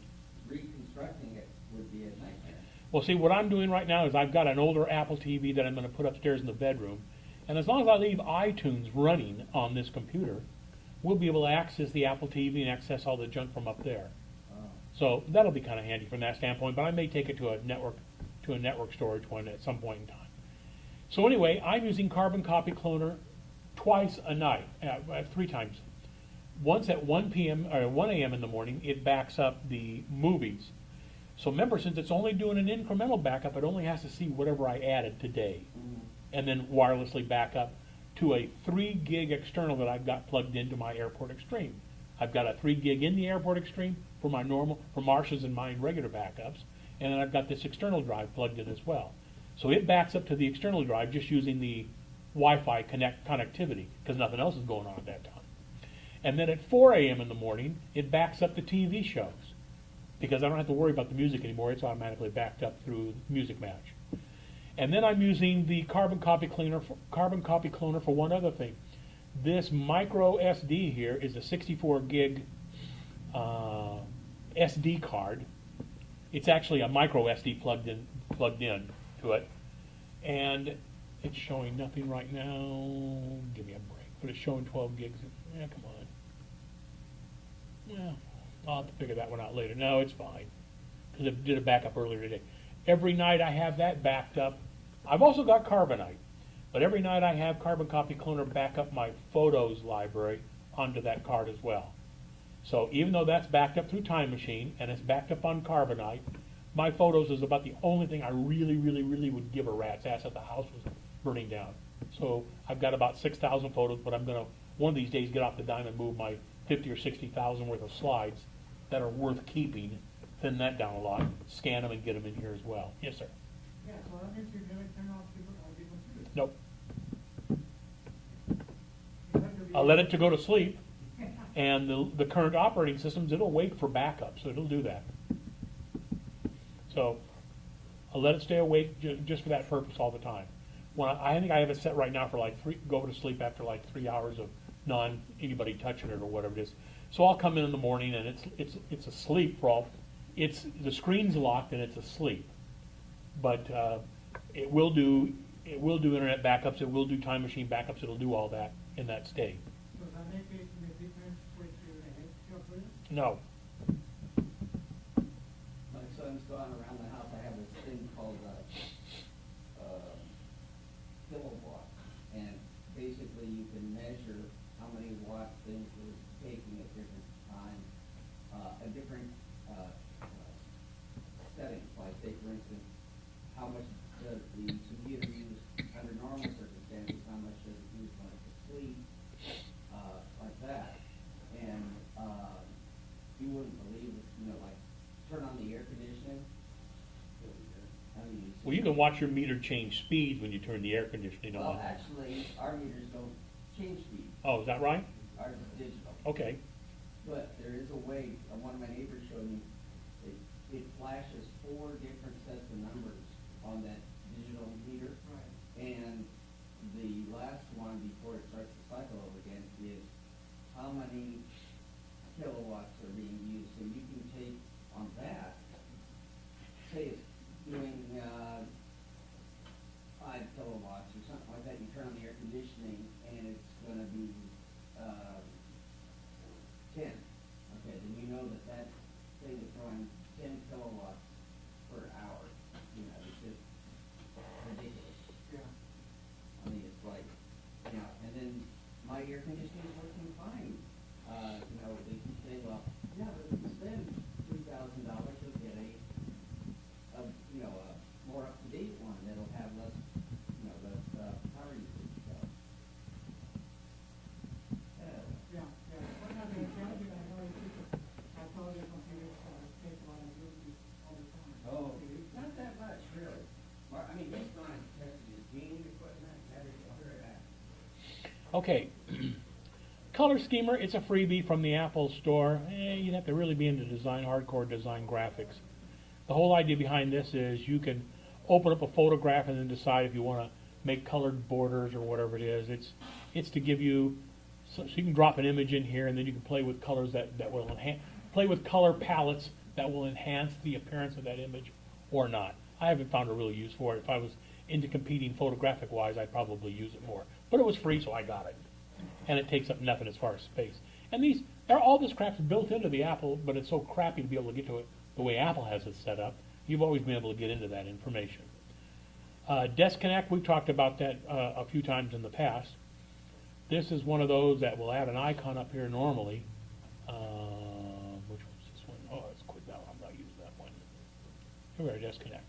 reconstructing it would be a nightmare.
Well, see, what I'm doing right now is I've got an older Apple TV that I'm going to put upstairs in the bedroom, and as long as I leave iTunes running on this computer, we'll be able to access the Apple TV and access all the junk from up there. So that'll be kind of handy from that standpoint, but I may take it to a network storage one at some point in time. So anyway, I'm using Carbon Copy Cloner twice a night, 3 times. Once at 1 p.m. or 1 a.m. in the morning, it backs up the movies. So remember, since it's only doing an incremental backup, it only has to see whatever I added today, and then wirelessly back up to a 3 gig external that I've got plugged into my Airport Extreme. I've got a 3 gig in the Airport Extreme for my for Marsh's and mine regular backups, and then I've got this external drive plugged in as well. So it backs up to the external drive just using the Wi-Fi connectivity, because nothing else is going on at that time. And then at 4 a.m. in the morning, it backs up the TV shows, because I don't have to worry about the music anymore. It's automatically backed up through Music Match. And then I'm using the Carbon Copy Cloner for one other thing. This micro SD here is a 64 gig SD card. It's actually a micro SD plugged in to it, and it's showing nothing right now. Give me a break. But it's showing 12 gigs. Yeah, come on. Yeah, I'll have to figure that one out later. No, it's fine, because I did a backup earlier today. Every night I have that backed up. I've also got Carbonite, but every night I have Carbon Copy Cloner back up my photos library onto that card as well. So even though that's backed up through Time Machine and it's backed up on Carbonite, my photos is about the only thing I really would give a rat's ass if the house was burning down. So I've got about 6,000 photos, but I'm going to one of these days get off the dime and move my 50 or 60,000 worth of slides that are worth keeping, thin that down a lot, scan them and get them in here as well. Yes, sir.
Yeah, so that means you're gonna turn off the computer.
Nope.
You have to be-
I'll let it to go to sleep, and the current operating systems, it'll wait for backup, so it'll do that. So I'll let it stay awake just for that purpose all the time. When I think I have it set right now for like go to sleep after like 3 hours of anybody touching it or whatever it is. So I'll come in the morning and it's asleep for all. The screen's locked and it's asleep, but it will do internet backups. It will do Time Machine backups. It'll do all that in that state.
Does that make it a difference with your head?
No.
My son's gone around the house. I have this thing called pillow block, and basically you can measure how many watts things are taking at different times, at different settings. Like, say for instance, how much does the computer use on
can watch your meter change speeds when you turn the air conditioning on.
Well, actually, our meters don't change speed.
Oh, is that right?
Ours is digital.
Okay.
But there is a way, one of my neighbors showed me, it flashes 4 different sets of numbers on that digital meter.
Right.
And the last one, before it starts to cycle over again, is how many kilowatts are being used. So you can take on that, say it's doing 5 kilowatts or something like that, you turn on the air conditioning and it's gonna be 10. Okay, then you know that that thing is drawing 10 kilowatts per hour. You know, it's just ridiculous.
Yeah.
I mean, it's like, you know, and then my air conditioning is working fine. You know, they keep saying, well, yeah, but if you spend $3,000, you'll get a more up-to-date one that'll have less, less power usage. So,
Yeah, yeah. What happened in Canada, I know people, I told you computers take a lot of movies all the time.
oh, not that much, really. I mean, he's gone and tested his heating equipment and everything. I'll be right back.
Okay. Color Schemer, it's a freebie from the Apple Store. You'd have to really be into design, hardcore design graphics. The whole idea behind this is you can open up a photograph and then decide if you want to make colored borders or whatever it is. It's to give you, so you can drop an image in here and then you can play with colors that will enhance, play with color palettes that will enhance the appearance of that image or not. I haven't found a real use for it. If I was into competing photographic wise, I'd probably use it more. But it was free, so I got it. And it takes up nothing as far as space. And all this crap's built into the Apple, but it's so crappy to be able to get to it the way Apple has it set up. You've always been able to get into that information. Disconnect, we've talked about that a few times in the past. This is one of those that will add an icon up here normally. Which one's this one? Oh, it's quit that one. I'm not using that one. Here we are, Disconnect.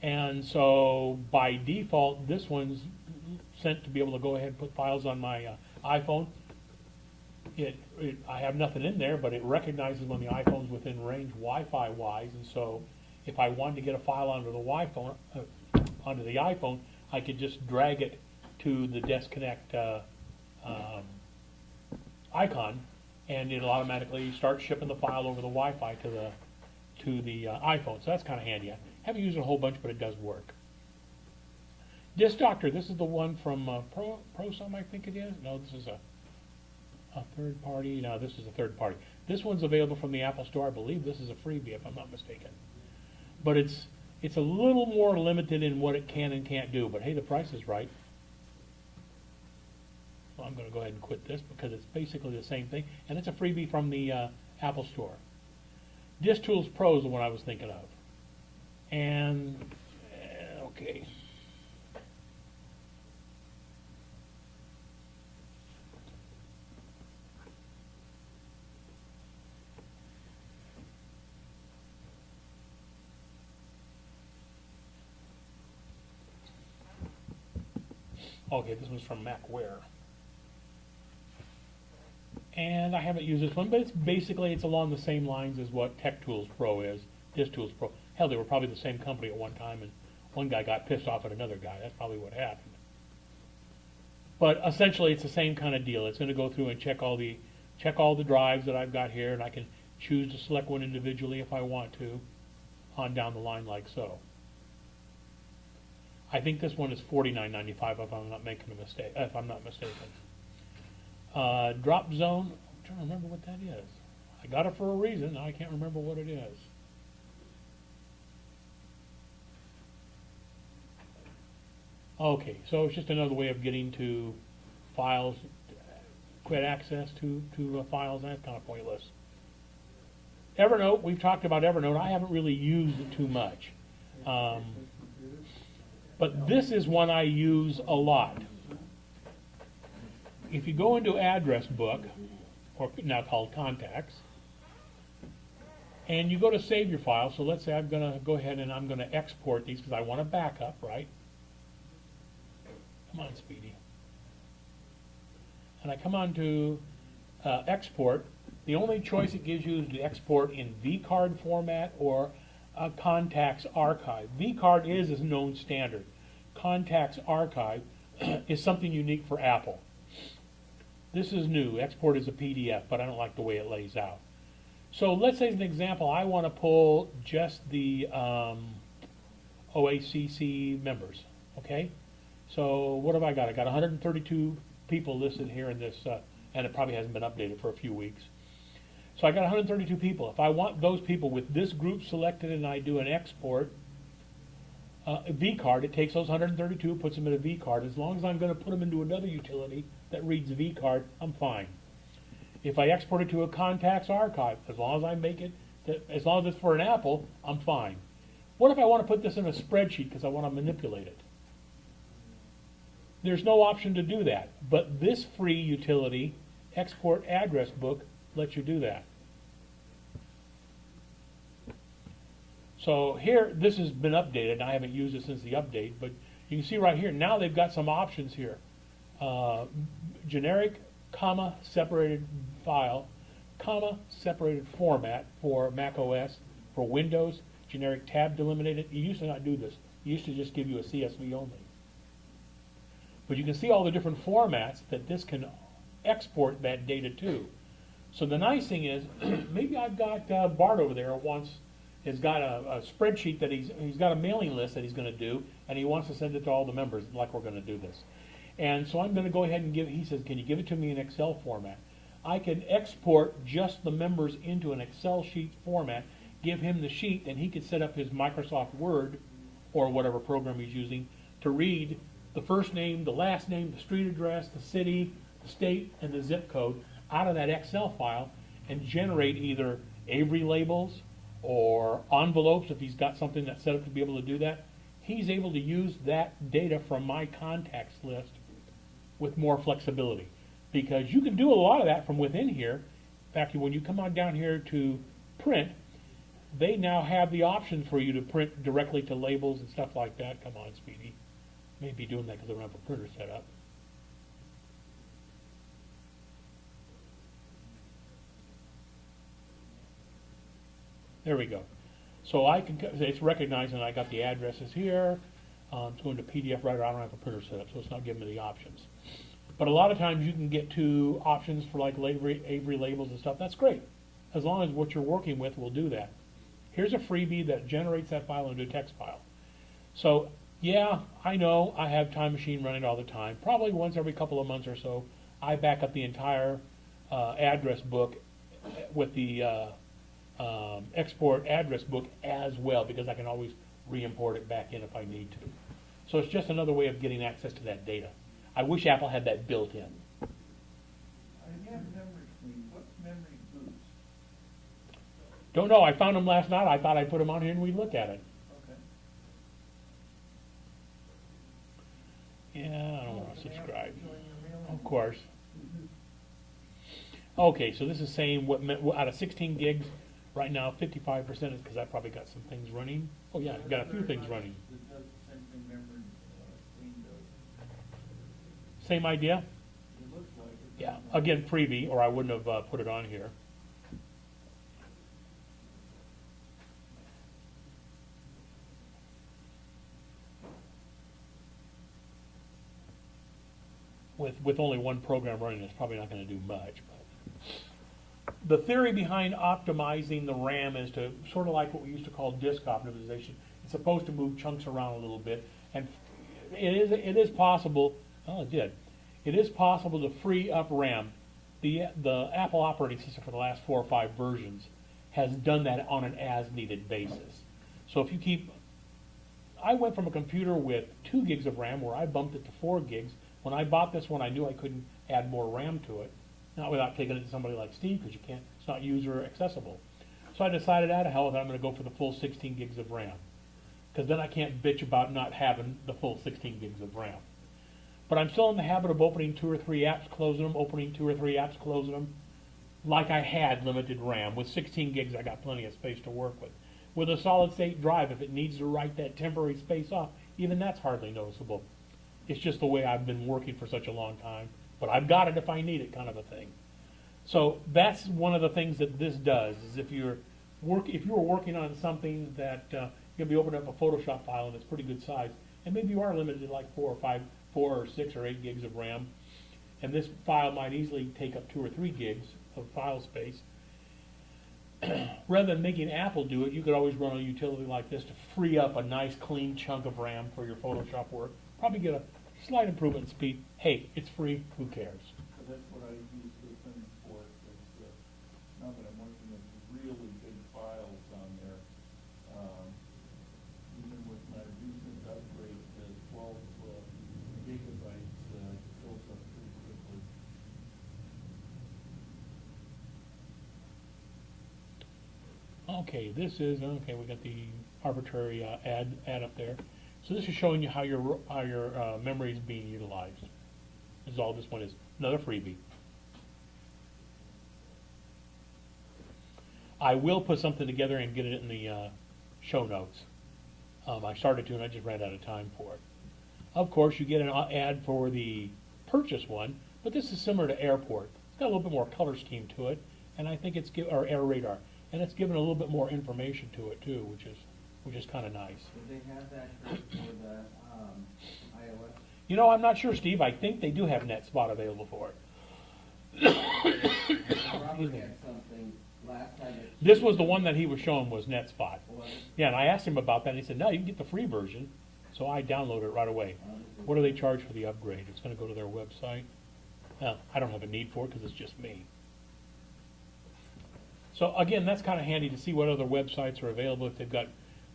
And so by default, this one's sent to be able to go ahead and put files on my iPhone. I have nothing in there, but it recognizes when the iPhone's within range Wi-Fi wise, and so if I wanted to get a file onto the iPhone, I could just drag it to the Disconnect icon, and it'll automatically start shipping the file over the Wi-Fi to the iPhone. So that's kind of handy. I haven't used it a whole bunch, but it does work. Disk Doctor, this is the one from ProSum, I think it is. No, this is a third party. No, this is a third party. This one's available from the Apple Store. I believe this is a freebie, if I'm not mistaken. But it's a little more limited in what it can and can't do. But hey, the price is right. So I'm going to go ahead and quit this because it's basically the same thing, and it's a freebie from the Apple Store. Disk Tools Pro is the one I was thinking of. And okay. Okay, this one's from MacWare. And I haven't used this one, but it's along the same lines as what Tech Tools Pro is, Disk Tools Pro. Hell, they were probably the same company at one time, and one guy got pissed off at another guy. That's probably what happened. But essentially, it's the same kind of deal. It's going to go through and check all the drives that I've got here, and I can choose to select one individually if I want to, on down the line like so. I think this one is $49.95 if I'm not making a mistake. If I'm not mistaken. Drop Zone. I'm trying to remember what that is. I got it for a reason. Now I can't remember what it is. Okay, so it's just another way of getting to files, quick access to files. That's kind of pointless. Evernote. We've talked about Evernote. I haven't really used it too much. But this is one I use a lot. If you go into Address Book, or now called Contacts, and you go to save your file, so let's say I'm going to go ahead and I'm going to export these because I want a backup, right? Come on, Speedy. And I come on to export. The only choice it gives you is to export in vCard format or Contacts Archive. vCard is a known standard. Contacts Archive is something unique for Apple. This is new. Export is a PDF, but I don't like the way it lays out. So let's say as an example, I want to pull just the OACC members, okay? So what have I got? I got 132 people listed here in this, and it probably hasn't been updated for a few weeks. So I got 132 people. If I want those people with this group selected and I do an export, vCard, it takes those 132, puts them in a vCard. As long as I'm going to put them into another utility that reads vCard, I'm fine. If I export it to a contacts archive, as long as I make it, as long as it's for an Apple, I'm fine. What if I want to put this in a spreadsheet because I want to manipulate it? There's no option to do that, but this free utility, Export Address Book, lets you do that. So here, this has been updated. I haven't used it since the update, but you can see right here, now they've got some options here. Generic, comma, separated file, comma, separated format for Mac OS, for Windows, generic tab delimited. You used to not do this. You used to just give you a CSV only. But you can see all the different formats that this can export that data to. So the nice thing is, maybe I've got Bart over there has got a spreadsheet that he's got a mailing list that he's going to do, and he wants to send it to all the members like we're going to do this. And so I'm going to go ahead and he says, can you give it to me in Excel format? I can export just the members into an Excel sheet format, give him the sheet, and he could set up his Microsoft Word or whatever program he's using to read the first name, the last name, the street address, the city, the state, and the zip code out of that Excel file and generate either Avery labels or envelopes if he's got something that's set up to be able to do that. He's able to use that data from my contacts list with more flexibility, because you can do a lot of that from within here. In fact, when you come on down here to print, they now have the option for you to print directly to labels and stuff like that. Come on, Speedy. Maybe doing that because I don't have a printer set up. There we go. So I can, it's recognizing I got the addresses here. It's going to PDF writer. I don't have a printer set up, so it's not giving me the options. But a lot of times you can get to options for like Avery labels and stuff. That's great, as long as what you're working with will do that. Here's a freebie that generates that file into a text file. So yeah, I know I have Time Machine running all the time. Probably once every couple of months or so, I back up the entire address book with the export address book as well, because I can always re-import it back in if I need to. So it's just another way of getting access to that data. I wish Apple had that built in.
I have memory queen. What's memory boost?
Don't know. I found them last night. I thought I'd put them on here and we'd look at it.
Okay.
Yeah, I don't want to subscribe. Of course. Okay, so this is saying what out of 16 gigs, right now 55% is because I probably got some things running. Oh yeah, I've got a few things running.
It does the same thing memory queen does.
Same idea?
It looks like it.
Yeah, again, freebie, or I wouldn't have put it on here. With only one program running, it's probably not going to do much. But the theory behind optimizing the RAM is to sort of like what we used to call disk optimization. It's supposed to move chunks around a little bit, and it is possible. Oh, it did. It is possible to free up RAM. The Apple operating system for the last 4 or 5 versions has done that on an as-needed basis. So if you keep, I went from a computer with 2 gigs of RAM where I bumped it to 4 gigs. When I bought this one, I knew I couldn't add more RAM to it, not without taking it to somebody like Steve, because you can't. It's not user accessible. So I decided, out of hell, that I'm going to go for the full 16 gigs of RAM, because then I can't bitch about not having the full 16 gigs of RAM. But I'm still in the habit of opening 2 or 3 apps, closing them, opening 2 or 3 apps, closing them, like I had limited RAM. With 16 gigs, I got plenty of space to work with. With a solid-state drive, if it needs to write that temporary space off, even that's hardly noticeable. It's just the way I've been working for such a long time. But I've got it if I need it, kind of a thing. So that's one of the things that this does, is if you're if you were working on something that you're gonna be opening up a Photoshop file and it's pretty good size, and maybe you are limited to like 4 or 6 or 8 gigs of RAM, and this file might easily take up 2 or 3 gigs of file space. Rather than making Apple do it, you could always run a utility like this to free up a nice clean chunk of RAM for your Photoshop work. Probably get a slight improvement in speed. Hey, it's free, who cares?
So that's what I use the thing for, is, now that I'm working with really big files on there, even with my recent upgrade to 12 gigabytes, fills up pretty quickly.
Okay, we got the arbitrary ad up there. So this is showing you how your memory is being utilized. This is all this one is. Another freebie. I will put something together and get it in the show notes. I started to and I just ran out of time for it. Of course, you get an ad for the purchase one, but this is similar to Airport. It's got a little bit more color scheme to it, and I think it's or Air Radar, and it's given a little bit more information to it too, which is kind of nice.
Do they have that for the iOS?
You know, I'm not sure, Steve. I think they do have NetSpot available for it.
Robert had something last time.
This was the one that he was showing was NetSpot.
Was it?
Yeah, and I asked him about that, and he said, no, you can get the free version. So I downloaded it right away. What do they charge for the upgrade? It's going to go to their website. Well, I don't have a need for it because it's just me. So again, that's kind of handy to see what other websites are available, if they've got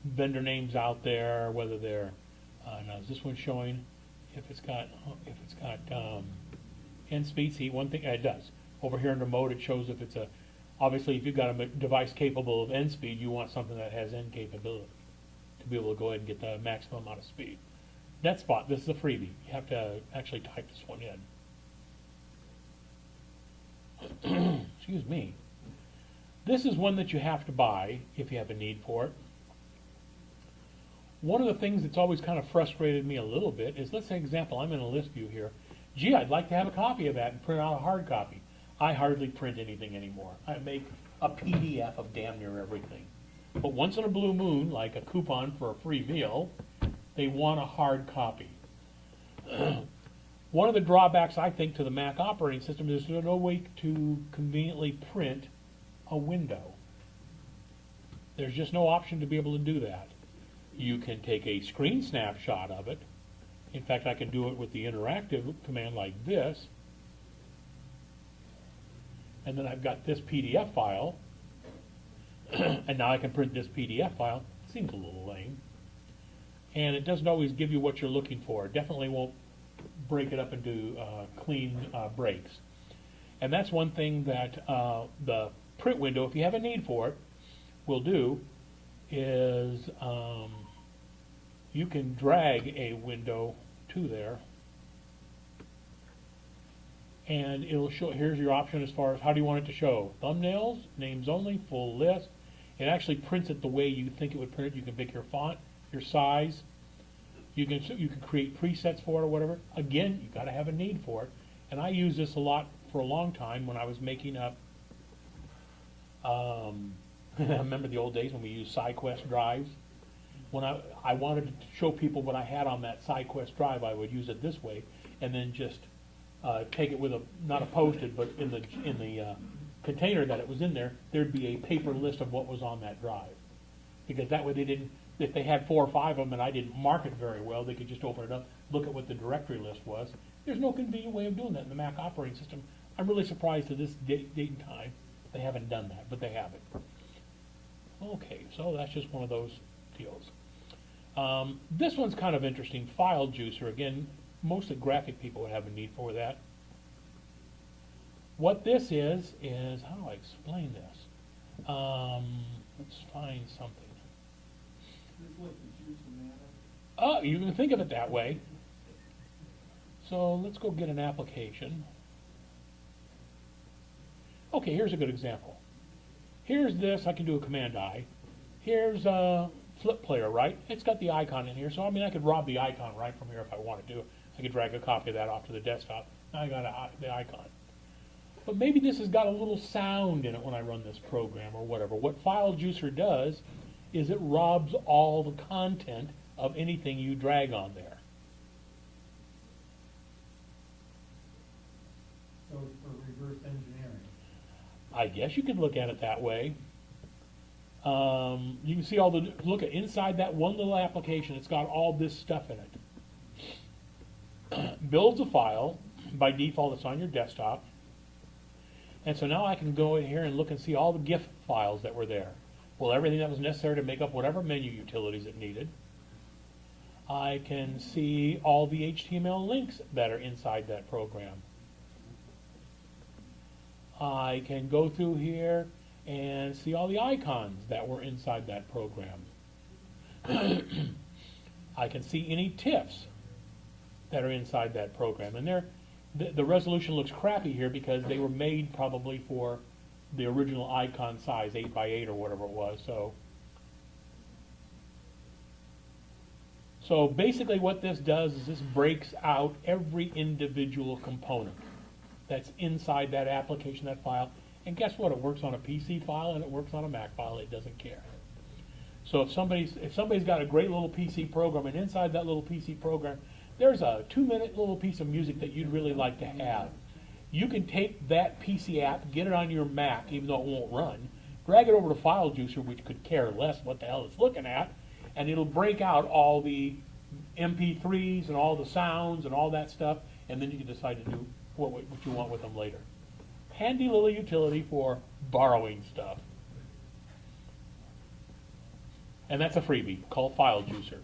vendor names out there, whether they're, now is this one showing if it's got end speed? See, one thing, it does. Over here under mode, it shows if it's obviously if you've got a device capable of end speed, you want something that has end capability to be able to go ahead and get the maximum amount of speed. NetSpot, this is a freebie. You have to actually type this one in. Excuse me. This is one that you have to buy if you have a need for it. One of the things that's always kind of frustrated me a little bit is, let's say, example, I'm in a list view here. Gee, I'd like to have a copy of that and print out a hard copy. I hardly print anything anymore. I make a PDF of damn near everything. But once in a blue moon, like a coupon for a free meal, they want a hard copy. One of the drawbacks, I think, to the Mac operating system is there's no way to conveniently print a window. There's just no option to be able to do that. You can take a screen snapshot of it. In fact, I can do it with the interactive command like this. And then I've got this PDF file. And now I can print this PDF file. Seems a little lame. And it doesn't always give you what you're looking for. It definitely won't break it up into clean breaks. And that's one thing that the print window, if you have a need for it, will do is you can drag a window to there, and it'll show. Here's your option as far as how do you want it to show: thumbnails, names only, full list. It actually prints it the way you think it would print it. You can pick your font, your size. You can create presets for it or whatever. Again, you got to have a need for it, and I used this a lot for a long time when I was making up. I remember the old days when we used SideQuest drives. When I wanted to show people what I had on that SideQuest drive, I would use it this way, and then just take it with not a Post-it, but in the container that it was in there, there'd be a paper list of what was on that drive, because that way they didn't. If they had 4 or 5 of them and I didn't mark it very well, they could just open it up, look at what the directory list was. There's no convenient way of doing that in the Mac operating system. I'm really surprised to this date and time they haven't done that, but they have it. Okay, so that's just one of those deals. This one's kind of interesting. File Juicer. Again, mostly graphic people would have a need for that. What this is how do I explain this? Let's find something.
It's like the juice of manna.
Oh, you can think of it that way. So let's go get an application. Okay, here's a good example. Here's this, I can do a Command I. Here's a Flip Player, right? It's got the icon in here, so I mean I could rob the icon right from here if I wanted to. I could drag a copy of that off to the desktop. Now I got the icon. but maybe this has got a little sound in it when I run this program or whatever. What File Juicer does is it robs all the content of anything you drag on there.
So it's for reverse engineering.
I guess you could look at it that way. You can see all the, look at inside that one little application, it's got all this stuff in it. Builds a file, by default it's on your desktop. And so now I can go in here and look and see all the GIF files that were there. Well, everything that was necessary to make up whatever menu utilities it needed. I can see all the HTML links that are inside that program. I can go through here and see all the icons that were inside that program. I can see any TIFFs that are inside that program. And the resolution looks crappy here because they were made probably for the original icon size, 8x8 or whatever it was. So basically what this does is this breaks out every individual component that's inside that application, that file. And guess what? It works on a PC file and it works on a Mac file. It doesn't care. So if somebody's got a great little PC program, and inside that little PC program there's a 2-minute little piece of music that you'd really like to have, you can take that PC app, get it on your Mac, even though it won't run, drag it over to File Juicer, which could care less what the hell it's looking at, and it'll break out all the MP3s and all the sounds and all that stuff, and then you can decide to do what you want with them later. Handy little utility for borrowing stuff. And that's a freebie called File Juicer.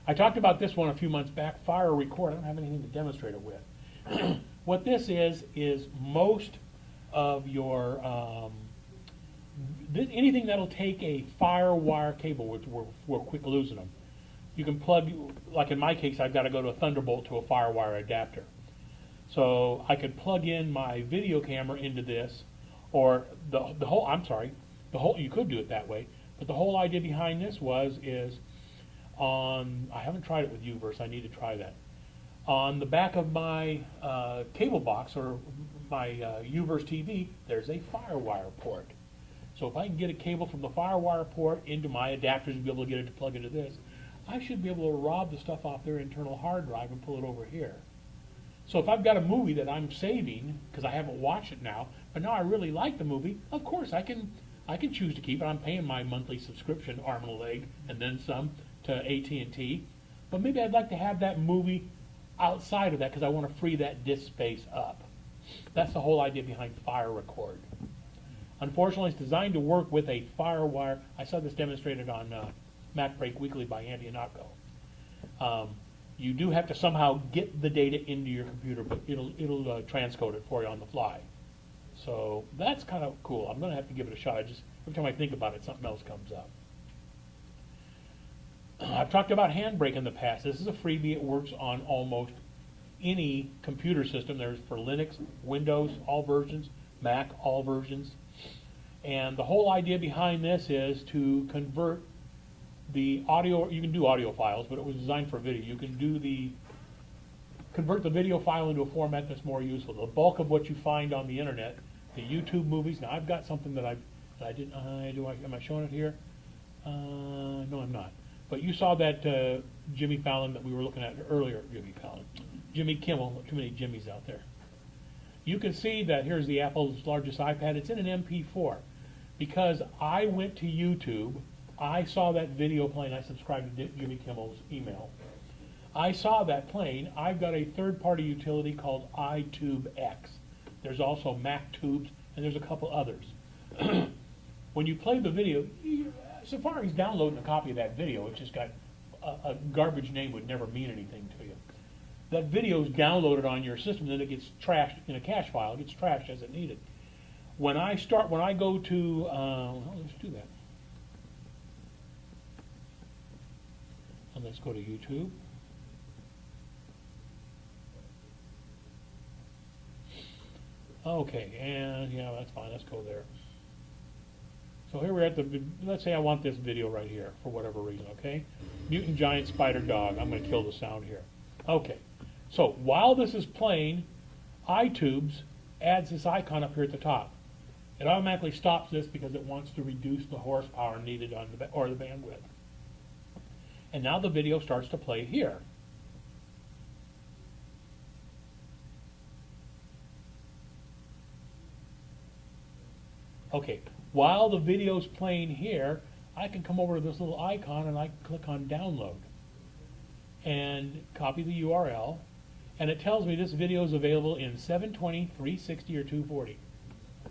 I talked about this one a few months back, Fire Record. I don't have anything to demonstrate it with. What this is most of your, anything that'll take a FireWire cable, which we're quick losing them. You can plug, like in my case, I've got to go to a Thunderbolt to a FireWire adapter. So I could plug in my video camera into this, or you could do it that way, but the whole idea behind this is I haven't tried it with Uverse, I need to try that. On the back of my cable box or my Uverse TV, there's a FireWire port. So if I can get a cable from the FireWire port into my adapters and be able to get it to plug into this, I should be able to rob the stuff off their internal hard drive and pull it over here. So if I've got a movie that I'm saving, because I haven't watched it now, but now I really like the movie, of course I can choose to keep it. I'm paying my monthly subscription, arm and a leg, and then some, to AT&T. But maybe I'd like to have that movie outside of that because I want to free that disk space up. That's the whole idea behind Fire Record. Unfortunately, it's designed to work with a FireWire. I saw this demonstrated on Mac Break Weekly by Andy Anatko. You do have to somehow get the data into your computer, but it'll transcode it for you on the fly. So that's kind of cool. I'm going to have to give it a shot. Every time I think about it, something else comes up. I've talked about Handbrake in the past. This is a freebie. It works on almost any computer system. There's for Linux, Windows, all versions, Mac, all versions. And the whole idea behind this is to convert the audio. You can do audio files, but it was designed for video. You can convert the video file into a format that's more useful. The bulk of what you find on the internet, the YouTube movies. Now I've got something that I didn't. Am I showing it here? No, I'm not. But you saw that Jimmy Fallon that we were looking at earlier. Jimmy Kimmel. Too many Jimmys out there. You can see that here's the Apple's largest iPad. It's in an MP4 because I went to YouTube. I saw that video playing. I subscribed to Jimmy Kimmel's email. I saw that playing. I've got a third-party utility called iTubeX. There's also MacTubes, and there's a couple others. When you play the video, Safari's downloading a copy of that video. It's just got a garbage name would never mean anything to you. That video is downloaded on your system, then it gets trashed in a cache file. It gets trashed as it needed. When I go to, let's do that. And let's go to YouTube. Okay, and yeah, that's fine. Let's go there. So here we're at let's say I want this video right here for whatever reason, okay? Mutant Giant Spider Dog. I'm going to kill the sound here. Okay, so while this is playing, iTube's adds this icon up here at the top. It automatically stops this because it wants to reduce the horsepower needed on the or the bandwidth. And now the video starts to play here. Okay, while the video's playing here, I can come over to this little icon and I can click on download and copy the URL, and it tells me this video is available in 720, 360, or 240.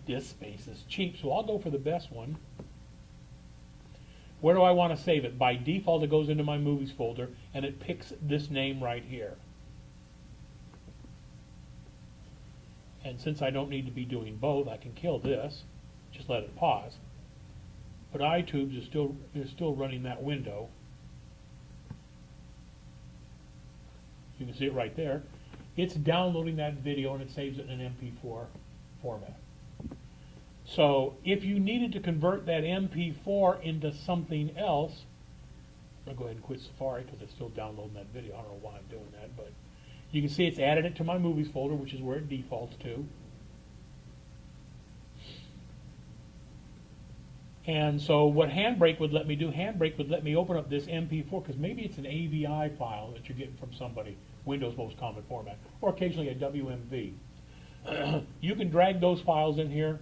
Disk space is cheap, so I'll go for the best one. Where do I want to save it? By default, it goes into my movies folder, and it picks this name right here. And since I don't need to be doing both, I can kill this, just let it pause. But iTunes is still running that window. You can see it right there. It's downloading that video and it saves it in an MP4 format. So if you needed to convert that MP4 into something else, I'm going to go ahead and quit Safari because it's still downloading that video. I don't know why I'm doing that, but you can see it's added it to my movies folder, which is where it defaults to. And so what Handbrake would let me do, Handbrake would let me open up this MP4, because maybe it's an AVI file that you're getting from somebody, Windows most common format, or occasionally a WMV. You can drag those files in here,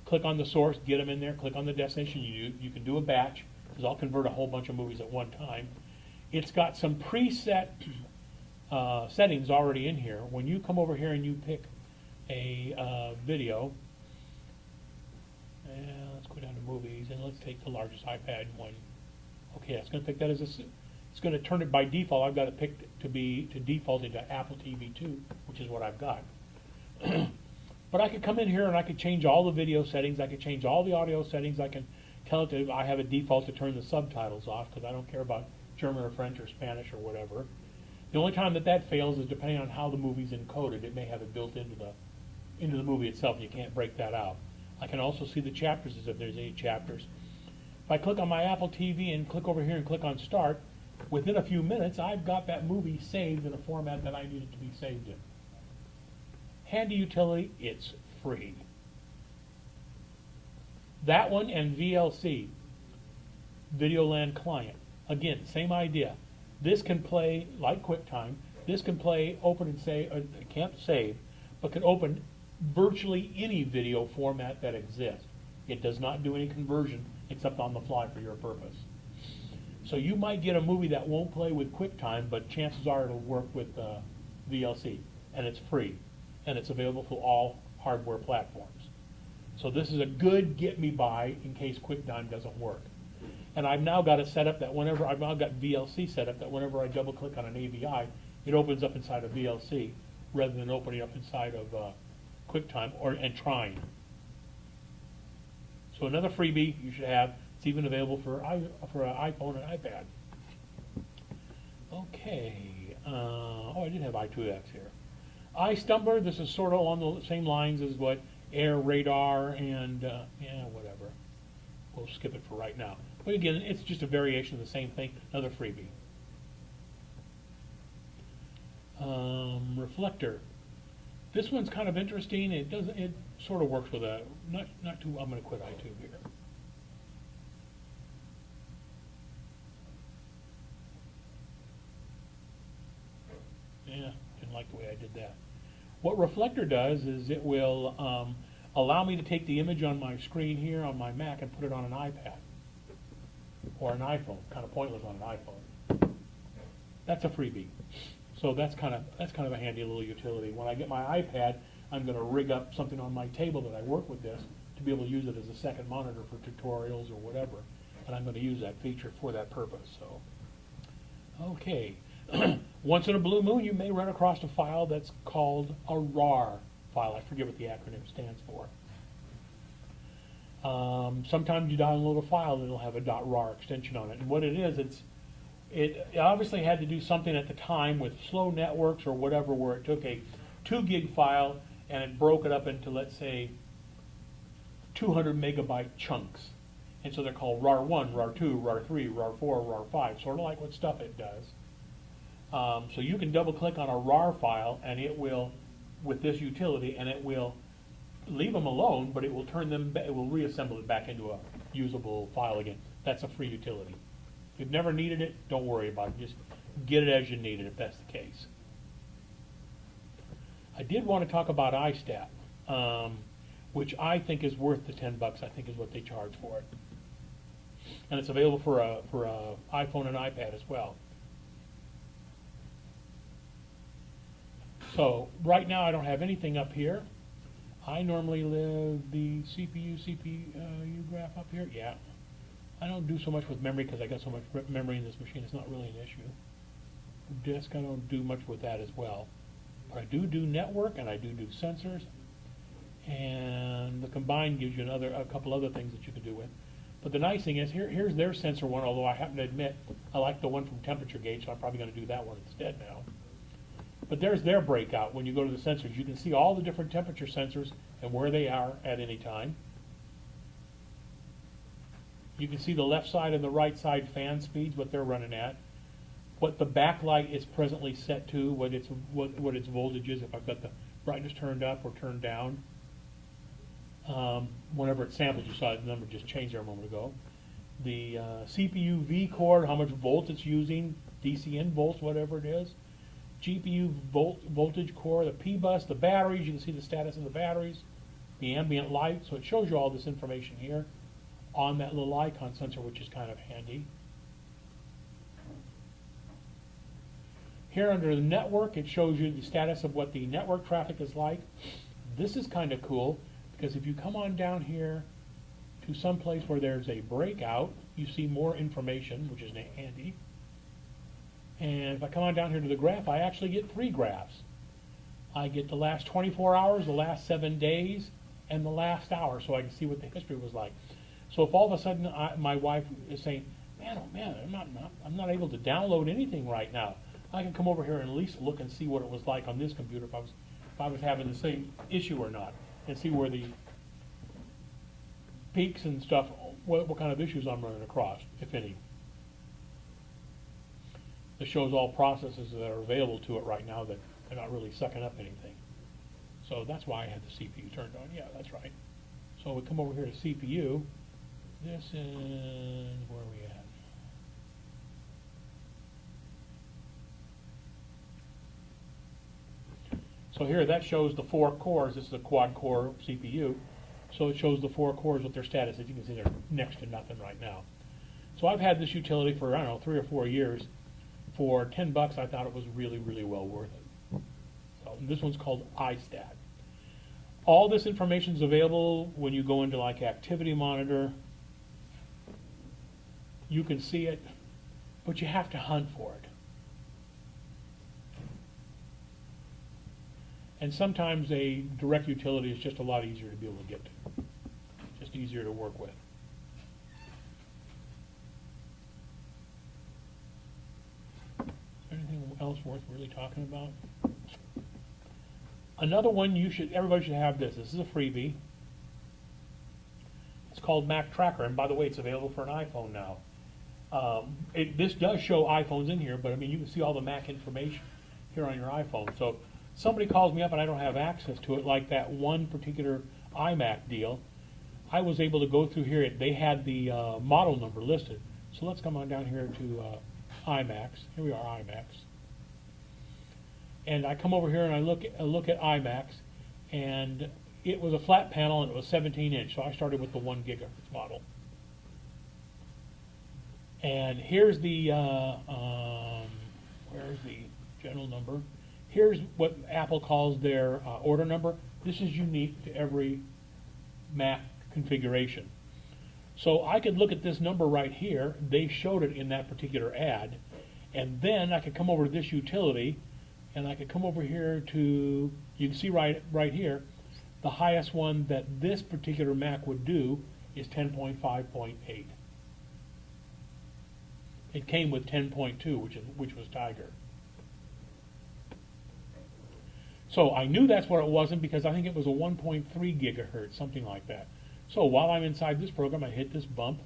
click on the source, get them in there, click on the destination. You can do a batch, because I'll convert a whole bunch of movies at one time. It's got some preset settings already in here. When you come over here and you pick a video, let's go down to movies, and let's take the largest iPad one. Okay, it's going to pick that as a, it's going to turn it by default. I've got it picked to default into Apple TV 2, which is what I've got. But I could come in here and I could change all the video settings. I could change all the audio settings. I can tell it to, I have a default to turn the subtitles off because I don't care about German or French or Spanish or whatever. The only time that fails is depending on how the movie's encoded. It may have it built into the movie itself. You can't break that out. I can also see the chapters as if there's any chapters. If I click on my Apple TV and click over here and click on Start, within a few minutes I've got that movie saved in a format that I need it to be saved in. Handy utility, it's free. That one and VLC, Videoland Client. Again, same idea. This can play, like QuickTime, this can play, open and say, it can't save, but can open virtually any video format that exists. It does not do any conversion except on the fly for your purpose. So you might get a movie that won't play with QuickTime, but chances are it'll work with VLC, and it's free, and it's available for all hardware platforms. So this is a good get-me-by in case QuickTime doesn't work. And I've now got it set up that whenever, I've now got VLC set up that whenever I double-click on an AVI, it opens up inside of VLC rather than opening up inside of QuickTime and trying. So another freebie you should have. It's even available for an iPhone and iPad. Okay. I did have i2X here. iStumbler, this is sort of along the same lines as what Air, Radar, and whatever. We'll skip it for right now. But again, it's just a variation of the same thing. Another freebie. Reflector. This one's kind of interesting. It sort of works with a not too. I'm going to quit iTunes here. Yeah, didn't like the way I did that. What Reflector does is it will allow me to take the image on my screen here on my Mac and put it on an iPad or an iPhone. Kind of pointless on an iPhone. That's a freebie. So that's kind of a handy little utility. When I get my iPad, I'm going to rig up something on my table that I work with this to be able to use it as a second monitor for tutorials or whatever, and I'm going to use that feature for that purpose. So, okay. Once in a blue moon, you may run across a file that's called a RAR file. I forget what the acronym stands for. Sometimes you download a file and it'll have a .rar extension on it, and what it is, it obviously had to do something at the time with slow networks or whatever, where it took a 2 gig file and it broke it up into, let's say, 200 megabyte chunks. And so they're called RAR1, RAR2, RAR3, RAR4, RAR5, sort of like what Stuffit does. So you can double click on a RAR file and it will with this utility, and it will leave them alone, but it will turn them, it will reassemble it back into a usable file again. That's a free utility. If you've never needed it, don't worry about it. Just get it as you need it if that's the case. I did want to talk about iStat, which I think is worth the $10. I think is what they charge for it, and it's available for a iPhone and iPad as well. So right now I don't have anything up here. I normally live the CPU graph up here. Yeah, I don't do so much with memory because I got so much memory in this machine. It's not really an issue. Disk, I don't do much with that as well. But I do network, and I do sensors, and the combined gives you a couple other things that you can do with. But the nice thing is, here's their sensor one, although I happen to admit I like the one from temperature gauge, so I'm probably going to do that one instead now. But there's their breakout. When you go to the sensors, you can see all the different temperature sensors and where they are at any time. You can see the left side and the right side fan speeds, what they're running at, what the backlight is presently set to, what its voltage is, if I've got the brightness turned up or turned down. Whenever it samples, you saw the number just changed there a moment ago. The CPU V core, how much volt it's using, DC in volts, whatever it is. GPU voltage core, the P-bus, the batteries, you can see the status of the batteries, the ambient light, so it shows you all this information here on that little icon sensor, which is kind of handy. Here under the network, it shows you the status of what the network traffic is like. This is kind of cool, because if you come on down here to some place where there's a breakout, you see more information, which is handy. And if I come on down here to the graph, I actually get 3 graphs. I get the last 24 hours, the last 7 days, and the last hour, so I can see what the history was like. So if all of a sudden my wife is saying, man, oh man, I'm not able to download anything right now, I can come over here and at least look and see what it was like on this computer if I was having the same issue or not, and see where the peaks and stuff, what kind of issues I'm running across, if any. It shows all processes that are available to it right now that are not really sucking up anything. So that's why I had the CPU turned on. Yeah, that's right. So we come over here to CPU. This is where are we at? So here that shows the 4 cores. This is a quad core CPU. So it shows the 4 cores with their status. As you can see, they're next to nothing right now. So I've had this utility for, I don't know, 3 or 4 years. For $10, I thought it was really, really well worth it. So this one's called iStat. All this information is available when you go into like Activity Monitor. You can see it, but you have to hunt for it. And sometimes a direct utility is just a lot easier to be able to get to. Just easier to work with. Anything else worth really talking about? Another one everybody should have this. This is a freebie. It's called Mac Tracker, and by the way, it's available for an iPhone now. This does show iPhones in here, but I mean you can see all the Mac information here on your iPhone. So somebody calls me up and I don't have access to it, like that one particular iMac deal. I was able to go through here. They had the model number listed. So let's come on down here to iMacs. Here we are, iMacs. And I come over here and I look at iMacs, and it was a flat panel and it was 17-inch. So I started with the 1 gigahertz model. And here's the where's the general number? Here's what Apple calls their order number. This is unique to every Mac configuration. So I could look at this number right here. They showed it in that particular ad. And then I could come over to this utility, and I could come over here to, you can see right here, the highest one that this particular Mac would do is 10.5.8. It came with 10.2, which was Tiger. So I knew that's what it wasn't because I think it was a 1.3 gigahertz, something like that. So while I'm inside this program, I hit this bump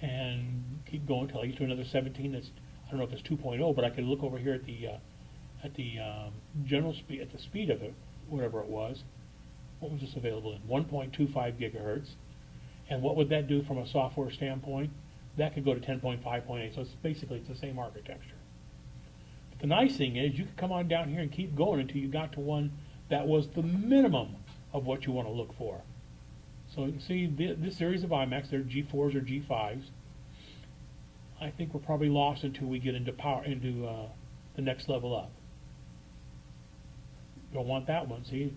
and keep going until I get to another 17. That's, I don't know if it's 2.0, but I can look over here at the general speed, at the speed of it, whatever it was, what was this available in? 1.25 gigahertz. And what would that do from a software standpoint? That could go to 10.5.8, so it's basically it's the same architecture. But the nice thing is you could come on down here and keep going until you got to one that was the minimum of what you want to look for. So you can see this series of iMacs, they're G4s or G5s. I think we're probably lost until we get into the next level up. Don't want that one, see?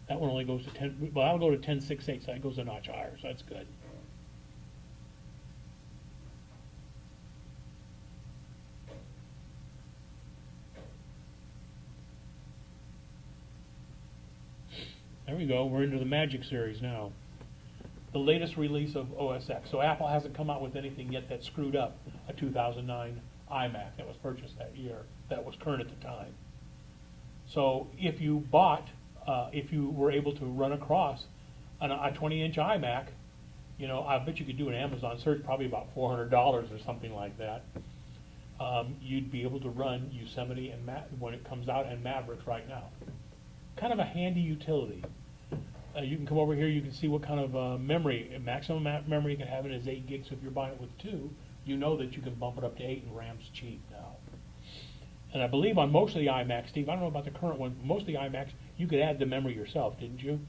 That one only goes to 10, well, that'll go to 10.68, so that goes a notch higher, so that's good. There we go, we're into the Magic series now. The latest release of OSX. So Apple hasn't come out with anything yet that screwed up a 2009 iMac that was purchased that year, that was current at the time. So if you bought, if you were able to run across a 20-inch iMac, you know, I bet you could do an Amazon search, probably about $400 or something like that. You'd be able to run Yosemite and when it comes out, and Mavericks right now. Kind of a handy utility. You can come over here, you can see what kind of memory, maximum memory you can have it is 8 gigs. So if you're buying it with 2, you know that you can bump it up to 8, and RAM's cheap now. And I believe on most of the iMacs, Steve, I don't know about the current one, but most of the iMacs, you could add the memory yourself, didn't you?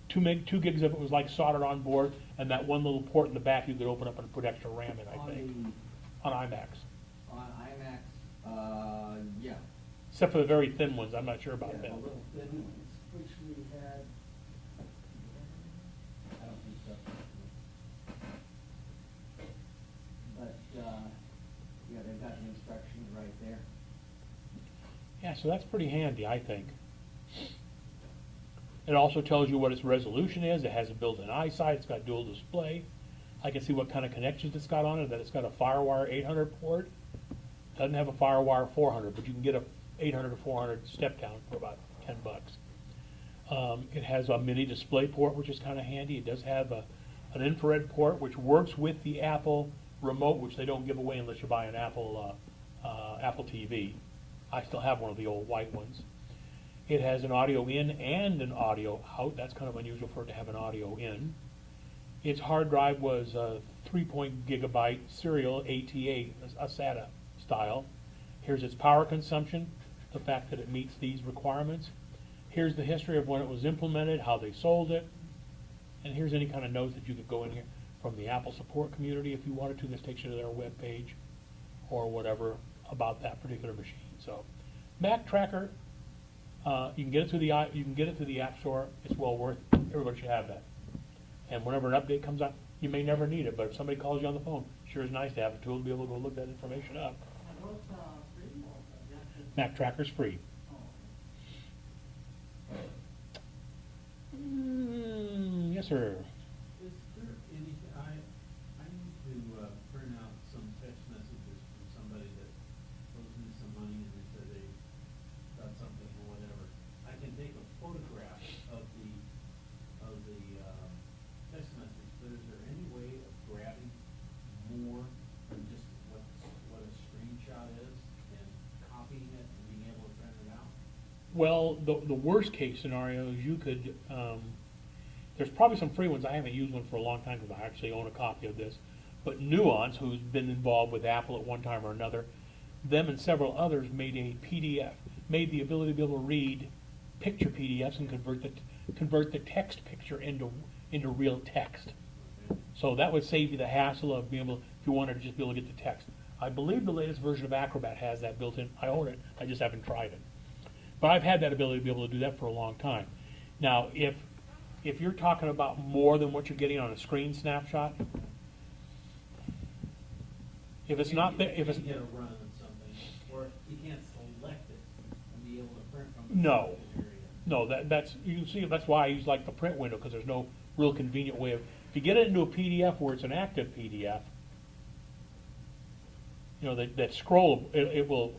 2 gigs of it was like soldered on board, and that one little port in the back you could open up and put extra RAM in, I think. On iMacs.
On iMacs, yeah.
Except for the very thin ones, I'm not sure about
Yeah, the
them.
little thin ones, which we had. I don't think so. But, yeah, they've got the instructions right there.
Yeah, so that's pretty handy, I think. It also tells you what its resolution is. It has a built-in eyesight. It's got dual display. I can see what kind of connections it's got on it, that it's got a FireWire 800 port. Doesn't have a FireWire 400, but you can get a 800 to 400 step down for about $10. It has a mini display port, which is kind of handy. It does have an infrared port, which works with the Apple remote, which they don't give away unless you buy an Apple TV. I still have one of the old white ones. It has an audio in and an audio out. That's kind of unusual for it to have an audio in. Its hard drive was a 3.gigabyte serial ATA, a SATA style. Here's its power consumption, the fact that it meets these requirements. Here's the history of when it was implemented, how they sold it, and here's any kind of notes that you could go in here from the Apple support community if you wanted to. This takes you to their web page or whatever about that particular machine. So, Mac Tracker, you can get it through the App Store. It's well worth. Everybody should have that. And whenever an update comes out, you may never need it, but if somebody calls you on the phone, sure is nice to have a tool to be able to go look that information up. Mac Tracker's free. Yes, sir.
Is there any, I need to print out some text messages from somebody that owes me some money and they said they got something or whatever. I can take a photograph of the text message, but is there any way of grabbing more than just what a screenshot is and copying it and being able to print it out?
Well, the worst case scenario is you could, there's probably some free ones. I haven't used one for a long time because I actually own a copy of this. But Nuance, who's been involved with Apple at one time or another, them and several others made a PDF, made the ability to be able to read picture PDFs and convert the text picture into real text. So that would save you the hassle of being able, if you wanted to just be able to get the text. I believe the latest version of Acrobat has that built in. I own it. I just haven't tried it. But I've had that ability to be able to do that for a long time. Now, if you're talking about more than what you're getting on a screen snapshot, if it's not there, if it's
you get a run on something, or you can't select it and be able to print from the
no,
area.
no, that's you can see that's why I use like the print window, because there's no real convenient way of. If you get it into a PDF where it's an active PDF, you know that scroll, it will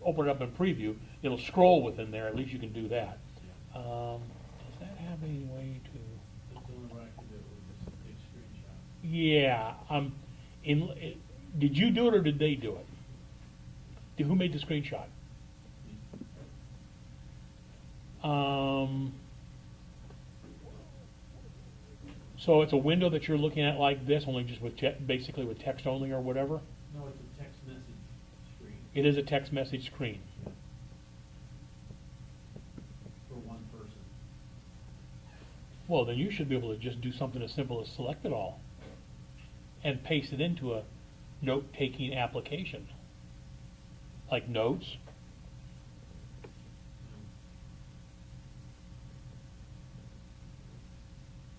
open it up in preview. It'll scroll within there. At least you can do that. Does that have any way to?
That's the only way I can do it with just a big screenshot.
Did you do it or did they do it? Who made the screenshot? So it's a window that you're looking at like this, only just with basically with text only or whatever?
No, it's a text message screen
It is a text message screen.
for one person.
Well, then you should be able to just do something as simple as select it all and paste it into a note-taking application. Like Notes.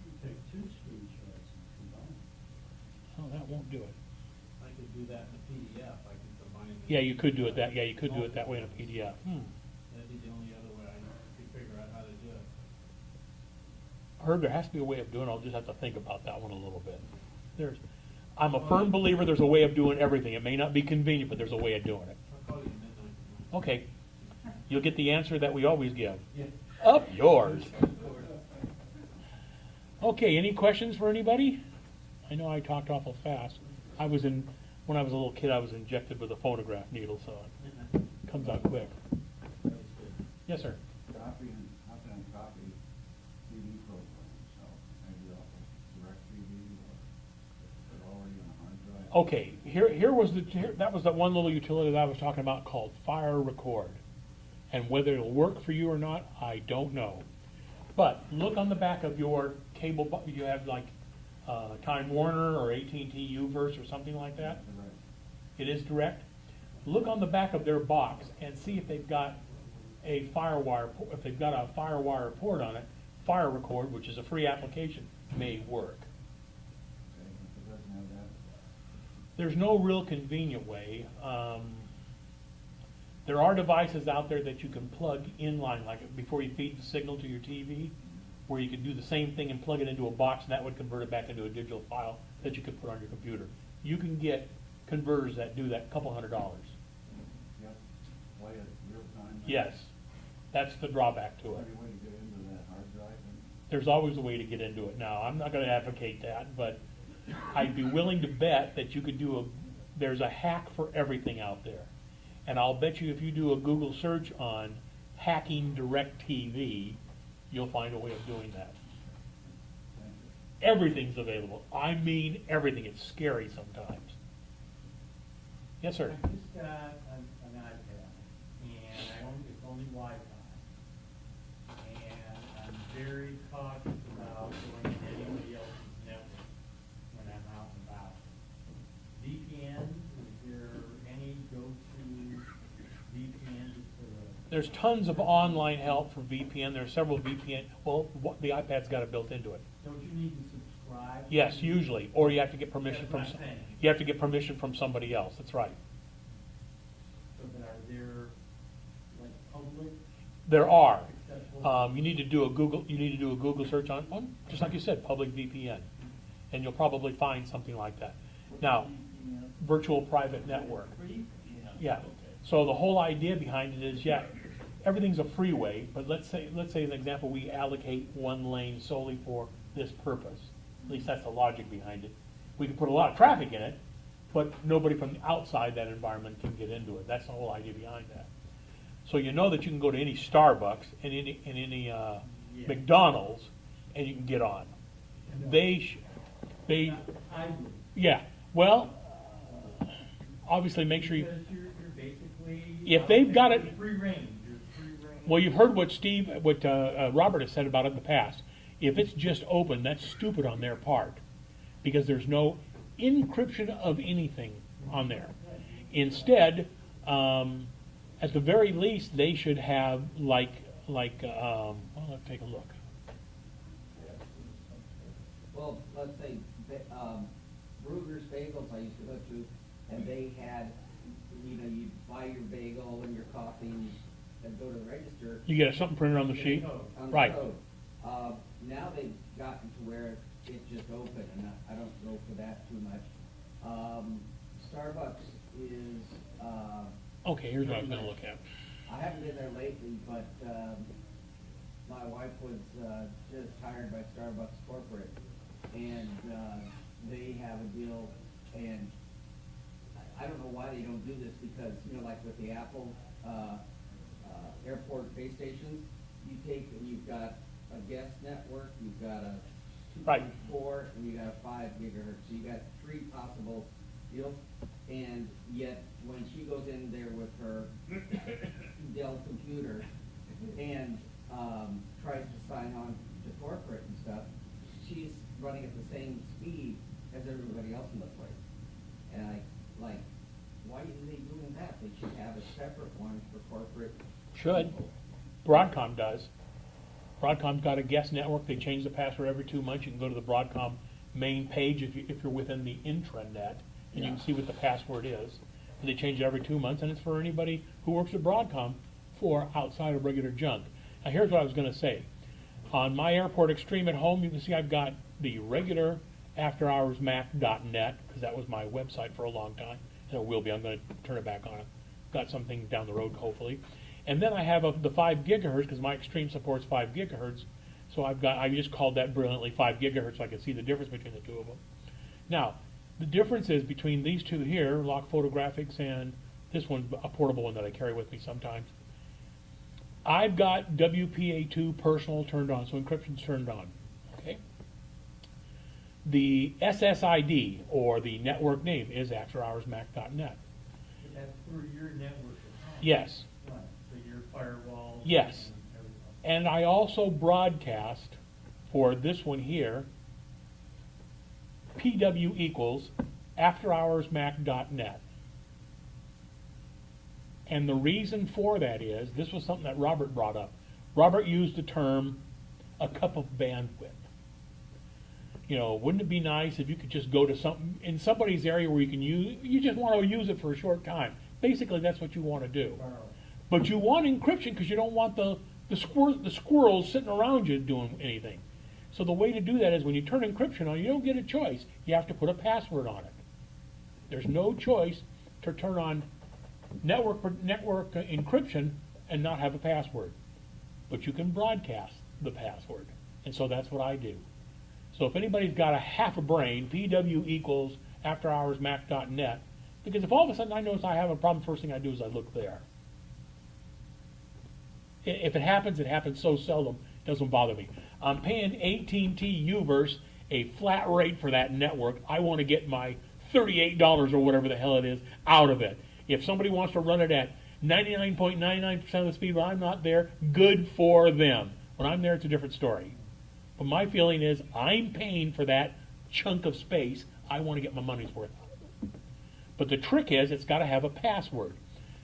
You take two screenshots and combine them.
Oh, that won't do it.
I could do that in a PDF, I could combine them.
Yeah, you could do it that, you could do it that way in a PDF.
That'd be the only other way I could figure out how to do it.
Herb, there has to be a way of doing it, I'll just have to think about that one a little bit. I'm a firm believer there's a way of doing everything. It may not be convenient, but there's a way of doing it.
I'll call you midnight tonight.
Okay. You'll get the answer that we always give.
Yeah.
Up yours. Okay, any questions for anybody? I know I talked awful fast. When I was a little kid, I was injected with a phonograph needle, so it comes out quick.
That was good.
Yes, sir.
Copy and, how can I copy TV programs, so maybe off of direct TV or if they're already on a hard drive?
Okay, that was the one little utility that I was talking about called Fire Record. And whether it'll work for you or not, I don't know. But look on the back of your cable, you have like Time Warner or AT&T Uverse or something like that.
Direct.
It is direct. Look on the back of their box and see if they've got a FireWire, if they've got a FireWire port on it. Fire Record, which is a free application, may work.
Okay, if it doesn't have that,
There's no real convenient way. There are devices out there that you can plug inline, like before you feed the signal to your TV, where you can do the same thing and plug it into a box, and that would convert it back into a digital file that you could put on your computer. You can get converters that do that, $200.
yep, play it real time.
Yes, that's the drawback to it.
Any way to get into that hard drive and
There's always a way to get into it. Now, I'm not going to advocate that, but I'd be willing to bet that you could there's a hack for everything out there. And I'll bet you if you do a Google search on hacking DirecTV, you'll find a way of doing that. Everything's available. I mean everything. It's scary sometimes. Yes, sir.
I just got an iPad, and it's only Wi-Fi. And I'm very cautious about going to anybody else's network when I'm out and about. VPN, is there any go-to VPN for the?
There's tons of online help for VPN. There's several VPN. Well, the iPad's got it built into it.
Don't you need to subscribe?
Yes, usually, or you have to get permission
That's
from.
what I'm saying.
You have to get permission from somebody else. That's right.
So that are there, like, public?
There are.
Accessible?
You need to do a Google search on, just like you said, public VPN, and you'll probably find something like that. Now, virtual private network. Yeah. So the whole idea behind it is, everything's a freeway, but let's say an example, we allocate one lane solely for this purpose. At least that's the logic behind it. We can put a lot of traffic in it, but nobody from outside that environment can get into it. That's the whole idea behind that. So you know that you can go to any Starbucks and any McDonald's, and you can get on. They
I would.
yeah. Well, obviously make sure you.
Because you're basically.
If they've got it-
You're free range, you're free range.
Well, you've heard what Robert has said about it in the past. If it's just open, that's stupid on their part, because there's no encryption of anything on there. Instead, at the very least, they should have well, let's take a look.
Well, let's say, Ruger's Bagels I used to go to, and they had, you'd buy your bagel and your coffee and go to the register.
You get something printed on the sheet,
On the
right?
code. Now they've gotten to where it's just open, and I don't go for that too much. Starbucks is,
Okay, here's what I was going to look at.
I haven't been there lately, but, my wife was, just hired by Starbucks corporate, and, they have a deal, and I don't know why they don't do this, because, like with the Apple, airport base stations, you take and you've got a guest network, you've got a
Right.
2.4, and you got a 5 gigahertz. So you got 3 possible deals. And yet, when she goes in there with her Dell computer and tries to sign on to corporate and stuff, she's running at the same speed as everybody else in the place. And why are they doing that? They should have a separate one for corporate.
Should. Broadcom does. Broadcom's got a guest network. They change the password every 2 months. You can go to the Broadcom main page if you're within the intranet, and you can see what the password is. And they change it every 2 months, and it's for anybody who works at Broadcom for outside of regular junk. Now here's what I was going to say. On my Airport Extreme at home, you can see I've got the regular afterhoursmac.net, because that was my website for a long time, and it will be. I'm going to turn it back on. Got something down the road, hopefully. And then I have the 5 gigahertz, because my Extreme supports 5 gigahertz. So I just called that brilliantly 5 gigahertz so I can see the difference between the two of them. Now, the difference is between these two here, Lock Photographics, and this one, a portable one that I carry with me sometimes. I've got WPA2 personal turned on, so encryption's turned on. Okay. The SSID, or the network name, is afterhoursmac.net.
That's through your network at home.
Yes.
Right, so your firewall.
Yes.
And everything.
And I also broadcast for this one here, PW equals afterhoursmac.net. And the reason for that is, this was something that Robert brought up. Robert used the term, a cup of bandwidth. You know, wouldn't it be nice if you could just go to something in somebody's area where you can use, you just want to use it for a short time. Basically, that's what you want to do. But you want encryption because you don't want the squirrels sitting around you doing anything. So the way to do that is when you turn encryption on, you don't get a choice. You have to put a password on it. There's no choice to turn on network encryption and not have a password. But you can broadcast the password. And so that's what I do. So if anybody's got a half a brain, PW equals afterhoursmac.net, because if all of a sudden I notice I have a problem, first thing I do is I look there. If it happens so seldom, it doesn't bother me. I'm paying AT&T Uverse a flat rate for that network. I want to get my $38 or whatever the hell it is out of it. If somebody wants to run it at 99.99% of the speed when I'm not there, good for them. When I'm there, it's a different story. But my feeling is I'm paying for that chunk of space. I want to get my money's worth out of it. But the trick is it's got to have a password.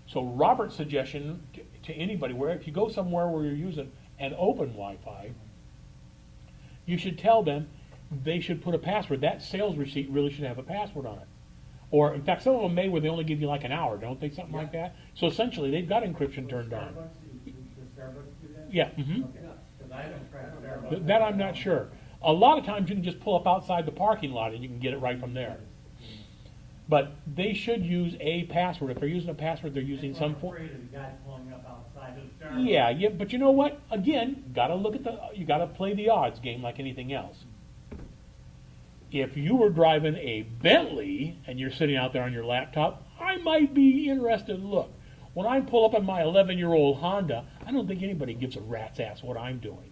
So Robert's suggestion to anybody, where if you go somewhere where you're using an open Wi-Fi, you should tell them they should put a password. That sales receipt really should have a password on it. Or, in fact, some of them may where they only give you like an hour, don't they? Something like that. So essentially, they've got encryption turned on.
Does Starbucks do that?
Yeah. Mm-hmm.
Okay. Because I don't track Starbucks.
That I'm not sure. A lot of times you can just pull up outside the parking lot and you can get it right from there. But they should use a password. If they're using a password, they're using some form.
I'm afraid of the guy pulling up outside of Starbucks.
Yeah, but you know what? Again, you gotta play the odds game like anything else. If you were driving a Bentley and you're sitting out there on your laptop, I might be interested to look. When I pull up in my 11-year-old Honda, I don't think anybody gives a rat's ass what I'm doing.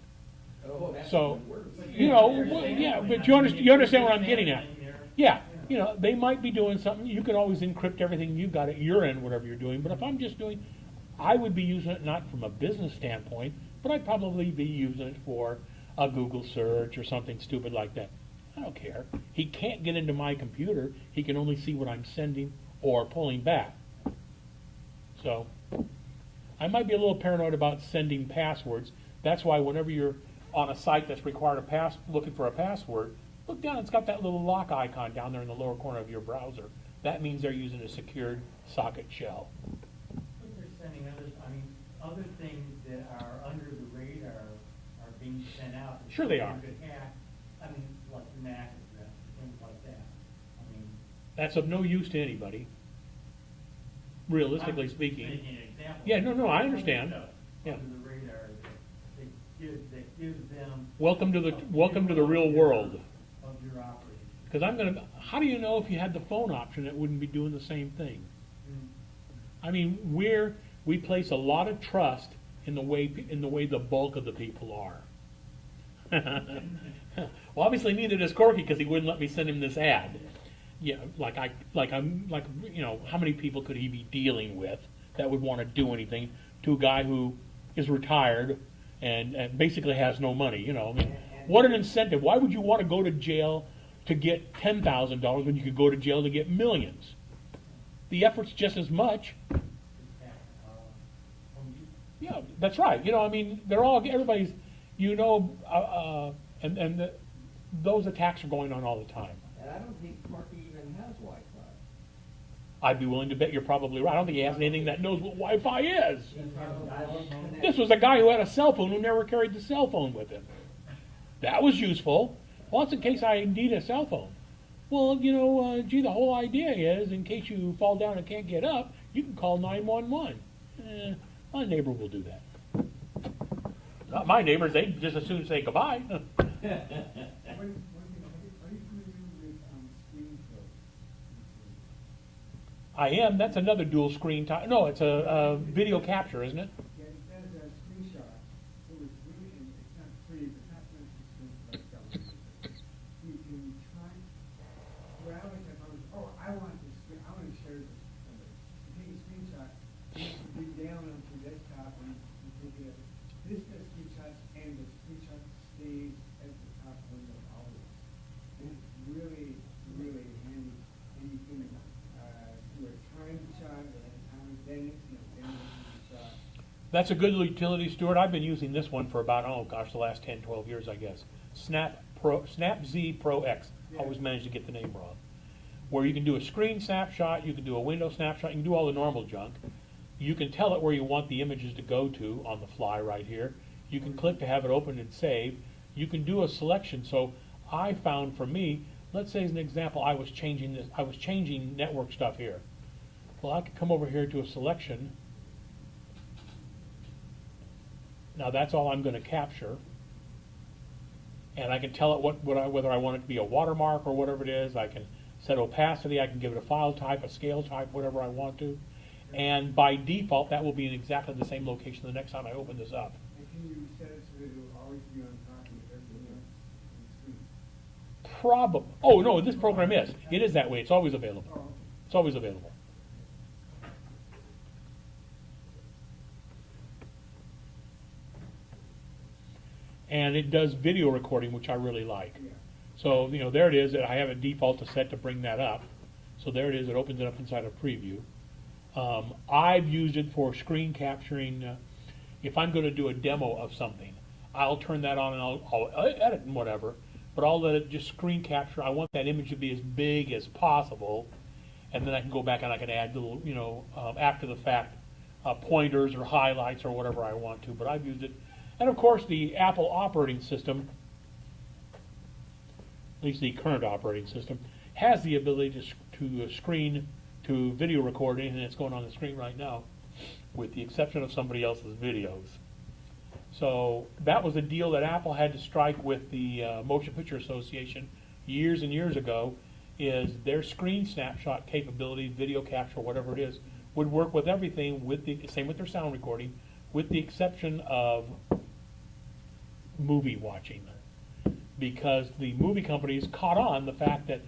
Oh, that's
So,
even worse.
you know, well, yeah, but you understand what I'm getting at. Yeah, you know, they might be doing something. You can always encrypt everything you've got at your end, whatever you're doing. But if I'm just doing, I would be using it not from a business standpoint, but I'd probably be using it for a Google search or something stupid like that. I don't care. He can't get into my computer. He can only see what I'm sending or pulling back. So I might be a little paranoid about sending passwords. That's why whenever you're on a site that's required looking for a password, look down. It's got that little lock icon down there in the lower corner of your browser. That means they're using a secured socket shell.
But they're sending other things that are under the radar are being sent out.
Sure they are.
Could hack. Like the MAC address, things like that.
That's of no use to anybody, realistically
I'm just
speaking.
making an example.
Yeah, no, I understand. Yeah.
Under the radar, that gives them.
Welcome to the real world.
Of your operation.
Because how do you know if you had the phone option it wouldn't be doing the same thing? I mean, we place a lot of trust in the way the bulk of the people are. Well, obviously neither does Corky, because he wouldn't let me send him this ad. Yeah, you know, how many people could he be dealing with that would want to do anything to a guy who is retired and basically has no money, you know? I mean, what an incentive. Why would you want to go to jail to get $10,000 when you could go to jail to get millions? The effort's just as much. Yeah, that's right. You know, I mean, everybody's, you know, those attacks are going on all the time.
And I don't think Corky even has Wi-Fi.
I'd be willing to bet you're probably right. I don't think he has anything that knows what Wi-Fi is. This was a guy who had a cell phone who never carried the cell phone with him. That was useful. Well, it's in case I need a cell phone. Well, you know, gee, the whole idea is in case you fall down and can't get up, you can call 911. My neighbor will do that. Not my neighbors. They just as soon say goodbye.
Are you familiar with screen flow?
I am. That's another dual screen type. No, it's a video capture, isn't it?
Yeah, it says a screenshot. So it's really, it's not free, but not much to you can try, where I like to I want this screen, I want to share this with somebody. You take a screenshot, you down onto your desktop and you take it. This does screenshots and the screenshot stays at the top window always. And it's really, really handy. And you can do a time shot and then it's, then it's a shot.
That's a good utility, Stuart. I've been using this one for about, the last 10, 12 years, I guess. SnapZ Pro X. Always managed to get the name wrong. Where you can do a screen snapshot, you can do a window snapshot, you can do all the normal junk. You can tell it where you want the images to go to on the fly right here. You can click to have it open and save. You can do a selection. So I found for me, let's say as an example, I was changing network stuff here. Well, I could come over here to a selection. Now that's all I'm going to capture. And I can tell it whether I want it to be a watermark or whatever it is. I can set opacity, I can give it a file type, a scale type, whatever I want to. And by default, that will be in exactly the same location the next time I open this up.
And can you set it so that it will always be on top of everything else on the screen?
Probably. Oh, no, this program is. It is that way. It's always available.
Oh, okay.
It's always available. And it does video recording, which I really like.
Yeah.
So, you know, there it is. I have a default to set to bring that up. So there it is. It opens it up inside of preview. I've used it for screen capturing. If I'm going to do a demo of something, I'll turn that on and I'll edit and whatever, but I'll let it just screen capture. I want that image to be as big as possible, and then I can go back and I can add little, you know, after the fact pointers or highlights or whatever I want to, but I've used it. And of course the Apple operating system, at least the current operating system, has the ability to screen to video recording, and it's going on the screen right now, with the exception of somebody else's videos. So that was a deal that Apple had to strike with the Motion Picture Association years and years ago, is their screen snapshot capability, video capture, whatever it is, would work with everything, same with their sound recording, with the exception of movie watching. Because the movie companies caught on the fact that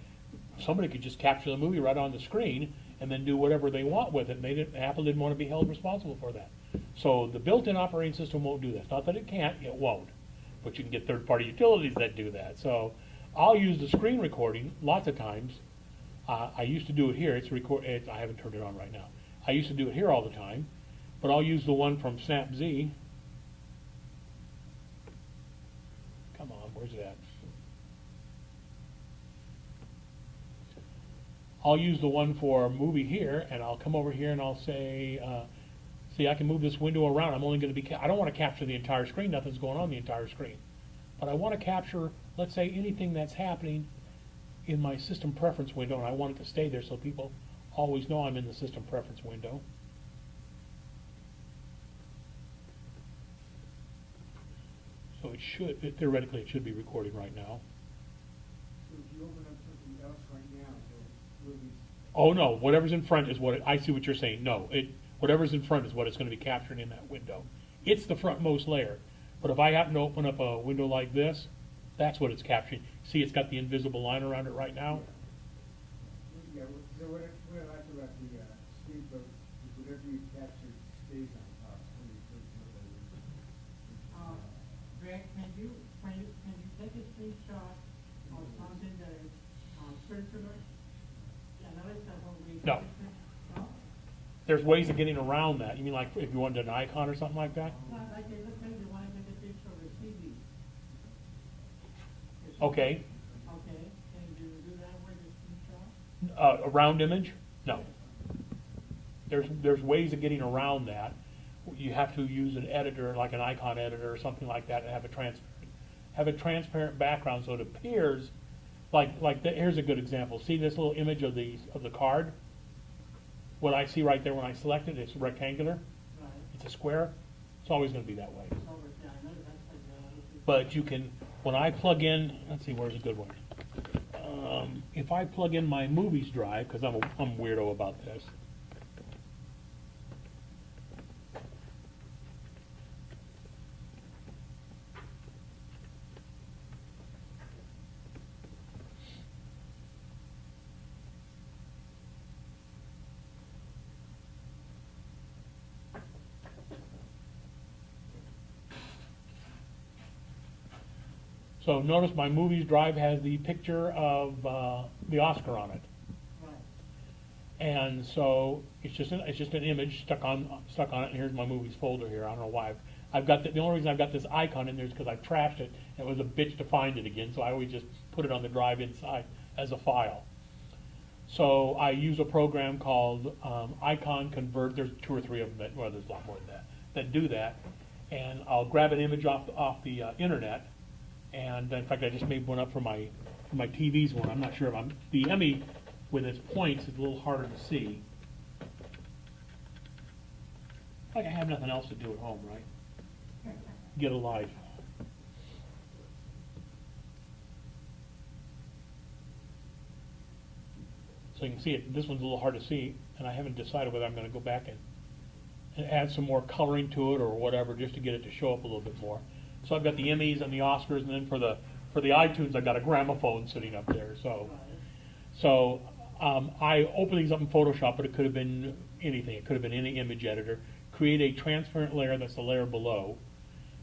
somebody could just capture the movie right on the screen and then do whatever they want with it. And Apple didn't want to be held responsible for that. So the built-in operating system won't do that. It's not that it can't, it won't. But you can get third-party utilities that do that. So I'll use the screen recording lots of times. I used to do it here. I haven't turned it on right now. I used to do it here all the time. But I'll use the one from SnapZ. Come on, where's it at? I'll use the one for movie here, and I'll come over here and I'll say, see, I can move this window around. I'm only going to be, I don't want to capture the entire screen. Nothing's going on the entire screen. But I want to capture, let's say, anything that's happening in my system preference window, and I want it to stay there so people always know I'm in the system preference window. So it should, theoretically, it should be recording right now.
So if you open up something else right now, will be.
Oh no, whatever's in front is what I see what you're saying. No, whatever's in front is what it's going to be capturing in that window. It's the frontmost layer. But if I happen to open up a window like this, That's what it's capturing. See, it's got the invisible line around it right now?
Yeah, so what I like about the, speed boat is whatever you capture stays on top. When you put it over.
Greg, can you take a screenshot of something that is, circular? Analyze that when we.
No.
No?
There's ways of getting around that. You mean like if you wanted an icon or something like that?
Well, like, let's say you want to take a picture of a CD.
Okay.
Okay, can you do that with a screenshot?
A round image? No. There's ways of getting around that. You have to use an editor, like an icon editor or something like that, and have a transparent background so it appears here's a good example. See this little image of the card? What I see right there when I select it, it's rectangular.
Right.
It's a square. It's always going to be that way.
It's over, yeah, I know that's like,
But you can, when I plug in, let's see, where's a good one? If I plug in my movies drive, because I'm a weirdo about this. So notice my movies drive has the picture of the Oscar on it.
right.
And so it's just an image stuck on it, and here's my movies folder here. I don't know why. I've got the only reason I've got this icon in there is because I've trashed it, and it was a bitch to find it again, so I always just put it on the drive inside as a file. So I use a program called Icon Convert. There's 2 or 3 of them, well, there's a lot more than that do that. And I'll grab an image off the internet, and in fact I just made one up for my TV's one. I'm not sure if the Emmy with its points is a little harder to see. Like I have nothing else to do at home, right? Get a life. So you can see it. This one's a little hard to see, and I haven't decided whether I'm going to go back and add some more coloring to it or whatever, just to get it to show up a little bit more. So I've got the Emmys and the Oscars, and then for the iTunes, I've got a gramophone sitting up there. So I open these up in Photoshop, but it could have been anything. It could have been any image editor. Create a transparent layer that's the layer below,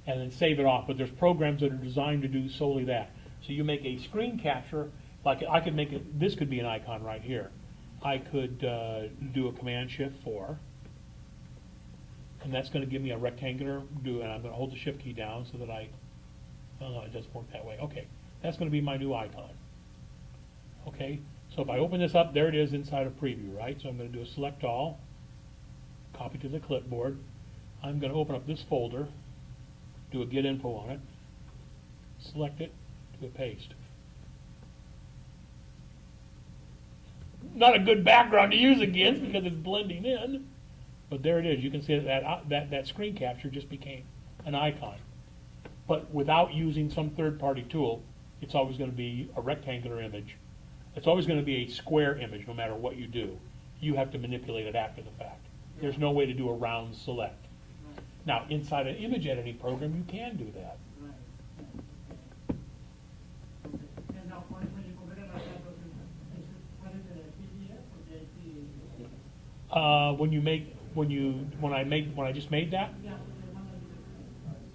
and then save it off. But there's programs that are designed to do solely that. So you make a screen capture. Like I could make it. This could be an icon right here. I could do a Command-Shift-4. And that's going to give me a rectangular, and I'm going to hold the Shift key down so that it doesn't work that way. Okay, that's going to be my new icon. Okay, so if I open this up, there it is inside of Preview, right? So I'm going to do a Select All, copy to the clipboard. I'm going to open up this folder, do a Get Info on it, select it, do a Paste. Not a good background to use against because it's blending in. But there it is. You can see that screen capture just became an icon. But without using some third-party tool, it's always going to be a rectangular image. It's always going to be a square image no matter what you do. You have to manipulate it after the fact. There's no way to do a round select. Now, inside an image editing program, you can do that.
And now, when you convert it like that, what is it, a PDF or JPEG?
When I just made that,
Yeah,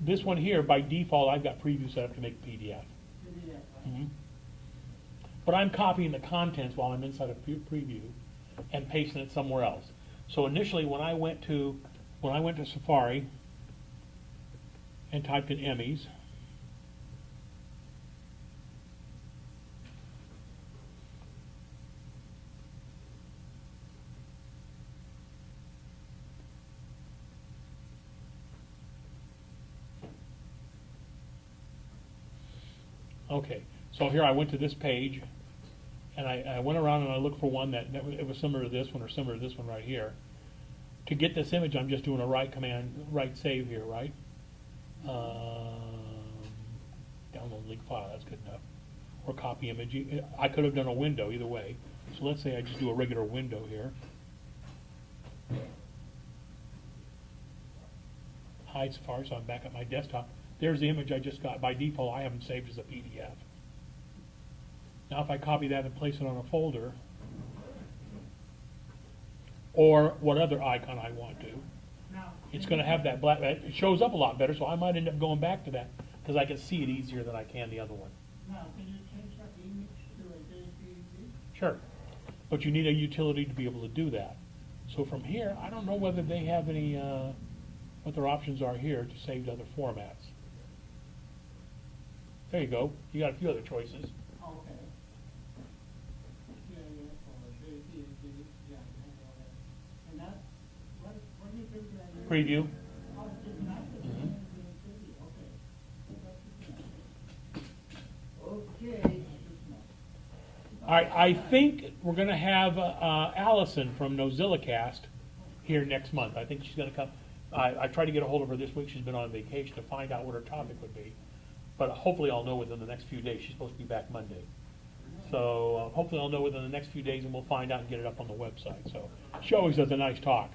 this one here, by default, I've got Preview set up to make PDF.
PDF.
But I'm copying the contents while I'm inside of Preview and pasting it somewhere else. So initially, when I went to Safari and typed in Emmys, okay, so here I went to this page, and I went around and I looked for one that it was similar to this one or similar to this one right here. To get this image, I'm just doing a right save here, right? Download link file, that's good enough. Or copy image. I could have done a window either way. So let's say I just do a regular window here. Hide Safari, so I'm back at my desktop. there's the image I just got. By default, I haven't saved as a PDF. Now if I copy that and place it on a folder, or what other icon I want to,
Now,
it's gonna have that black, it shows up a lot better, so I might end up going back to that, because I can see it easier than I can the other one.
now, can you change that image to a JPG?
Sure, but you need a utility to be able to do that. So from here, I don't know whether they have any, what their options are here to save to other formats. There you go, you got a few other choices.
Okay. Yeah, or JPG, yeah, I have all that. And that, what do you do that?
Preview.
Oh, just not the
Mhm.
okay. Okay.
All right, I think we're gonna have Allison from NozillaCast here next month. I think she's gonna come. I tried to get a hold of her this week. She's been on vacation to find out what her topic would be. But hopefully I'll know within the next few days. She's supposed to be back Monday. So hopefully I'll know within the next few days and we'll find out and get it up on the website. So she always does a nice talk.